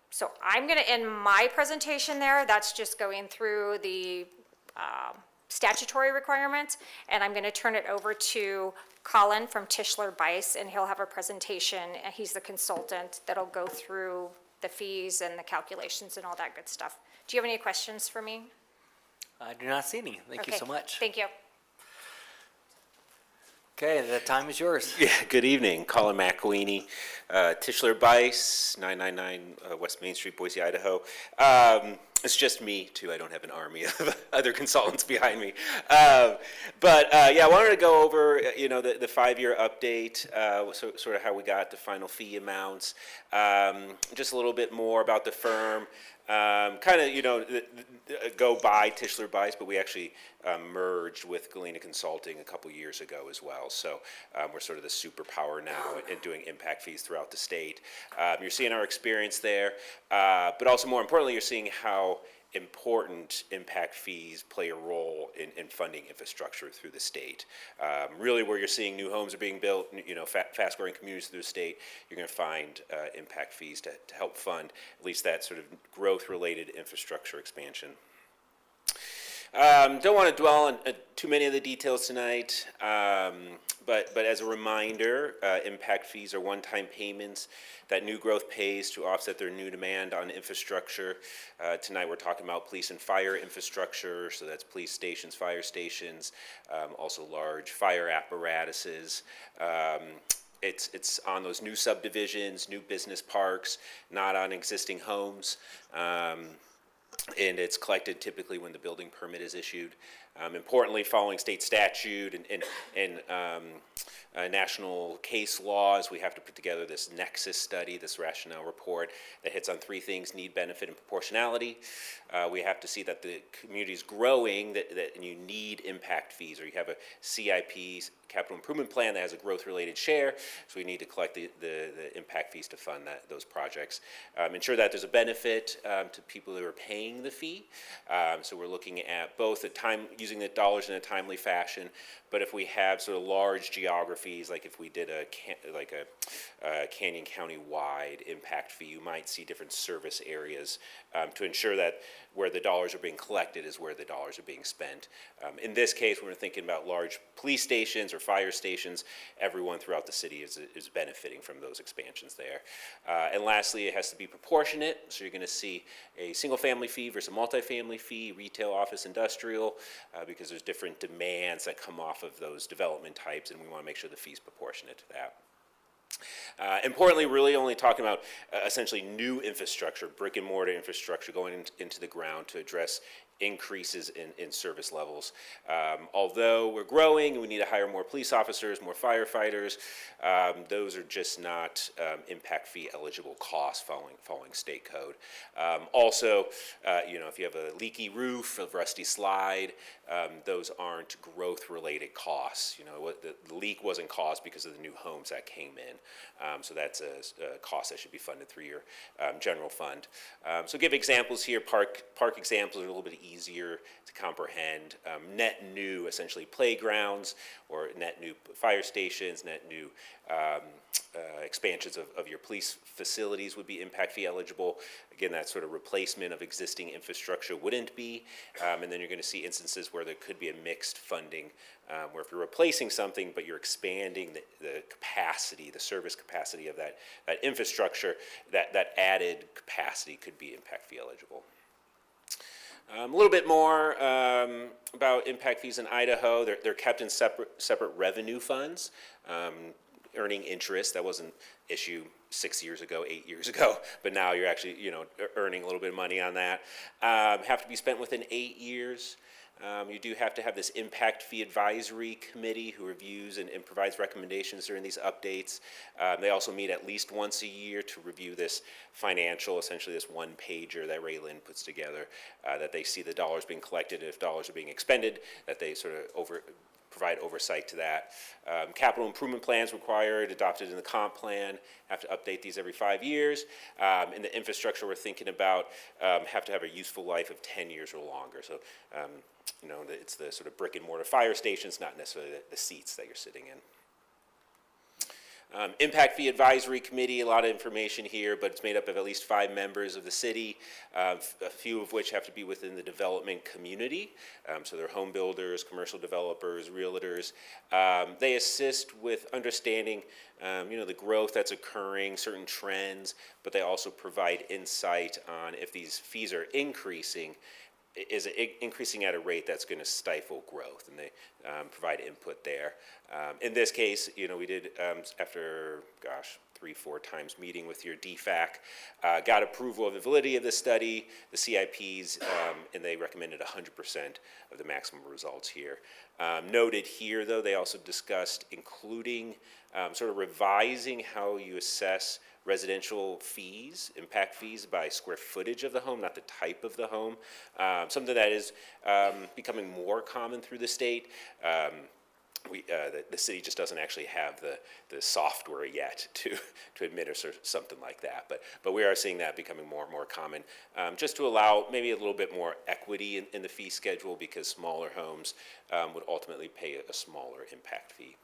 So I'm going to end my presentation there. That's just going through the statutory requirements, and I'm going to turn it over to Colin from Tischler Weiss, and he'll have a presentation. He's the consultant that'll go through the fees and the calculations and all that good stuff. Do you have any questions for me? I do not see any. Thank you so much. Thank you. Okay, the time is yours. Yeah, good evening. Colin McElweeny, Tischler Bice, 999 West Main Street, Boise, Idaho. It's just me, too. I don't have an army of other consultants behind me. Yeah, I wanted to go over, the 5-year update, sort of how we got the final fee amounts, just a little bit more about the firm. Go by Tischler Bice, but we actually merged with Galena Consulting a couple years ago as well. So we're sort of the superpower now in doing impact fees throughout the state. You're seeing our experience there, but also more importantly, you're seeing how important impact fees play a role in funding infrastructure through the state. Really where you're seeing new homes are being built, fast growing communities through the state, you're going to find impact fees to help fund at least that sort of growth related infrastructure expansion. Don't want to dwell on too many of the details tonight, but as a reminder, impact fees are one-time payments that new growth pays to offset their new demand on infrastructure. Tonight we're talking about police and fire infrastructure, so that's police stations, fire stations, also large fire apparatuses. It's on those new subdivisions, new business parks, not on existing homes. And it's collected typically when the building permit is issued. Importantly, following state statute and national case laws, we have to put together this nexus study, this rationale report that hits on 3 things: need, benefit, and proportionality. We have to see that the community is growing, that you need impact fees, or you have a CIP, capital improvement plan, that has a growth-related share, so we need to collect the impact fees to fund those projects. Ensure that there's a benefit to people who are paying the fee. So we're looking at both using the dollars in a timely fashion, but if we have sort of large geographies, like if we did a Canyon County-wide impact fee, you might see different service areas to ensure that where the dollars are being collected is where the dollars are being spent. In this case, when we're thinking about large police stations or fire stations, everyone throughout the city is benefiting from those expansions there. And lastly, it has to be proportionate, so you're going to see a single-family fee versus a multifamily fee, retail, office, industrial, because there's different demands that come off of those development types, and we want to make sure the fee's proportionate to that. Importantly, really only talking about essentially new infrastructure, brick and mortar infrastructure going into the ground to address increases in service levels. Although we're growing and we need to hire more police officers, more firefighters, those are just not impact fee eligible costs following state code. Also, if you have a leaky roof, a rusty slide, those aren't growth related costs. The leak wasn't caused because of the new homes that came in. So that's a cost that should be funded through your general fund. So give examples here. Park examples are a little bit easier to comprehend. Net new, essentially playgrounds, or net new fire stations, net new expansions of your police facilities would be impact fee eligible. Again, that sort of replacement of existing infrastructure wouldn't be. And then you're going to see instances where there could be a mixed funding, where if you're replacing something but you're expanding the capacity, the service capacity of that infrastructure, that added capacity could be impact fee eligible. A little bit more about impact fees in Idaho. They're kept in separate revenue funds, earning interest. That wasn't issue 6 years ago, 8 years ago, but now you're actually earning a little bit of money on that. Have to be spent within 8 years. You do have to have this impact fee advisory committee who reviews and provides recommendations during these updates. They also meet at least once a year to review this financial, essentially this one pager that Ray Lynn puts together, that they see the dollars being collected, and if dollars are being expended, that they sort of provide oversight to that. Capital improvement plans required, adopted in the comp plan, have to update these every 5 years. In the infrastructure we're thinking about, have to have a useful life of 10 years or longer. So, it's the sort of brick and mortar fire stations, not necessarily the seats that you're sitting in. Impact Fee Advisory Committee, a lot of information here, but it's made up of at least 5 members of the city, a few of which have to be within the development community. So they're home builders, commercial developers, realtors. They assist with understanding the growth that's occurring, certain trends, but they also provide insight on if these fees are increasing, is increasing at a rate that's going to stifle growth, and they provide input there. In this case, you know, we did, after, 3-4 times meeting with your DFAC, got approval of the validity of the study, the CIPs, and they recommended 100% of the maximum results here. Noted here, though, they also discussed including sort of revising how you assess residential fees, impact fees by square footage of the home, not the type of the home. Something that is becoming more common through the state. The city just doesn't actually have the software yet to administer something like that. But we are seeing that becoming more and more common, just to allow maybe a little bit more equity in the fee schedule, because smaller homes would ultimately pay a smaller impact fee.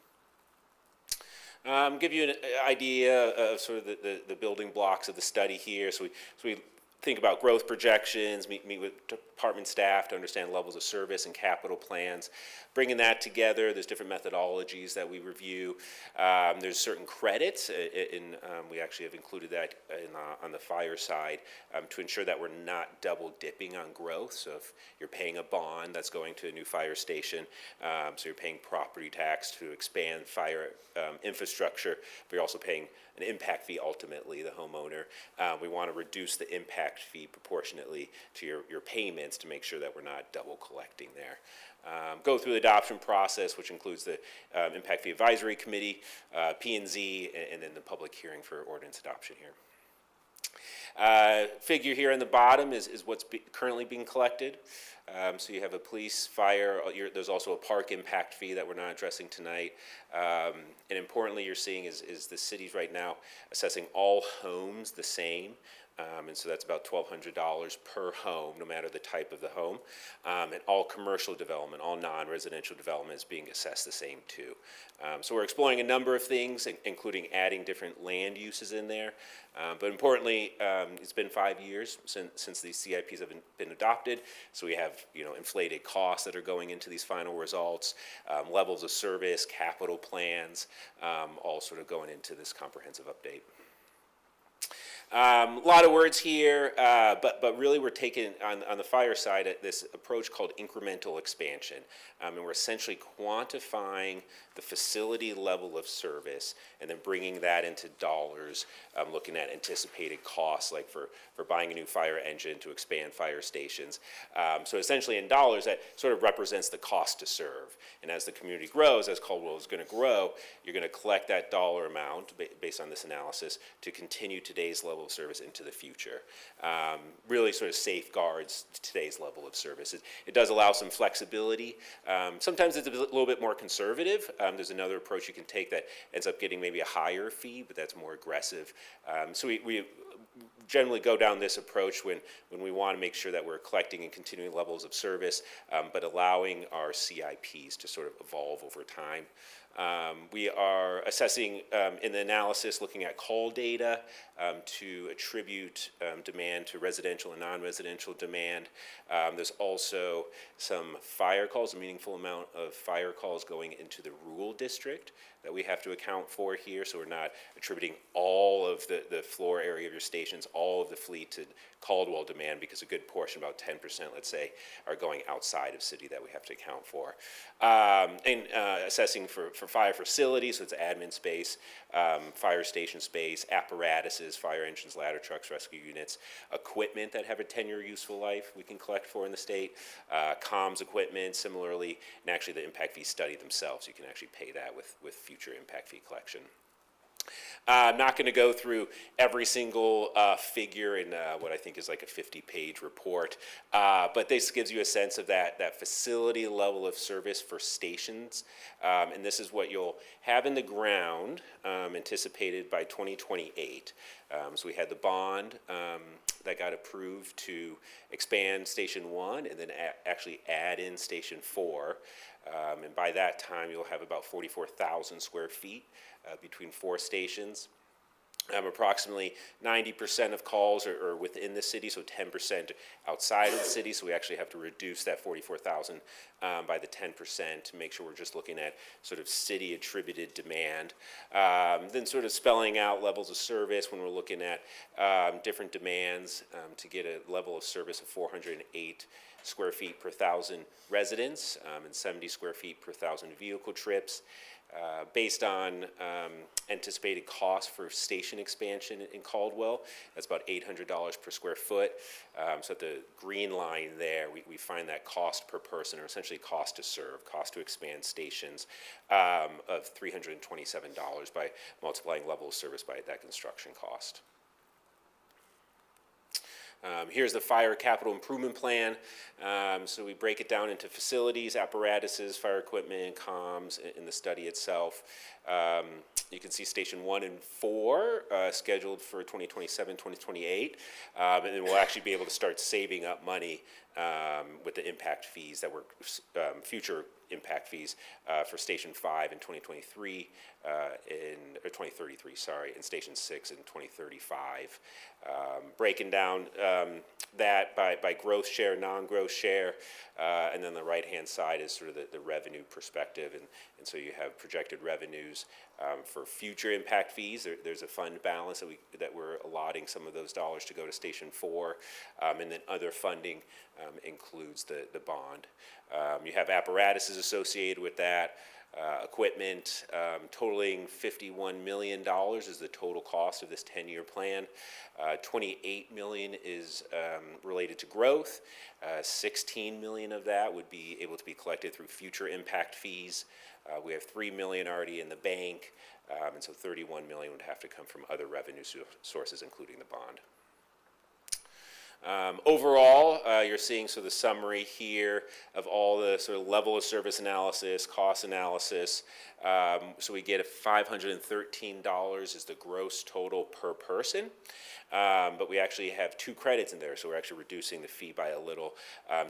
Give you an idea of sort of the building blocks of the study here. So we think about growth projections, meet with department staff to understand levels of service and capital plans. Bringing that together, there's different methodologies that we review. There's certain credits, we actually have included that on the fire side to ensure that we're not double dipping on growth. So if you're paying a bond that's going to a new fire station, so you're paying property tax to expand fire infrastructure, but you're also paying an impact fee ultimately, the homeowner. We want to reduce the impact fee proportionately to your payments to make sure that we're not double collecting there. Go through the adoption process, which includes the Impact Fee Advisory Committee, P&Z, and then the public hearing for ordinance adoption here. Figure here on the bottom is what's currently being collected. So you have a police, fire, there's also a park impact fee that we're not addressing tonight. And importantly, you're seeing is the city's right now assessing all homes the same. And so that's about $1,200 per home, no matter the type of the home. And all commercial development, all non-residential development is being assessed the same too. So we're exploring a number of things, including adding different land uses in there. But importantly, it's been 5 years since these CIPs have been adopted. So we have, inflated costs that are going into these final results, levels of service, capital plans, all sort of going into this comprehensive update. A lot of words here, but really we're taking, on the fire side, this approach called incremental expansion. And we're essentially quantifying the facility level of service and then bringing that into dollars, looking at anticipated costs, like for buying a new fire engine to expand fire stations. So essentially in dollars, that sort of represents the cost to serve. And as the community grows, as Caldwell is going to grow, you're going to collect that dollar amount based on this analysis to continue today's level of service into the future. Really sort of safeguards today's level of service. It does allow some flexibility. Sometimes it's a little bit more conservative. There's another approach you can take that ends up getting maybe a higher fee, but that's more aggressive. So we generally go down this approach when we want to make sure that we're collecting and continuing levels of service, but allowing our CIPs to sort of evolve over time. We are assessing in the analysis, looking at call data to attribute demand to residential and non-residential demand. There's also some fire calls, a meaningful amount of fire calls going into the rural district that we have to account for here. So we're not attributing all of the floor area of your stations, all of the fleet to Caldwell demand, because a good portion, about 10%, let's say, are going outside of city that we have to account for. And assessing for fire facilities, so it's admin space, fire station space, apparatuses, fire engines, ladder trucks, rescue units, equipment that have a 10-year useful life we can collect for in the state, comms equipment similarly, and actually the impact fee study themselves, you can actually pay that with future impact fee collection. I'm not going to go through every single figure in what I think is like a 50-page report, but this gives you a sense of that facility level of service for stations, and this is what you'll have in the ground anticipated by 2028. So we had the bond that got approved to expand Station 1 and then actually add in Station 4. And by that time, you'll have about 44,000 square feet between 4 stations. Approximately 90% of calls are within the city, so 10% outside of the city. So we actually have to reduce that 44,000 by the 10% to make sure we're just looking at sort of city attributed demand. Then sort of spelling out levels of service when we're looking at different demands to get a level of service of 408 square feet per 1,000 residents and 70 square feet per 1,000 vehicle trips. Based on anticipated cost for station expansion in Caldwell, that's about $800 per square foot. So at the green line there, we find that cost per person, or essentially cost to serve, cost to expand stations, of $327 by multiplying level of service by that construction cost. Here's the fire capital improvement plan. So we break it down into facilities, apparatuses, fire equipment, comms in the study itself. You can see Station 1 and 4 scheduled for 2027, 2028. And then we'll actually be able to start saving up money with the impact fees that were future impact fees for Station 5 in 2023, or 2033, sorry, and Station 6 in 2035. Breaking down that by growth share, non-growth share, and then the right-hand side is sort of the revenue perspective, and so you have projected revenues for future impact fees. There's a fund balance that we're allotting some of those dollars to go to Station 4, and then other funding includes the bond. You have apparatuses associated with that. Equipment totaling $51 million is the total cost of this 10-year plan. $28 million is related to growth. $16 million of that would be able to be collected through future impact fees. We have $3 million already in the bank, and so $31 million would have to come from other revenue sources, including the bond. Overall, you're seeing sort of the summary here of all the sort of level of service analysis, cost analysis. So we get $513 is the gross total per person. But we actually have 2 credits in there, so we're actually reducing the fee by a little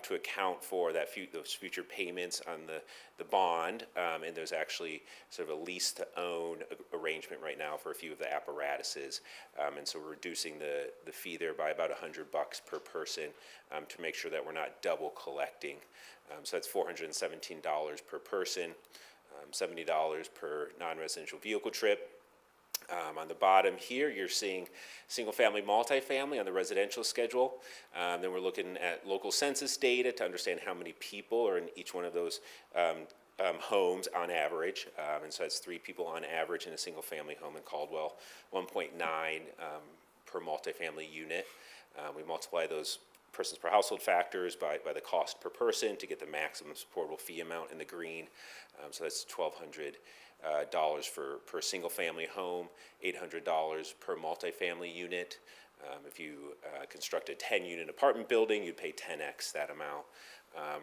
to account for that those future payments on the bond. And there's actually sort of a lease-to-own arrangement right now for a few of the apparatuses. And so we're reducing the fee there by about $100 per person to make sure that we're not double collecting. So that's $417 per person, $70 per non-residential vehicle trip. On the bottom here, you're seeing single-family, multifamily on the residential schedule. Then we're looking at local census data to understand how many people are in each one of those homes on average. And so that's 3 people on average in a single-family home in Caldwell, 1.9 per multifamily unit. We multiply those persons per household factors by the cost per person to get the maximum supportable fee amount in the green. So that's $1,200 per single-family home, $800 per multifamily unit. If you construct a 10-unit apartment building, you'd pay 10x that amount.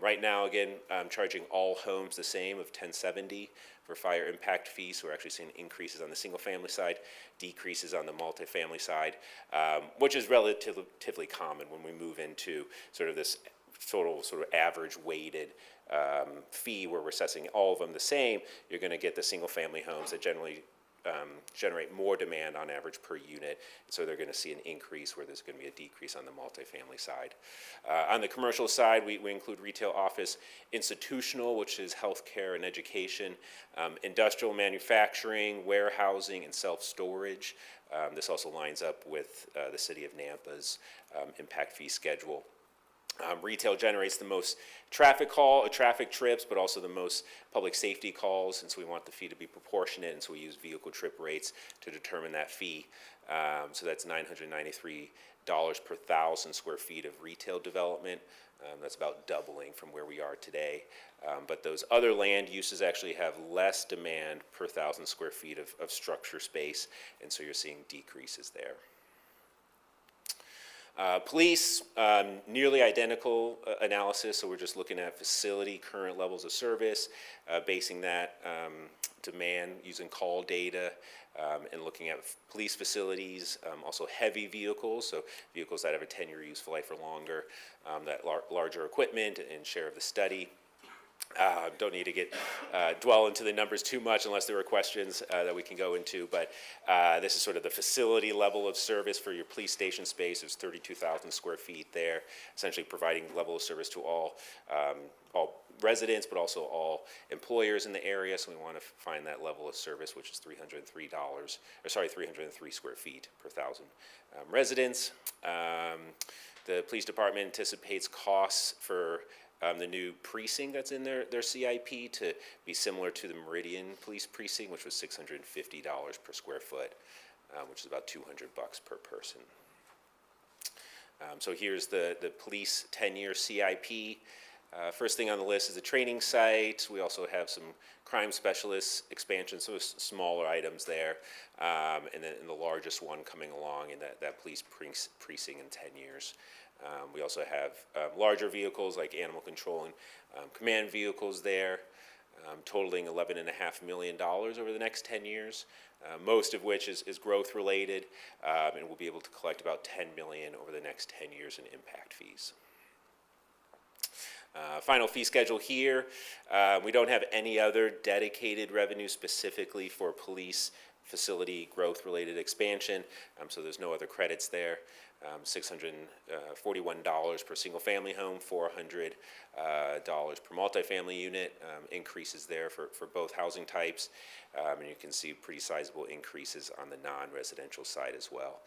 Right now, again, I'm charging all homes the same of $1,070 for fire impact fees. So we're actually seeing increases on the single-family side, decreases on the multifamily side, which is relatively common when we move into sort of this total sort of average weighted fee where we're assessing all of them the same. You're going to get the single-family homes that generally generate more demand on average per unit. So they're going to see an increase where there's going to be a decrease on the multifamily side. On the commercial side, we include retail, office, institutional, which is healthcare and education, industrial manufacturing, warehousing, and self-storage. This also lines up with the City of Nampa's impact fee schedule. Retail generates the most traffic trips, but also the most public safety calls, and so we want the fee to be proportionate, and so we use vehicle trip rates to determine that fee. So that's $993 per 1,000 square feet of retail development. That's about doubling from where we are today. But those other land uses actually have less demand per 1,000 square feet of structure space, and so you're seeing decreases there. Police, nearly identical analysis, so we're just looking at facility current levels of service, basing that demand using call data, and looking at police facilities, also heavy vehicles, so vehicles that have a 10-year useful life or longer, that larger equipment and share of the study. Don't need to dwell into the numbers too much unless there are questions that we can go into, but this is sort of the facility level of service for your police station space. There's 32,000 square feet there, essentially providing level of service to all residents, but also all employers in the area. So we want to find that level of service, which is $303, 303 square feet per thousand residents. The police department anticipates costs for the new precinct that's in their CIP to be similar to the Meridian Police Precinct, which was $650 per square foot, which is about $200 per person. So here's the police 10-year CIP. First thing on the list is a training site. We also have some crime specialists expansion, so smaller items there. And then the largest one coming along in that police precinct in 10 years. We also have larger vehicles like animal control and command vehicles there, totaling $11.5 million over the next 10 years, most of which is growth related, and we'll be able to collect about $10 million over the next 10 years in impact fees. Final fee schedule here. We don't have any other dedicated revenue specifically for police facility growth related expansion, so there's no other credits there. $641 per single family home, $400 per multifamily unit, increases there for both housing types. And you can see pretty sizable increases on the non-residential side as well.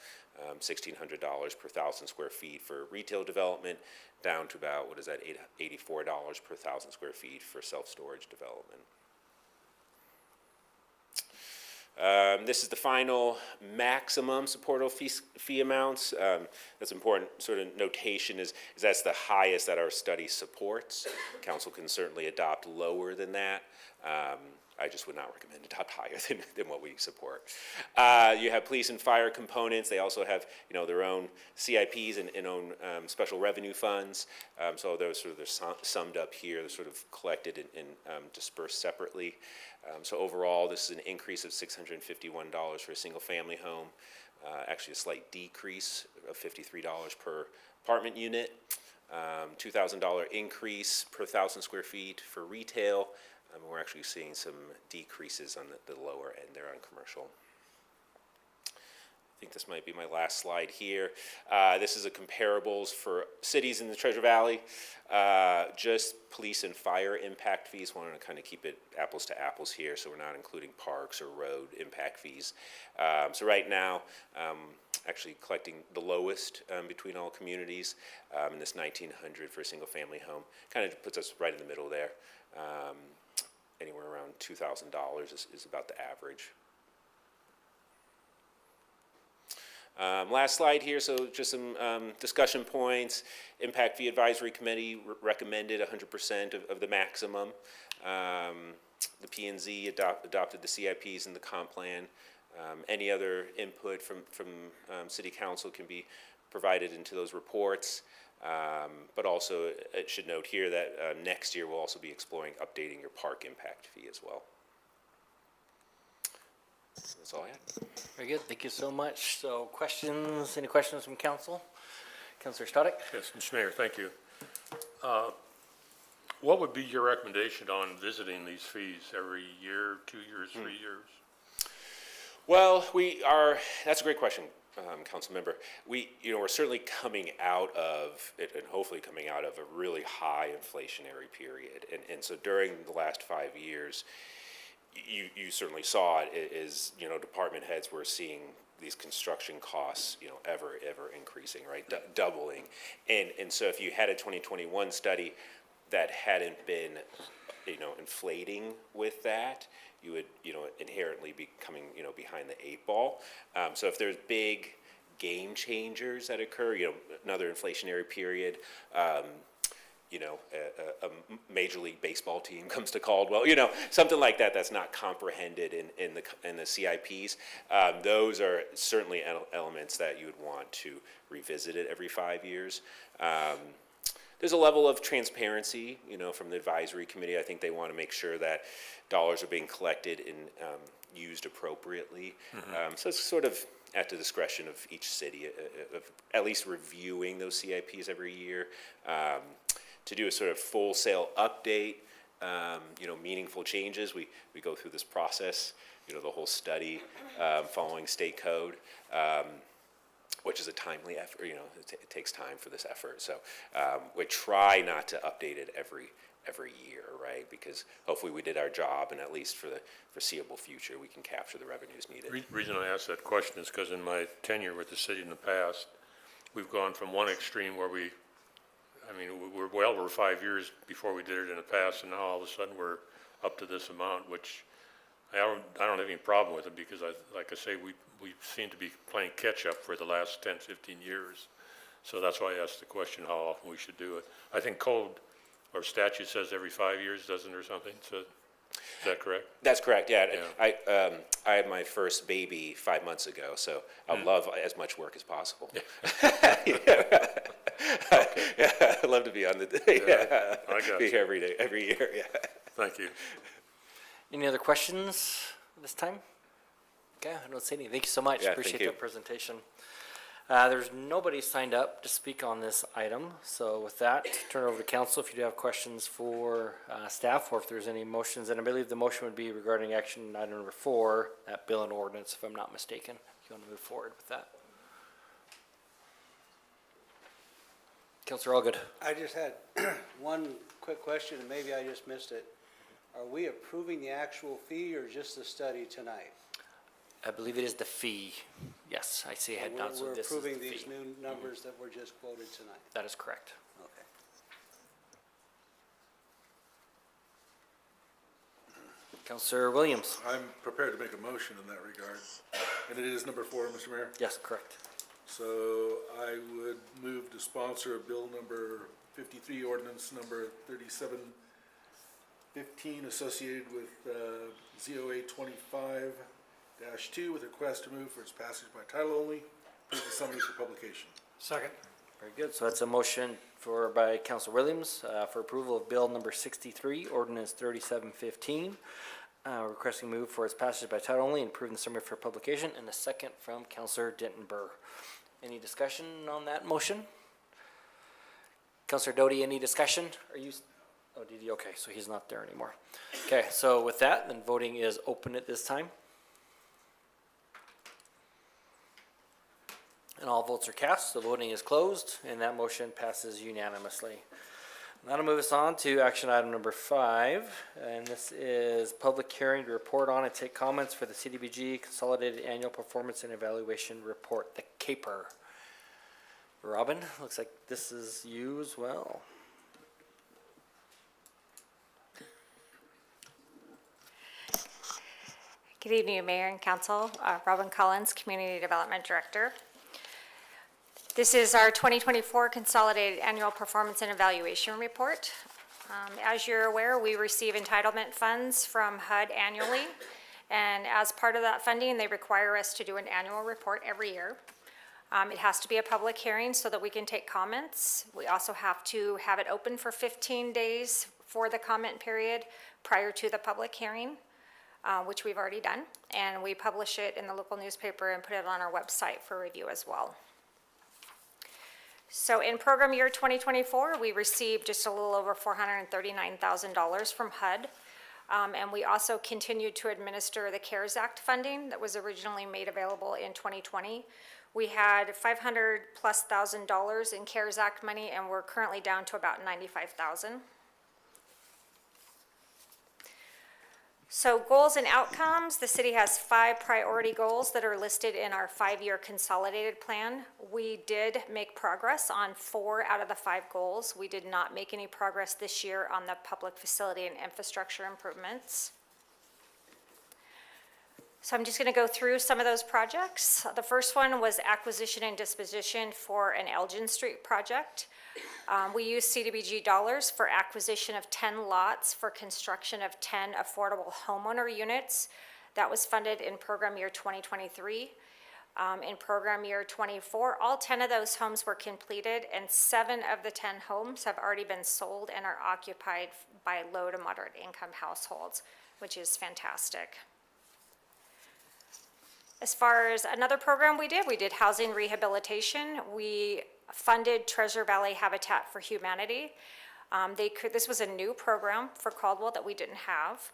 $1,600 per thousand square feet for retail development, down to about, $84 per thousand square feet for self-storage development. This is the final maximum supportable fee amounts. That's important sort of notation is that's the highest that our study supports. Council can certainly adopt lower than that. I just would not recommend adopt higher than what we support. You have police and fire components. They also have their own CIPs and own special revenue funds. So those sort of they're summed up here. They're sort of collected and dispersed separately. So overall, this is an increase of $651 for a single family home. Actually, a slight decrease of $53 per apartment unit. $2,000 increase per 1,000 square feet for retail. We're actually seeing some decreases on the lower end there on commercial. I think this might be my last slide here. This is a comparables for cities in the Treasure Valley. Just police and fire impact fees. Wanted to kind of keep it apples to apples here, so we're not including parks or road impact fees. So right now, actually collecting the lowest between all communities, in this $1,900 for a single family home. Kind of puts us right in the middle there. Anywhere around $2,000 is about the average. Last slide here, so just some discussion points. Impact Fee Advisory Committee recommended 100% of the maximum. The P&Z adopted the CIPs and the comp plan. Any other input from City Council can be provided into those reports. But also, it should note here that next year we'll also be exploring updating your park impact fee as well. That's all I had. Very good. Thank you so much. So questions, any questions from council? Councilor Stoddard? Yes, Mr. Mayor, thank you. What would be your recommendation on visiting these fees every year, 2 years, 3 years? Well, that's a great question, Council Member. We're certainly coming out of it, and hopefully coming out of a really high inflationary period. And so during the last 5 years, you certainly saw it is, department heads were seeing these construction costs, ever increasing, right? Doubling. And so if you had a 2021 study that hadn't been, inflating with that, you would, inherently be coming, behind the 8 ball. So if there's big game changers that occur, another inflationary period, a Major League Baseball team comes to Caldwell, something like that that's not comprehended in the CIPs. Those are certainly elements that you would want to revisit it every 5 years. There's a level of transparency, from the advisory committee. I think they want to make sure that dollars are being collected and used appropriately. So it's sort of at the discretion of each city, of at least reviewing those CIPs every year. To do a sort of full sale update, meaningful changes, we go through this process, the whole study, following state code, which is a timely effort, it takes time for this effort. So we try not to update it every year, right? Because hopefully we did our job, and at least for the foreseeable future, we can capture the revenues needed. Reason I ask that question is because in my tenure with the city in the past, we've gone from one extreme where we're well over 5 years before we did it in the past, and now all of a sudden we're up to this amount, which I don't have any problem with it, because like I say, we seem to be playing catch up for the last 10, 15 years. So that's why I asked the question how often we should do it. I think code or statute says every 5 years, doesn't it, or something? So, is that correct? That's correct, yeah. Yeah. I had my first baby 5 months ago, so I love as much work as possible. Yeah, I'd love to be on the day. Yeah, I got be you. here every year, yeah. Thank you. Any other questions this time? Okay, I don't see any. Thank you so much. Yeah, thank Appreciate you. that presentation. There's nobody signed up to speak on this item, so with that, turn it over to council if you do have questions for staff, or if there's any motions. And I believe the motion would be regarding action item number 4, that bill and ordinance, if I'm not mistaken. If you want to move forward with that. Councilor Allgood. I just had one quick question, and maybe I just missed it. Are we approving the actual fee or just the study tonight? I believe it is the fee. Yes, I see a head nod, so We're this is the approving these fee. new numbers that were just quoted tonight. That is correct. Okay. Councilor Williams. I'm prepared to make a motion in that regard, and it is number 4, Mr. Mayor. Yes, correct. So I would move to sponsor bill number 53, ordinance number 3715, associated with ZOA 25-2, with a request to move for its passage by title only, approve the summary for publication. Second. Very good. So that's a motion by Councilor Williams for approval of bill number 63, ordinance 3715. Requesting move for its passage by title only and approving the summary for publication, and a second from Councilor Denton Burr. Any discussion on that motion? Councilor Doty, any discussion? Are you, oh, did he? Okay, so he's not there anymore. Okay, so with that, then voting is open at this time. And all votes are cast, the voting is closed, and that motion passes unanimously. That'll move us on to action item number 5, and this is public hearing to report on and take comments for the CDBG Consolidated Annual Performance and Evaluation Report, the CAPER. Robin, looks like this is you as well. Good evening, Mayor and Council. Robin Collins, Community Development Director. This is our 2024 Consolidated Annual Performance and Evaluation Report. As you're aware, we receive entitlement funds from HUD annually, and as part of that funding, they require us to do an annual report every year. It has to be a public hearing so that we can take comments. We also have to have it open for 15 days for the comment period prior to the public hearing, which we've already done, and we publish it in the local newspaper and put it on our website for review as well. So in program year 2024, we received just a little over $439,000 from HUD. And we also continued to administer the CARES Act funding that was originally made available in 2020. We had $500,000+ in CARES Act money, and we're currently down to about $95,000. So goals and outcomes, the city has 5 priority goals that are listed in our 5-year consolidated plan. We did make progress on 4 out of the 5 goals. We did not make any progress this year on the public facility and infrastructure improvements. So I'm just going to go through some of those projects. The first one was acquisition and disposition for an Elgin Street project. We used CDBG dollars for acquisition of 10 lots for construction of 10 affordable homeowner units. That was funded in program year 2023. In program year 24, all 10 of those homes were completed, and 7 of the 10 homes have already been sold and are occupied by low to moderate income households, which is fantastic. As far as another program we did housing rehabilitation. We funded Treasure Valley Habitat for Humanity. This was a new program for Caldwell that we didn't have.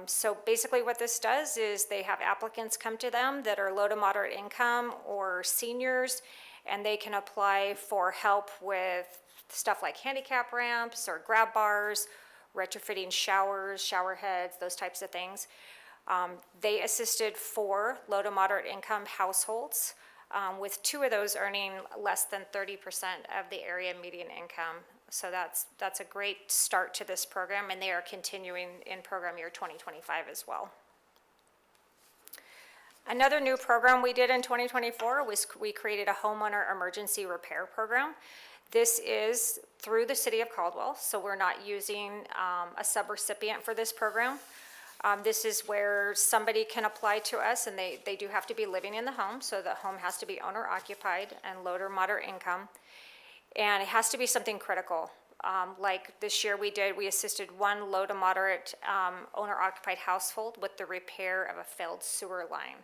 So basically what this does is they have applicants come to them that are low to moderate income or seniors, and they can apply for help with stuff like handicap ramps or grab bars, retrofitting showers, shower heads, those types of things. They assisted 4 low to moderate income households, with 2 of those earning less than 30% of the area median income. So that's a great start to this program, and they are continuing in program year 2025 as well. Another new program we did in 2024 was we created a homeowner emergency repair program. This is through the city of Caldwell, so we're not using a subrecipient for this program. This is where somebody can apply to us, and they do have to be living in the home, so the home has to be owner occupied and low to moderate income. And it has to be something critical. Like this year we assisted 1 low to moderate owner occupied household with the repair of a failed sewer line.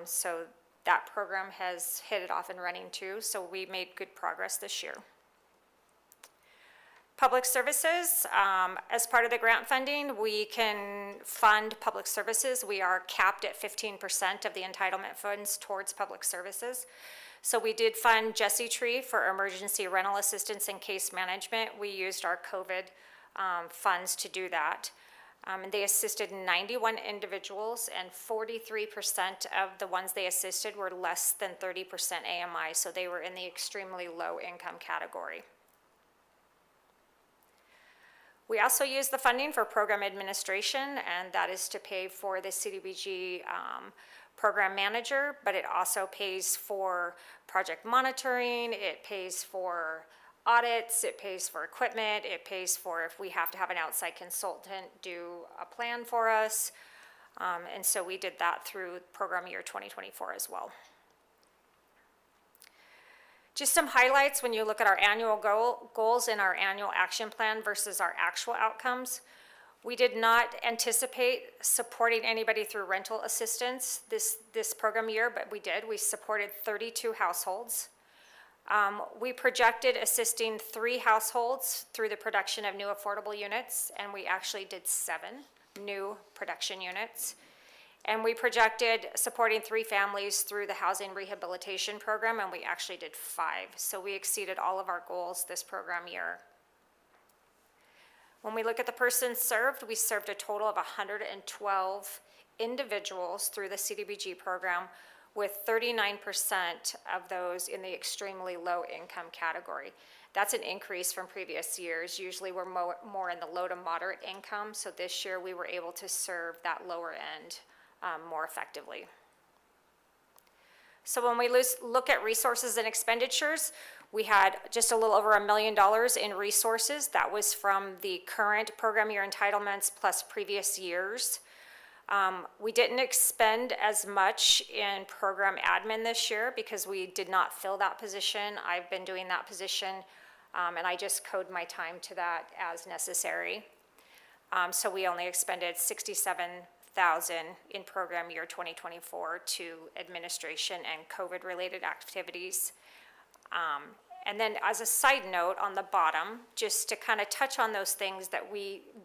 So that program has hit it off and running too, so we made good progress this year. Public services, as part of the grant funding, we can fund public services. We are capped at 15% of the entitlement funds towards public services. So we did fund Jesse Tree for emergency rental assistance and case management. We used our COVID funds to do that. And they assisted 91 individuals, and 43% of the ones they assisted were less than 30% AMI, so they were in the extremely low income category. We also use the funding for program administration, and that is to pay for the CDBG program manager, but it also pays for project monitoring, it pays for audits, it pays for equipment, it pays for if we have to have an outside consultant do a plan for us. And so we did that through program year 2024 as well. Just some highlights when you look at our annual goals in our annual action plan versus our actual outcomes. We did not anticipate supporting anybody through rental assistance this program year, but we did. We supported 32 households. We projected assisting 3 households through the production of new affordable units, and we actually did 7 new production units. And we projected supporting 3 families through the housing rehabilitation program, and we actually did 5. So we exceeded all of our goals this program year. When we look at the persons served, we served a total of 112 individuals through the CDBG program, with 39% of those in the extremely low income category. That's an increase from previous years. Usually we're more in the low to moderate income, so this year we were able to serve that lower end more effectively. So when we look at resources and expenditures, we had just a little over $1 million in resources. That was from the current program year entitlements plus previous years. We didn't expend as much in program admin this year because we did not fill that position. I've been doing that position, and I just code my time to that as necessary. So we only expended $67,000 in program year 2024 to administration and COVID-related activities. And then as a side note on the bottom, just to kind of touch on those things that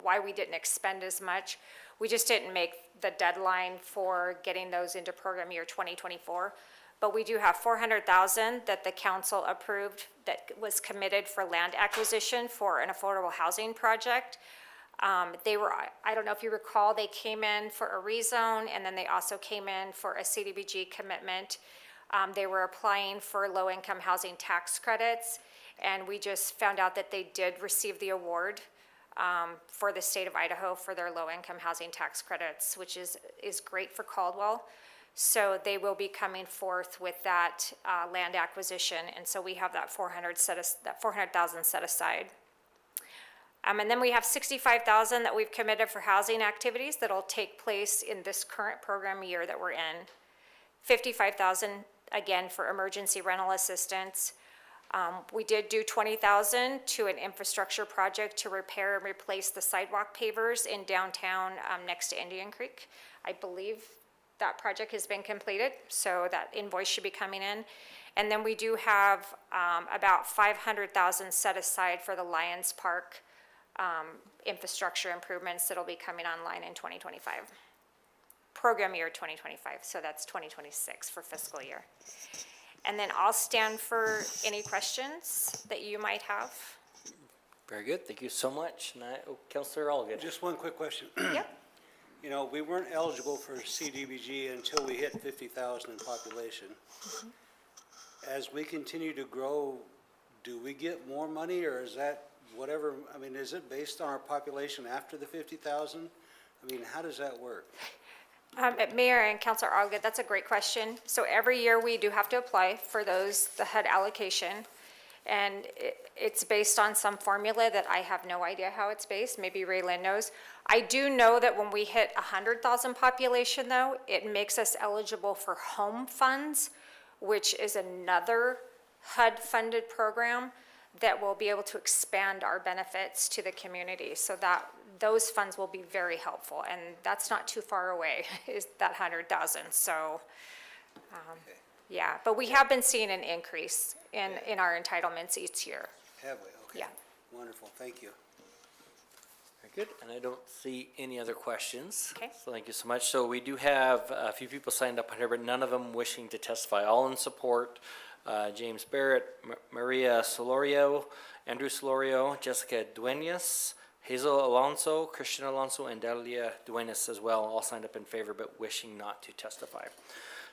why we didn't expend as much, we just didn't make the deadline for getting those into program year 2024. But we do have $400,000 that the council approved that was committed for land acquisition for an affordable housing project. They were, I don't know if you recall, they came in for a rezone, and then they also came in for a CDBG commitment. They were applying for low-income housing tax credits, and we just found out that they did receive the award for the state of Idaho for their low-income housing tax credits, which is great for Caldwell. So they will be coming forth with that land acquisition, and so we have that $400,000 set aside. And then we have $65,000 that we've committed for housing activities that'll take place in this current program year that we're in. $55,000 again for emergency rental assistance. We did do $20,000 to an infrastructure project to repair and replace the sidewalk pavers in downtown next to Indian Creek. I believe that project has been completed, so that invoice should be coming in. And then we do have about 500,000 set aside for the Lions Park infrastructure improvements that'll be coming online in 2025. Program year 2025, so that's 2026 for fiscal year. And then I'll stand for any questions that you might have. Very good, thank you so much. Counselor Allgood. Just one quick question. Yep. You know, we weren't eligible for CDBG until we hit 50,000 in population. As we continue to grow, do we get more money, or is that whatever, I mean, is it based on our population after the 50,000? I mean, how does that work? Mayor and Councilor Allgood, that's a great question. So every year we do have to apply for the HUD allocation. And it's based on some formula that I have no idea how it's based. Maybe Raylyn knows. I do know that when we hit 100,000 population though, it makes us eligible for home funds, which is another HUD funded program that will be able to expand our benefits to the community. So that those funds will be very helpful, and that's not too far away, is that 100,000. So, yeah, but we have been seeing an increase in our entitlements each year. Have we? Okay. Yeah. Wonderful, thank you. Very good, and I don't see any other questions. Okay. So thank you so much. So we do have a few people signed up on here, but none of them wishing to testify. All in support. James Barrett, Maria Solorio, Andrew Solorio, Jessica Duenas, Hazel Alonso, Christian Alonso, and Dalia Duenas as well, all signed up in favor but wishing not to testify.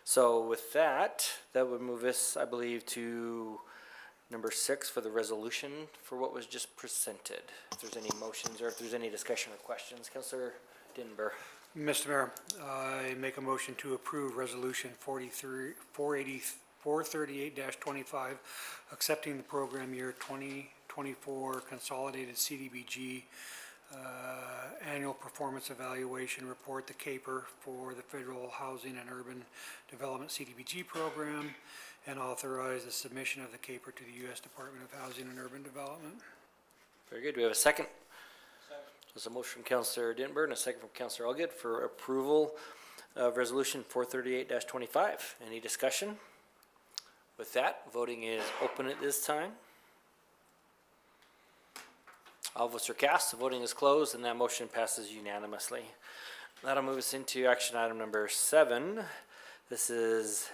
So with that, that would move us, I believe, to number 6 for the resolution for what was just presented. If there's any motions or if there's any discussion or questions, Councilor Denver. Mr. Mayor, I make a motion to approve Resolution 438-25, accepting the program year 2024 Consolidated CDBG Annual Performance Evaluation Report, the CAPER, for the Federal Housing and Urban Development CDBG program, and authorize the submission of the CAPER to the U.S. Department of Housing and Urban Development. Very good. Do we have a second? There's a motion from Councilor Denver and a second from Councilor Allgood for approval of Resolution 438-25. Any discussion? With that, voting is open at this time. All votes are cast, the voting is closed, and that motion passes unanimously. That'll move us into action item number 7. This is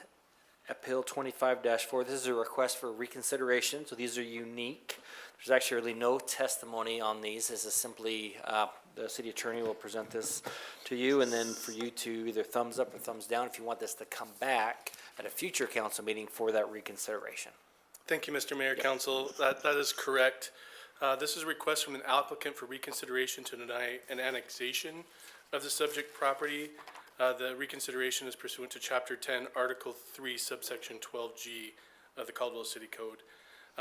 Appeal 25-4. This is a request for reconsideration, so these are unique. There's actually really no testimony on these. This is simply the city attorney will present this to you, and then for you to either thumbs up or thumbs down if you want this to come back at a future council meeting for that reconsideration. Thank you, Mr. Mayor, Council. That is correct. This is a request from an applicant for reconsideration to deny an annexation of the subject property. The reconsideration is pursuant to Chapter 10, Article 3, subsection 12G of the Caldwell City Code.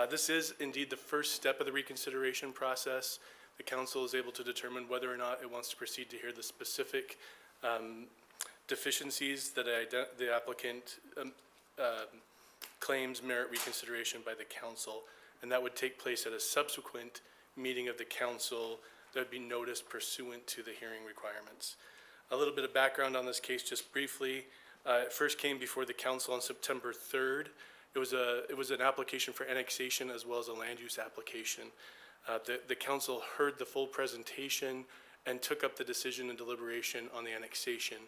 This is indeed the first step of the reconsideration process. The council is able to determine whether or not it wants to proceed to hear the specific deficiencies that the applicant claims merit reconsideration by the council. And that would take place at a subsequent meeting of the council that would be noticed pursuant to the hearing requirements. A little bit of background on this case, just briefly. It first came before the council on September 3rd. It was an application for annexation as well as a land use application. The council heard the full presentation and took up the decision and deliberation on the annexation.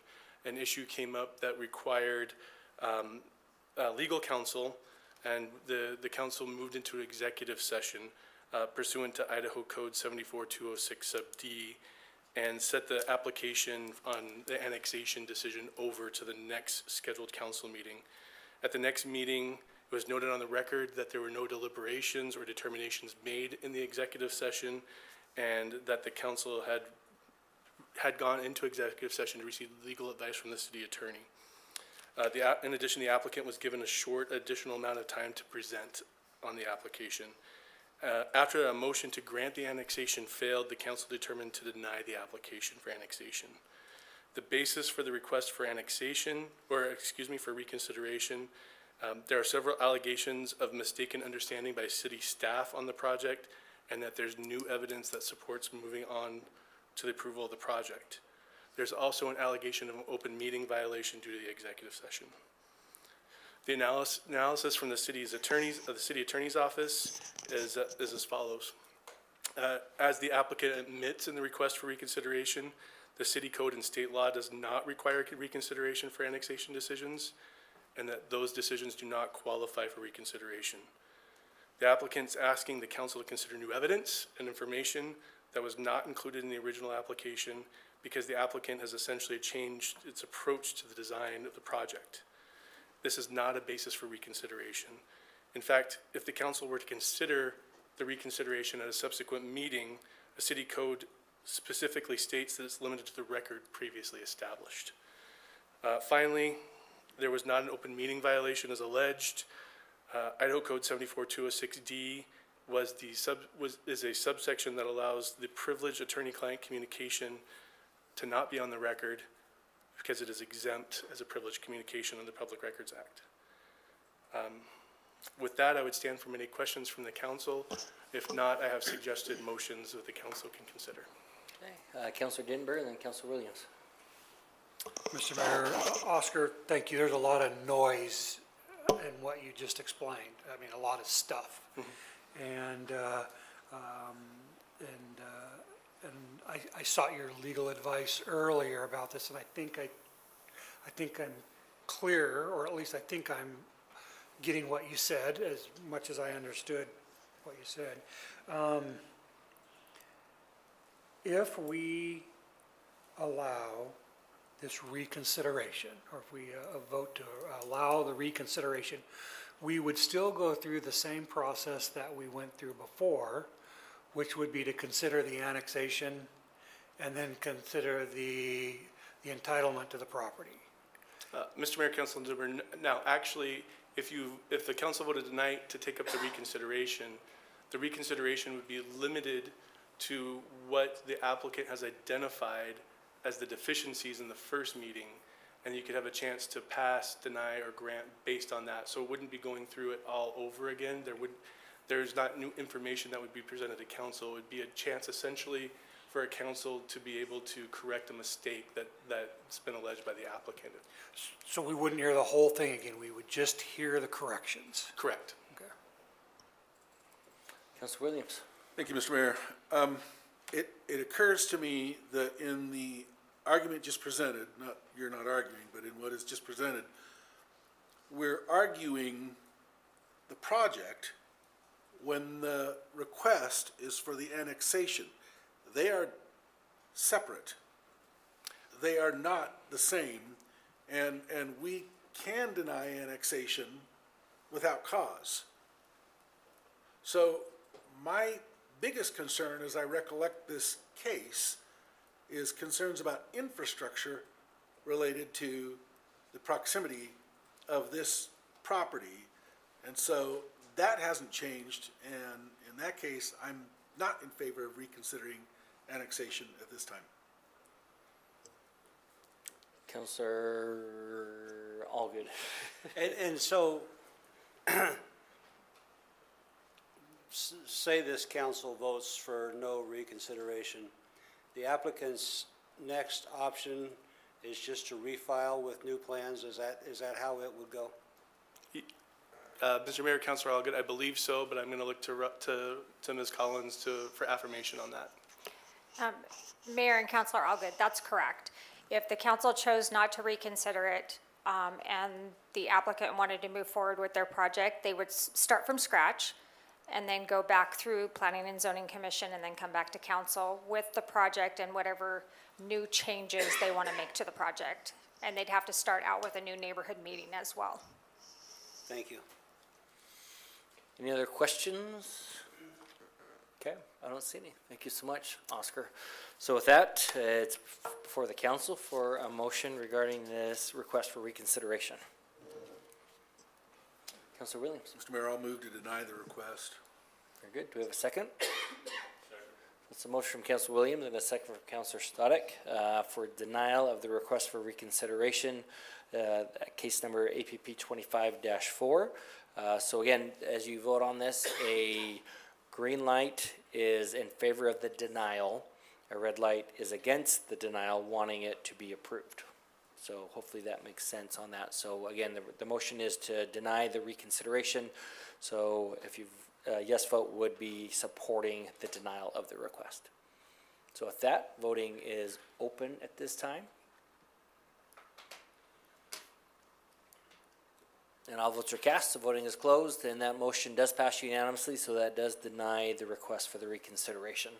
An issue came up that required legal counsel, and the council moved into an executive session pursuant to Idaho Code 74206 sub D, and set the application on the annexation decision over to the next scheduled council meeting. At the next meeting, it was noted on the record that there were no deliberations or determinations made in the executive session, and that the council had gone into executive session to receive legal advice from the city attorney. In addition, the applicant was given a short additional amount of time to present on the application. After a motion to grant the annexation failed, the council determined to deny the application for annexation. The basis for the request for annexation, for reconsideration, there are several allegations of mistaken understanding by city staff on the project, and that there's new evidence that supports moving on to the approval of the project. There's also an allegation of an open meeting violation due to the executive session. The analysis from the city attorney's office is as follows. As the applicant admits in the request for reconsideration, the city code and state law does not require reconsideration for annexation decisions, and that those decisions do not qualify for reconsideration. The applicant's asking the council to consider new evidence and information that was not included in the original application because the applicant has essentially changed its approach to the design of the project. This is not a basis for reconsideration. In fact, if the council were to consider the reconsideration at a subsequent meeting, the city code specifically states that it's limited to the record previously established. Finally, there was not an open meeting violation as alleged. Idaho Code 74206D is a subsection that allows the privileged attorney-client communication to not be on the record because it is exempt as a privileged communication under the Public Records Act. With that, I would stand for any questions from the council. If not, I have suggested motions that the council can consider. Okay, Councilor Denber and then Councilor Williams. Mr. Mayor, Oscar, thank you. There's a lot of noise in what you just explained. I mean, a lot of stuff. And I sought your legal advice earlier about this, and I think I'm clear, or at least I think I'm getting what you said as much as I understood what you said. If we allow this reconsideration, or if we vote to allow the reconsideration, we would still go through the same process that we went through before, which would be to consider the annexation and then consider the entitlement to the property. Mr. Mayor, Councilor Denber, now actually, if the council voted tonight to take up the reconsideration would be limited to what the applicant has identified as the deficiencies in the first meeting, and you could have a chance to pass, deny, or grant based on that. So it wouldn't be going through it all over again. There's not new information that would be presented to council. It would be a chance essentially for a council to be able to correct a mistake that's been alleged by the applicant. So we wouldn't hear the whole thing again, we would just hear the corrections. Correct. Okay. Councilor Williams. Thank you, Mr. Mayor. It occurs to me that in the argument just presented, you're not arguing, but in what is just presented, we're arguing the project when the request is for the annexation. They are separate. They are not the same, and we can deny annexation without cause. So my biggest concern, as I recollect this case, is concerns about infrastructure related to the proximity of this property. And so that hasn't changed, and in that case, I'm not in favor of reconsidering annexation at this time. Councilor Allgood. And so, say this council votes for no reconsideration, the applicant's next option is just to refile with new plans. Is that how it would go? Mr. Mayor, Councilor Allgood, I believe so, but I'm going to look to Ms. Collins for affirmation on that. Mayor and Councilor Allgood, that's correct. If the council chose not to reconsider it, and the applicant wanted to move forward with their project, they would start from scratch and then go back through Planning and Zoning Commission and then come back to council with the project and whatever new changes they want to make to the project. And they'd have to start out with a new neighborhood meeting as well. Thank you. Any other questions? Okay, I don't see any. Thank you so much, Oscar. So with that, it's before the council for a motion regarding this request for reconsideration. Councilor Williams. Mr. Mayor, I'll move to deny the request. Very good. Do we have a second? That's a motion from Councilor Williams and a second from Councilor Stoddard for denial of the request for reconsideration, case number APP 25-4. So again, as you vote on this, a green light is in favor of the denial. A red light is against the denial, wanting it to be approved. So hopefully that makes sense on that. So again, the motion is to deny the reconsideration. So if you've, yes vote would be supporting the denial of the request. So with that, voting is open at this time. And all votes are cast, the voting is closed, and that motion does pass unanimously, so that does deny the request for the reconsideration.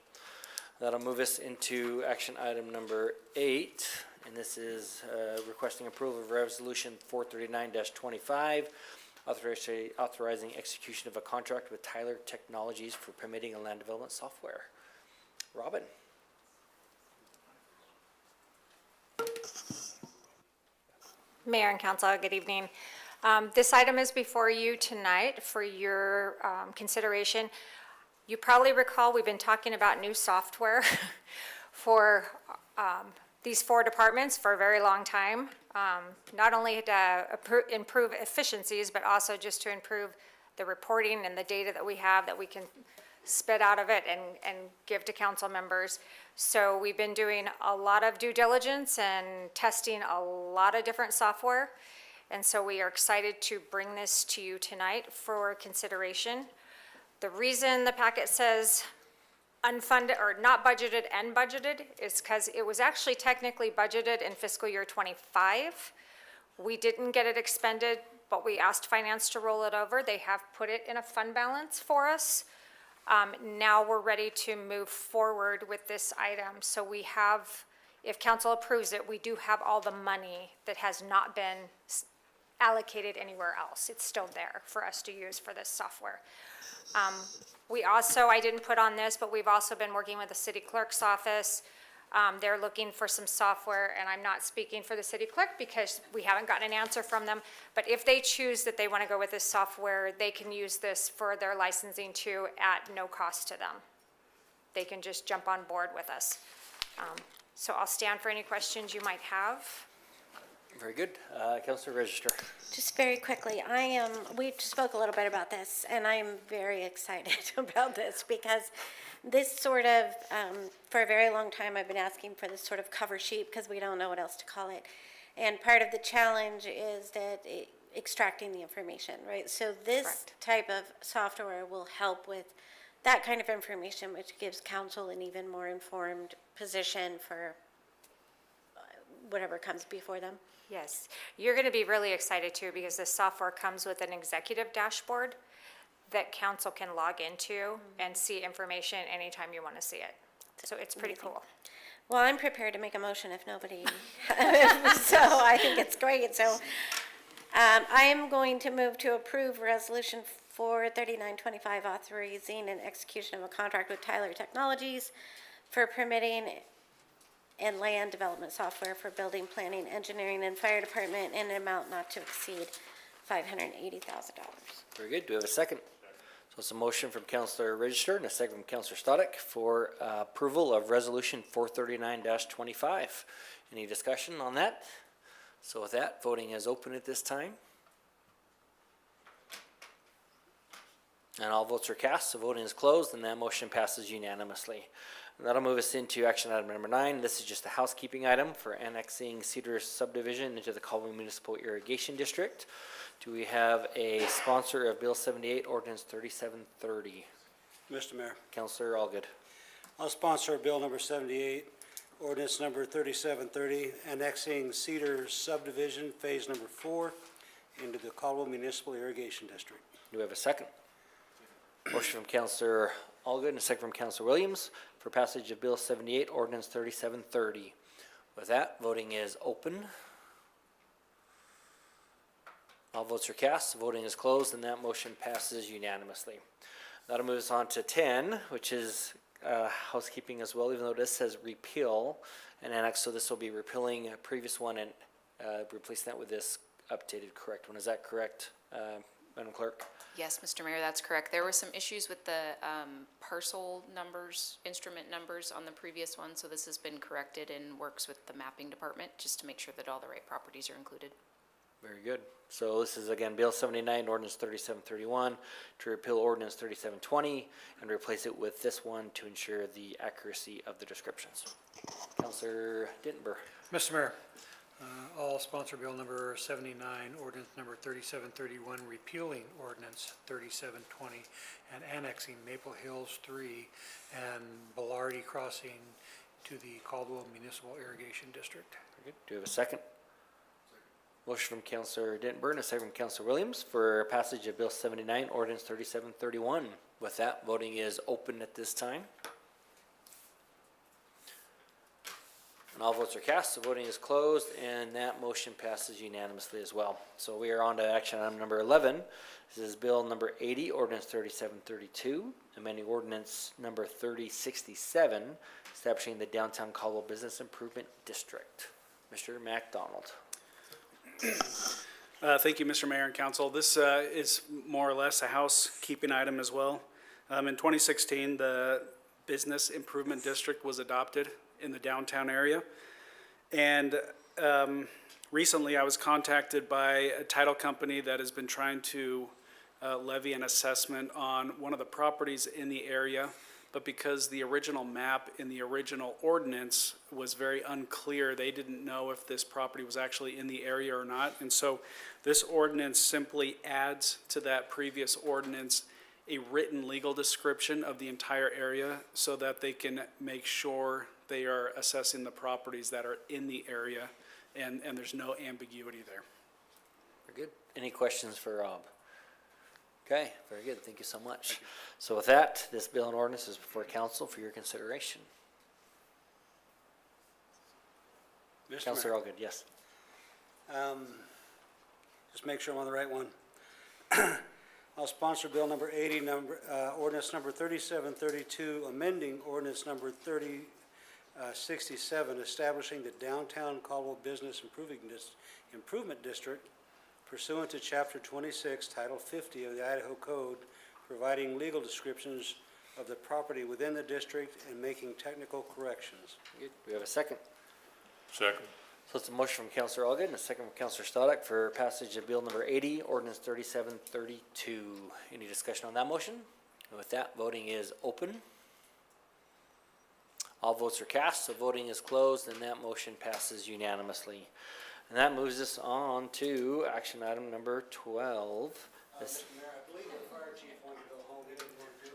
That'll move us into action item number 8, and this is requesting approval of resolution 439-25, authorizing execution of a contract with Tyler Technologies for permitting and land development software. Robin. Mayor and Council, good evening. This item is before you tonight for your consideration. You probably recall we've been talking about new software for these 4 departments for a very long time. Not only to improve efficiencies, but also just to improve the reporting and the data that we have that we can spit out of it and give to council members. So we've been doing a lot of due diligence and testing a lot of different software. And so we are excited to bring this to you tonight for consideration. The reason the packet says unfunded or not budgeted and budgeted is because it was actually technically budgeted in fiscal year 25. We didn't get it expended, but we asked finance to roll it over. They have put it in a fund balance for us. Now we're ready to move forward with this item. So we have, if council approves it, we do have all the money that has not been allocated anywhere else. It's still there for us to use for this software. We also, I didn't put on this, but we've also been working with the city clerk's office. They're looking for some software, and I'm not speaking for the city clerk because we haven't gotten an answer from them. But if they choose that they want to go with this software, they can use this for their licensing too at no cost to them. They can just jump on board with us. So I'll stand for any questions you might have. Very good. Councilor Register. Just very quickly, we spoke a little bit about this, and I'm very excited about this because this sort of, for a very long time, I've been asking for this sort of cover sheet because we don't know what else to call it. And part of the challenge is that extracting the information, right? So this type of software will help with that kind of information, which gives council an even more informed position for whatever comes before them. Yes, you're going to be really excited too because this software comes with an executive dashboard that council can log into and see information anytime you want to see it. So it's pretty cool. Well, I'm prepared to make a motion if nobody, so I think it's great. So I am going to move to approve resolution 43925 authorizing an execution of a contract with Tyler Technologies for permitting and land development software for building, planning, engineering, and fire department in an amount not to exceed $580,000. Very good. Do we have a second? So it's a motion from Councilor Register and a second from Councilor Stoddard for approval of resolution 439-25. Any discussion on that? So with that, voting is open at this time. And all votes are cast, so voting is closed, and that motion passes unanimously. And that'll move us into action item number 9. This is just a housekeeping item for annexing Cedar subdivision into the Caldwell Municipal Irrigation District. Do we have a sponsor of Bill 78, Ordinance 3730? Mr. Mayor, Councilor Allgood. I'll sponsor Bill number 78, ordinance number 3730, annexing Cedar subdivision, phase number 4, into the Caldwell Municipal Irrigation District. Do we have a second? Motion from Councilor Allgood and a second from Councilor Williams for passage of Bill 78, Ordinance 3730. With that, voting is open. All votes are cast, voting is closed, and that motion passes unanimously. That'll move us on to 10, which is housekeeping as well, even though this says repeal and annex, so this will be repealing a previous one and replacing that with this updated correct one. Is that correct, Madam Clerk? Yes, Mr. Mayor, that's correct. There were some issues with the parcel numbers, instrument numbers on the previous one, so this has been corrected and works with the mapping department just to make sure that all the right properties are included. Very good. So this is again Bill 79, Ordinance 3731 to repeal Ordinance 3720 and replace it with this one to ensure the accuracy of the descriptions. Councilor Dittenber. Mr. Mayor, I'll sponsor bill number 79, ordinance number 3731, repealing ordinance 3720, and annexing Maple Hills 3 and Bellardi Crossing to the Caldwell Municipal Irrigation District. Very good. Do we have a second? Motion from Counselor Dentburn, a second from Counselor Williams for passage of Bill 79, ordinance 3731. With that, voting is open at this time. And all votes are cast, so voting is closed, and that motion passes unanimously as well. So we are on to action item number 11. This is Bill number 80, ordinance 3732, amending ordinance number 3067, establishing the Downtown Caldwell Business Improvement District. Mr. MacDonald. Thank you, Mr. Mayor and Council. This is more or less a housekeeping item as well. In 2016, the Business Improvement District was adopted in the downtown area. And recently I was contacted by a title company that has been trying to levy an assessment on one of the properties in the area, but because the original map in the original ordinance was very unclear, they didn't know if this property was actually in the area or not. And so this ordinance simply adds to that previous ordinance a written legal description of the entire area so that they can make sure they are assessing the properties that are in the area and there's no ambiguity there. Very good. Any questions for Rob? Okay, very good. Thank you so much. So with that, this bill and ordinance is before council for your consideration. Mr. Councilor Mayor. Allgood, yes. Just make sure I'm on the right one. I'll sponsor bill number 80, ordinance number 3732, amending ordinance number 3067, establishing the Downtown Caldwell Business Improvement District pursuant to Chapter 26, Title 50 of the Idaho Code, providing legal descriptions of the property within the district and making technical corrections. Good. Do we have a second? Second. So it's a motion from Councilor Allgood and a second from Councilor Stoddard for passage of bill number 80, ordinance 3732. Any discussion on that motion? And with that, voting is open. All votes are cast, so voting is closed, and that motion passes unanimously. And that moves us on to action item number 12. This- I believe the fire chief wanted to go home. He didn't want to do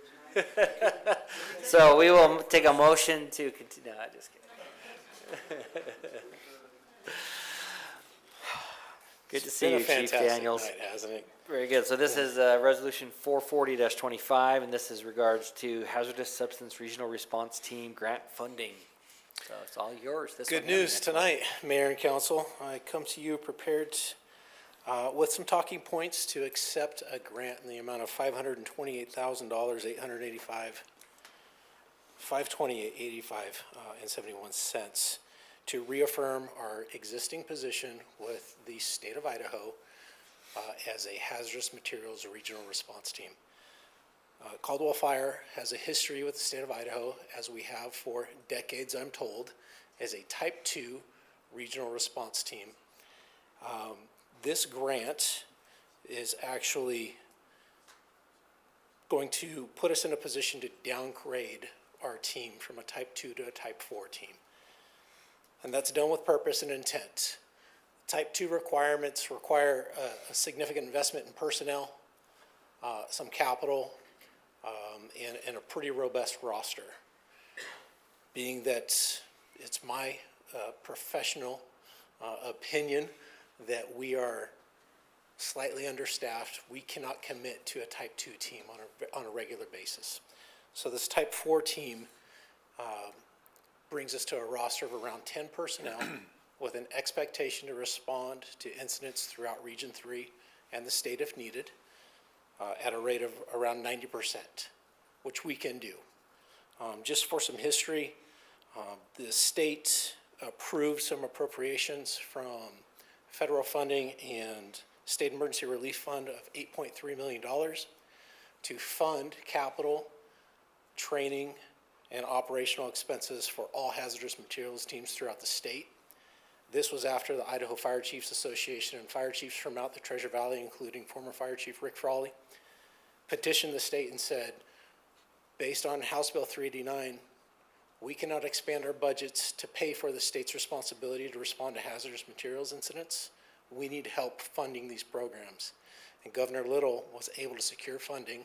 it tonight. So we will take a motion to continue, no, just kidding. Good to see you, Chief Daniels. Hasn't it? Very good. So this is Resolution 440-25, and this is regards to Hazardous Substance Regional Response Team grant funding. So it's all yours. This Good one and the news next one. tonight, Mayor and Council. I come to you prepared with some talking points to accept a grant in the amount of $528,885, $528.85 and 71 cents to reaffirm our existing position with the state of Idaho as a hazardous materials regional response team. Caldwell Fire has a history with the state of Idaho, as we have for decades, I'm told, as a Type 2 regional response team. This grant is actually going to put us in a position to downgrade our team from a Type 2 to a Type 4 team. And that's done with purpose and intent. Type 2 requirements require a significant investment in personnel, some capital, and a pretty robust roster. Being that it's my professional opinion that we are slightly understaffed, we cannot commit to a Type 2 team on a regular basis. So this Type 4 team brings us to a roster of around 10 personnel with an expectation to respond to incidents throughout Region 3 and the state if needed at a rate of around 90%, which we can do. Just for some history, the state approved some appropriations from federal funding and State Emergency Relief Fund of $8.3 million to fund capital, training, and operational expenses for all hazardous materials teams throughout the state. This was after the Idaho Fire Chiefs Association and fire chiefs from out the Treasure Valley, including former Fire Chief Rick Frawley, petitioned the state and said, based on House Bill 389, We cannot expand our budgets to pay for the state's responsibility to respond to hazardous materials incidents. We need help funding these programs. And Governor Little was able to secure funding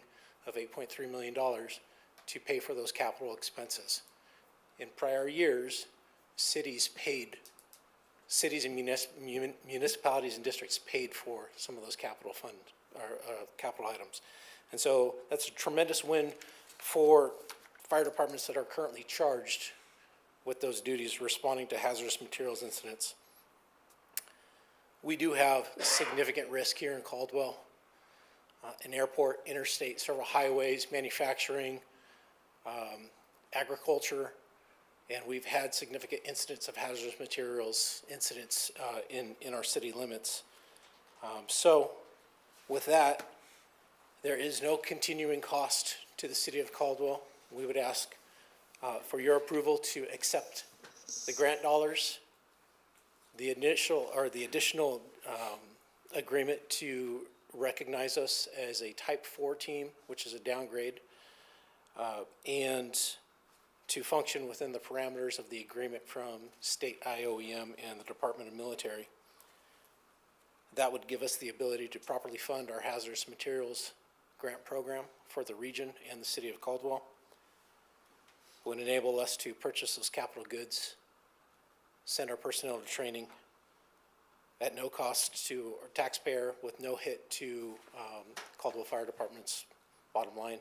of $8.3 million to pay for those capital expenses. In prior years, cities and municipalities and districts paid for some of those capital items. And so that's a tremendous win for fire departments that are currently charged with those duties responding to hazardous materials incidents. We do have significant risk here in Caldwell. An airport, interstate, several highways, manufacturing, agriculture, and we've had significant incidents of hazardous materials incidents in our city limits. So with that, there is no continuing cost to the city of Caldwell. We would ask for your approval to accept the grant dollars, the additional agreement to recognize us as a Type 4 team, which is a downgrade, and to function within the parameters of the agreement from state IOEM and the Department of Military. That would give us the ability to properly fund our hazardous materials grant program for the region and the city of Caldwell. Would enable us to purchase those capital goods, send our personnel to training at no cost to our taxpayer, with no hit to Caldwell Fire Department's bottom line.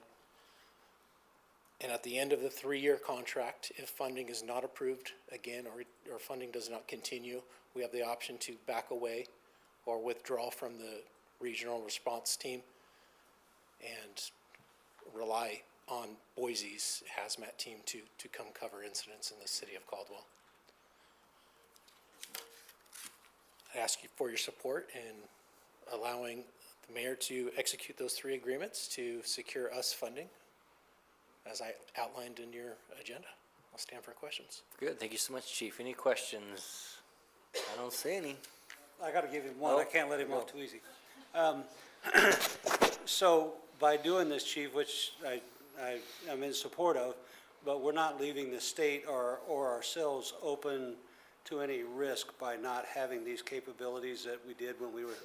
And at the end of the 3-year contract, if funding is not approved again, or funding does not continue, we have the option to back away or withdraw from the regional response team and rely on Boise's hazmat team to come cover incidents in the city of Caldwell. I ask you for your support in allowing the mayor to execute those 3 agreements to secure us funding, as I outlined in your agenda. I'll stand for questions. Good, thank you so much, Chief. Any questions? I don't see any. I gotta give him one, Oh, I can't let him go. off too easy. So by doing this, Chief, which I am in support of, but we're not leaving the state or ourselves open to any risk by not having these capabilities that we did when we were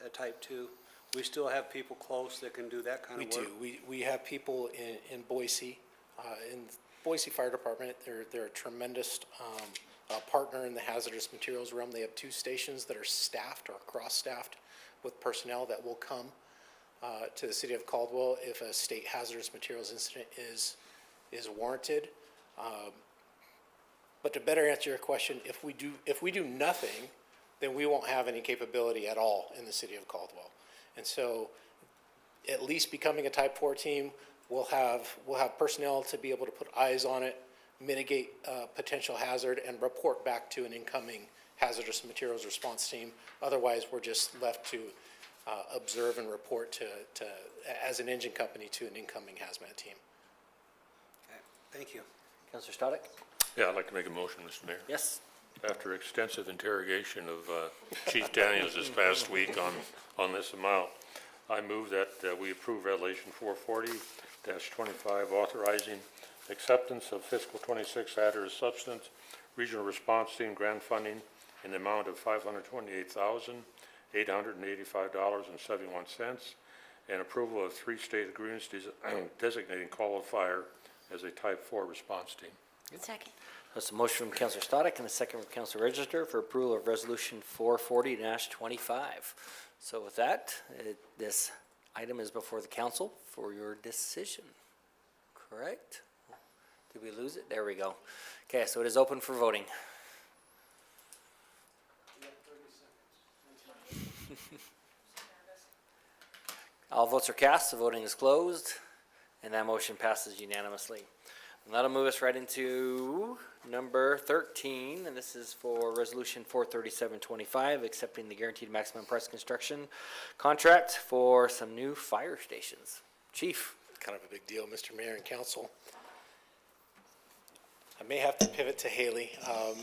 at Type 2. We still have people close that can do that kind of work? We do. We have people in Boise, in Boise Fire Department. They're a tremendous partner in the hazardous materials realm. They have 2 stations that are staffed or cross-staffed with personnel that will come to the city of Caldwell if a state hazardous materials incident is warranted. But to better answer your question, if we do nothing, then we won't have any capability at all in the city of Caldwell. And so, at least becoming a Type 4 team, we'll have personnel to be able to put eyes on it, mitigate potential hazard, and report back to an incoming hazardous materials response team. Otherwise, we're just left to observe and report to as an engine company to an incoming hazmat team. Okay, thank you. Councilor Stoddard? Yeah, I'd like to make a motion, Mr. Mayor. Yes. After extensive interrogation of Chief Daniels this past week on this amount, I move that we approve Resolution 440-25, authorizing acceptance of fiscal 26 hazardous substance regional response team grant funding in the amount of $528,885.71, and approval of 3 state agreements designating Caldwell Fire as a Type 4 response team. Second. That's a motion from Councilor Stoddard and a second from Councilor Register for approval of Resolution 440-25. So with that, this item is before the council for your decision. Correct? Did we lose it? There we go. Okay, so it is open for voting. All votes are cast, the voting is closed, and that motion passes unanimously. And that'll move us right into number 13, and this is for Resolution 437-25, accepting the guaranteed maximum price construction contract for some new fire stations. Chief? Kind of a big deal, Mr. Mayor and Council. I may have to pivot to Haley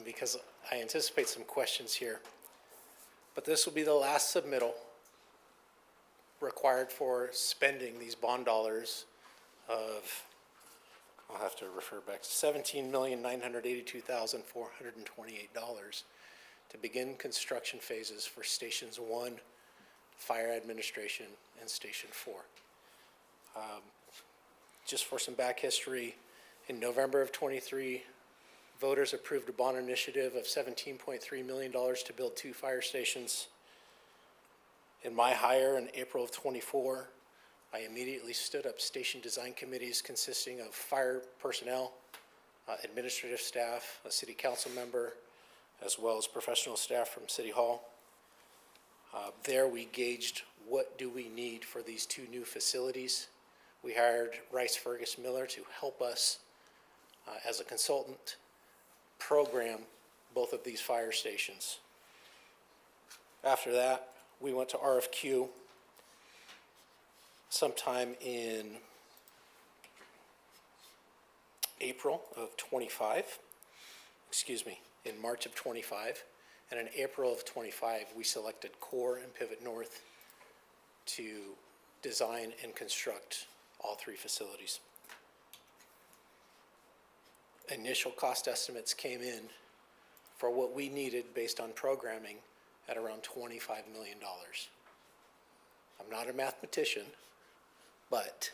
because I anticipate some questions here. But this will be the last submittal required for spending these bond dollars of I'll have to refer back to $17,982,428 to begin construction phases for Stations 1, Fire Administration, and Station 4. Just for some back history, in November of '23, voters approved a bond initiative of $17.3 million to build 2 fire stations. In my hire in April of '24, I immediately stood up station design committees consisting of fire personnel, administrative staff, a city council member, as well as professional staff from City Hall. There we gauged what do we need for these 2 new facilities. We hired Rice Fergus Miller to help us as a consultant program both of these fire stations. After that, we went to RFQ sometime in April of '25, in March of '25, and in April of '25, we selected Core and Pivot North to design and construct all 3 facilities. Initial cost estimates came in for what we needed based on programming at around $25 million. I'm not a mathematician, but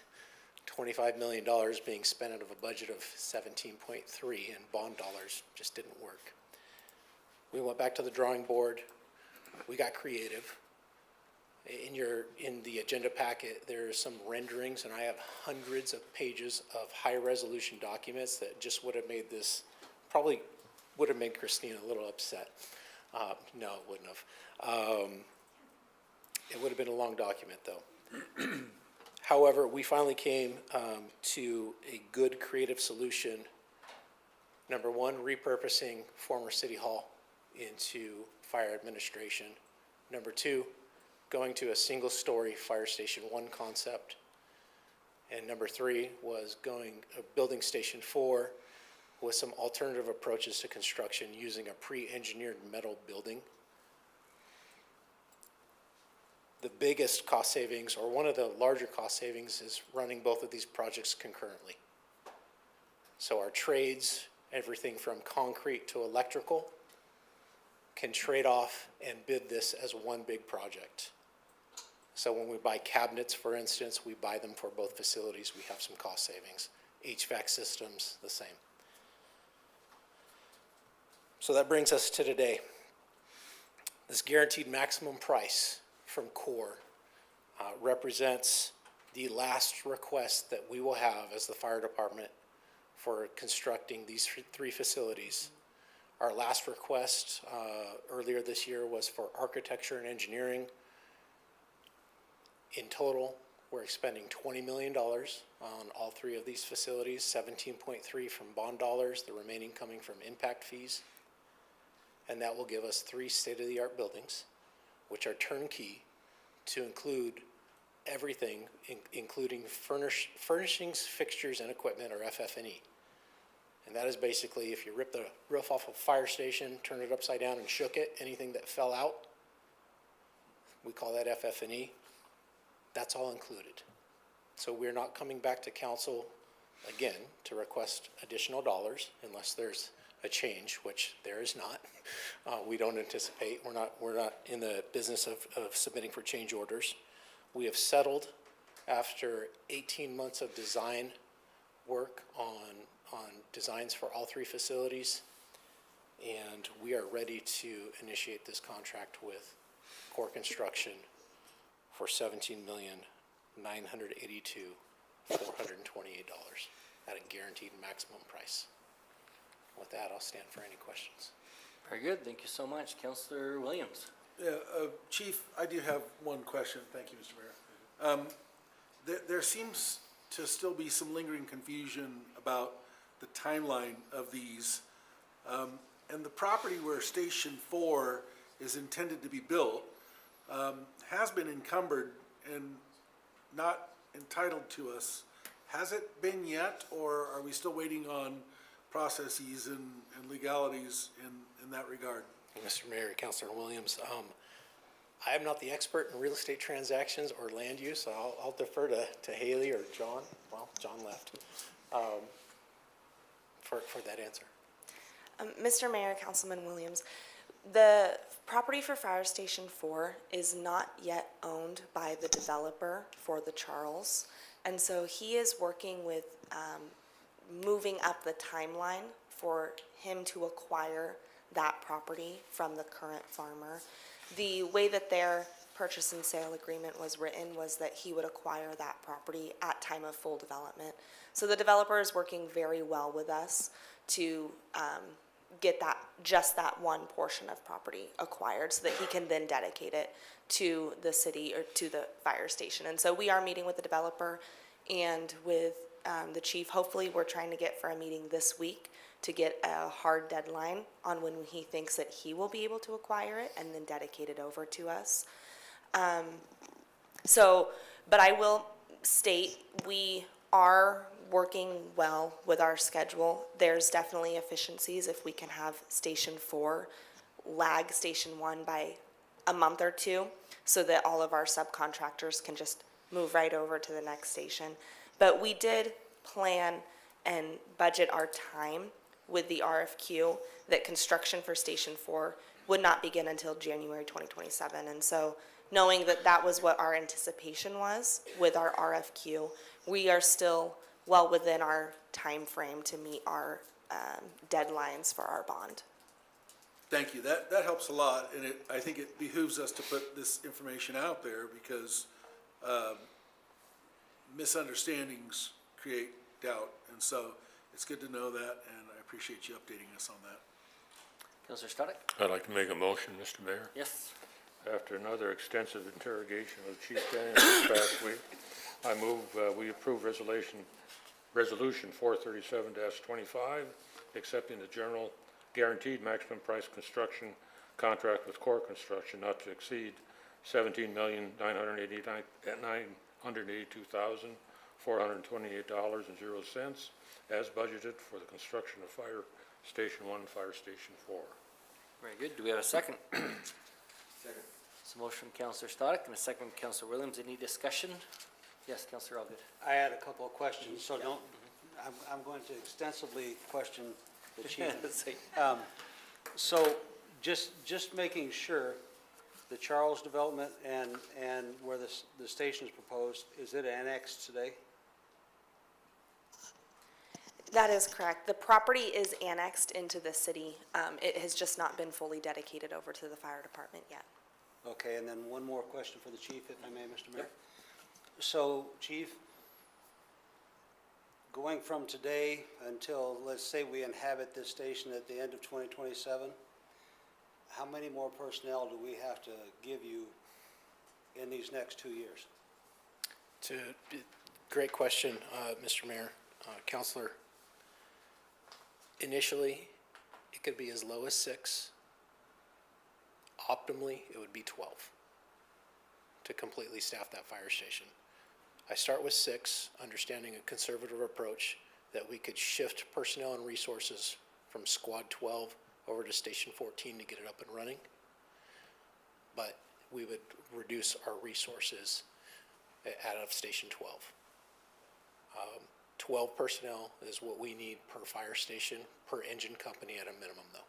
$25 million being spent out of a budget of 17.3 in bond dollars just didn't work. We went back to the drawing board. We got creative. In the agenda packet, there are some renderings, and I have hundreds of pages of high-resolution documents that just would have made this, probably would have made Christine a little upset. No, it wouldn't have. It would have been a long document, though. However, we finally came to a good creative solution. Number 1, repurposing former City Hall into fire administration. Number 2, going to a single-story Fire Station 1 concept. And number 3 was building Station 4 with some alternative approaches to construction using a pre-engineered metal building. The biggest cost savings, or one of the larger cost savings, is running both of these projects concurrently. So our trades, everything from concrete to electrical, can trade off and bid this as one big project. So when we buy cabinets, for instance, we buy them for both facilities. We have some cost savings. HVAC systems, the same. So that brings us to today. This guaranteed maximum price from Core represents the last request that we will have as the fire department for constructing these 3 facilities. Our last request earlier this year was for architecture and engineering. In total, we're expending $20 million on all 3 of these facilities, 17.3 from bond dollars, the remaining coming from impact fees. And that will give us 3 state-of-the-art buildings, which are turnkey to include everything, including furnishings, fixtures, and equipment, or FF&E. And that is basically, if you rip the roof off a fire station, turn it upside down and shook it, anything that fell out, we call that FF&E. That's all included. So we're not coming back to council again to request additional dollars unless there's a change, which there is not. We don't anticipate. We're not in the business of submitting for change orders. We have settled after 18 months of design work on designs for all 3 facilities, and we are ready to initiate this contract with Core Construction for $17,982,428 at a guaranteed maximum price. With that, I'll stand for any questions. Very good. Thank you so much. Councilor Williams. Yeah, Chief, I do have one question. Thank you, Mr. Mayor. There seems to still be some lingering confusion about the timeline of these. And the property where Station 4 is intended to be built has been encumbered and not entitled to us. Has it been yet, or are we still waiting on processes and legalities in that regard? Mr. Mayor, Councilor Williams, I am not the expert in real estate transactions or land use, so I'll defer to Haley or John. Well, John left. for that answer. Mr. Mayor, Councilman Williams, the property for Fire Station 4 is not yet owned by the developer for the Charles. And so he is working with moving up the timeline for him to acquire that property from the current farmer. The way that their purchase and sale agreement was written was that he would acquire that property at time of full development. So the developer is working very well with us to get that, just that one portion of property acquired so that he can then dedicate it to the city or to the fire station. And so we are meeting with the developer and with the chief. Hopefully we're trying to get for a meeting this week to get a hard deadline on when he thinks that he will be able to acquire it and then dedicate it over to us. But I will state, we are working well with our schedule. There's definitely efficiencies if we can have Station 4 lag Station 1 by a month or two so that all of our subcontractors can just move right over to the next station. But we did plan and budget our time with the RFQ that construction for Station 4 would not begin until January 2027. And so knowing that that was what our anticipation was with our RFQ, we are still well within our time frame to meet our deadlines for our bond. Thank you. That helps a lot, and I think it behooves us to put this information out there because misunderstandings create doubt, and so it's good to know that, and I appreciate you updating us on that. Councilor Stoddard? I'd like to make a motion, Mr. Mayor. Yes. After another extensive interrogation of Chief Daniels this past week, I move we approve resolution 437-25, accepting the general guaranteed maximum price construction contract with Core Construction not to exceed $17,982,428.00 as budgeted for the construction of Fire Station 1 and Fire Station 4. Very good. Do we have a second? Second. So motion from Councilor Stoddard and a second from Councilor Williams. Any discussion? Yes, Councilor Allgood. I had a couple of questions, so don't, I'm going to extensively question the chief. So just making sure the Charles development and where the station is proposed, is it annexed today? That is correct. The property is annexed into the city. It has just not been fully dedicated over to the fire department yet. Okay, and then one more question for the chief, if I may, Mr. Mayor. So, Chief, going from today until, let's say we inhabit this station at the end of 2027, how many more personnel do we have to give you in these next 2 years? Great question, Mr. Mayor. Councilor, initially, it could be as low as 6. Optimally, it would be 12 to completely staff that fire station. I start with 6, understanding a conservative approach that we could shift personnel and resources from Squad 12 over to Station 14 to get it up and running. But we would reduce our resources out of Station 12. 12 personnel is what we need per fire station, per engine company at a minimum though.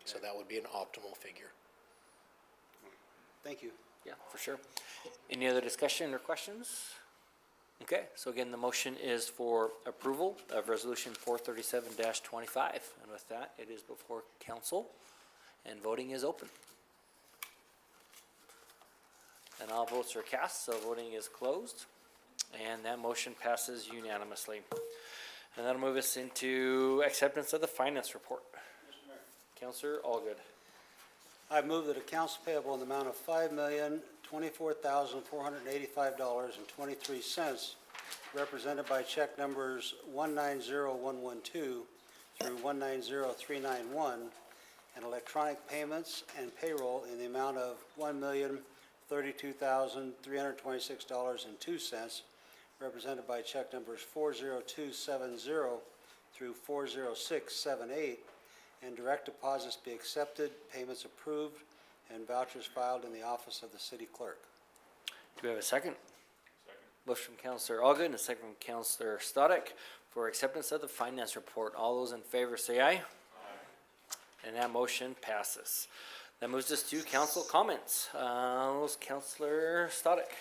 So that would be an optimal figure. Thank you. Yeah, for sure. Any other discussion or questions? Okay, so again, the motion is for approval of resolution 437-25. And with that, it is before council and voting is open. And all votes are cast, so voting is closed. And that motion passes unanimously. And that'll move us into acceptance of the finance report. Councilor Allgood. I move that accounts payable in the amount of $5,024,485.23, represented by check numbers 190112 through 190391, and electronic payments and payroll in the amount of $1,032,326.02, represented by check numbers 40270 through 40678, and direct deposits be accepted, payments approved, and vouchers filed in the office of the city clerk. Do we have a second? Second. Motion from Councilor Allgood and a second from Councilor Stoddard for acceptance of the finance report. All those in favor say aye. And that motion passes. That moves us to council comments. Councilor Stoddick.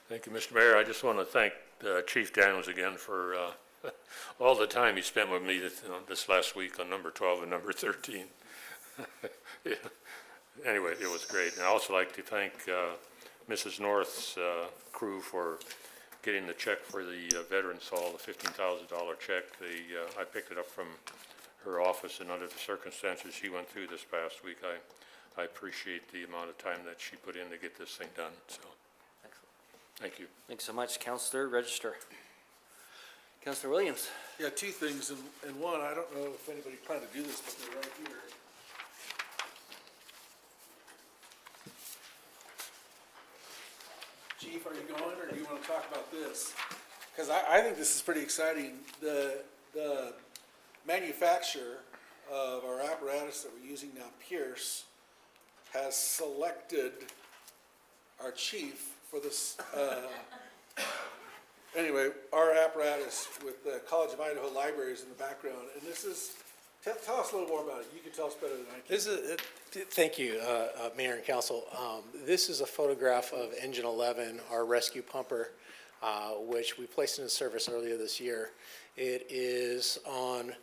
Thank you, Mr. Mayor. I just want to thank Chief Daniels again for all the time he spent with me this last week on number 12 and number 13. Yeah. Anyway, it was great. And I also like to thank Mrs. North's crew for getting the check for the Veterans Hall, the $15,000 check. I picked it up from her office, and under the circumstances she went through this past week, I appreciate the amount of time that she put in to get this thing done, so. Thank you. Thanks so much, Councilor Register. Councilor Williams. Yeah, two things, and one, I don't know if anybody planned to do this, but they're right here. Chief, are you going, or do you want to talk about this? Because I think this is pretty exciting. The manufacturer of our apparatus that we're using now, Pierce, has selected our chief for this, anyway, our apparatus with the College of Idaho Libraries in the background. And this is, tell us a little more about it. You can tell us better than I can. This is, thank you, Mayor and Council. This is a photograph of Engine 11, our rescue pumper, which we placed into service earlier this year. It is on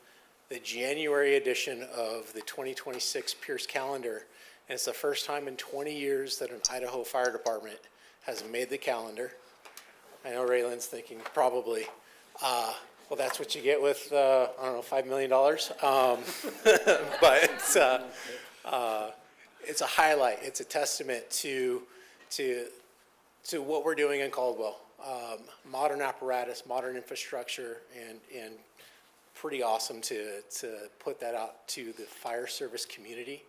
the January edition of the 2026 Pierce calendar. And it's the first time in 20 years that an Idaho Fire Department has made the calendar. I know Raylan's thinking probably, well, that's what you get with, I don't know, $5 million. But it's a highlight. It's a testament to what we're doing in Caldwell. Modern apparatus, modern infrastructure, and pretty awesome to put that out to the fire service community.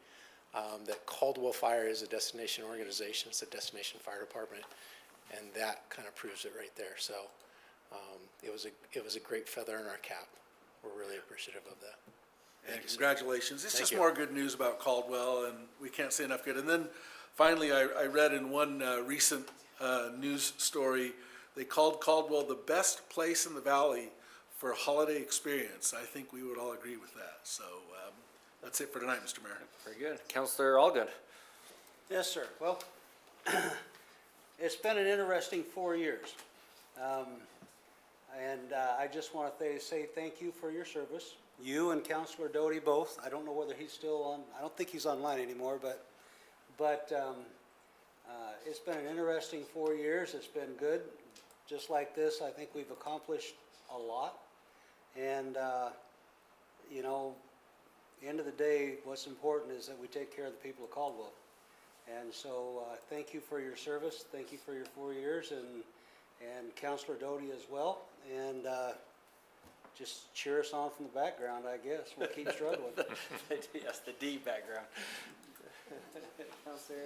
That Caldwell Fire is a destination organization. It's a destination fire department, and that kind of proves it right there. So it was a great feather in our cap. We're really appreciative of that. And congratulations. It's Thank just you. more good news about Caldwell, and we can't say enough good. And then finally, I read in one recent news story, they called Caldwell the best place in the valley for a holiday experience. I think we would all agree with that. So that's it for tonight, Mr. Mayor. Very good. Councilor Allgood. Yes, sir. Well, it's been an interesting 4 years. I just want to say thank you for your service. You and Councilor Doty both. I don't know whether he's still on, I don't think he's online anymore, but it's been an interesting 4 years. It's been good. Just like this, I think we've accomplished a lot. And, you know, end of the day, what's important is that we take care of the people of Caldwell. And so thank you for your service. Thank you for your 4 years, and Councilor Doty as well. And just cheer us on from the background, I guess. We'll keep struggling. Yes, the D background. Councilor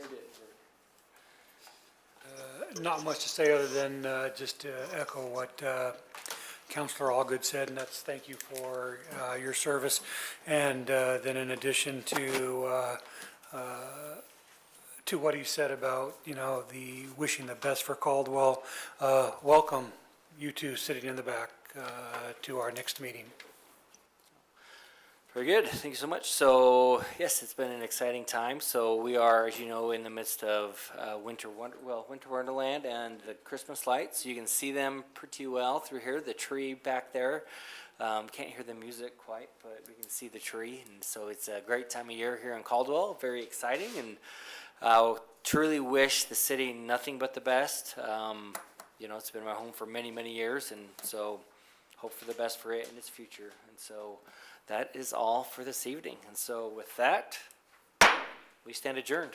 Not much to say other than just to echo what Councilor Allgood said, and that's thank you for your service. And then in addition to what he said about, you know, the wishing the best for Caldwell, welcome you two sitting in the back to our next meeting. Very good. Thank you so much. So, yes, it's been an exciting time. So we are, as you know, in the midst of Winter Wonderland and the Christmas lights. You can see them pretty well through here. The tree back there. Can't hear the music quite, but we can see the tree. And so it's a great time of year here in Caldwell. Very exciting, and truly wish the city nothing but the best. You know, it's been my home for many, many years, and so hope for the best for it and its future. And so that is all for this evening. And so with that, we stand adjourned.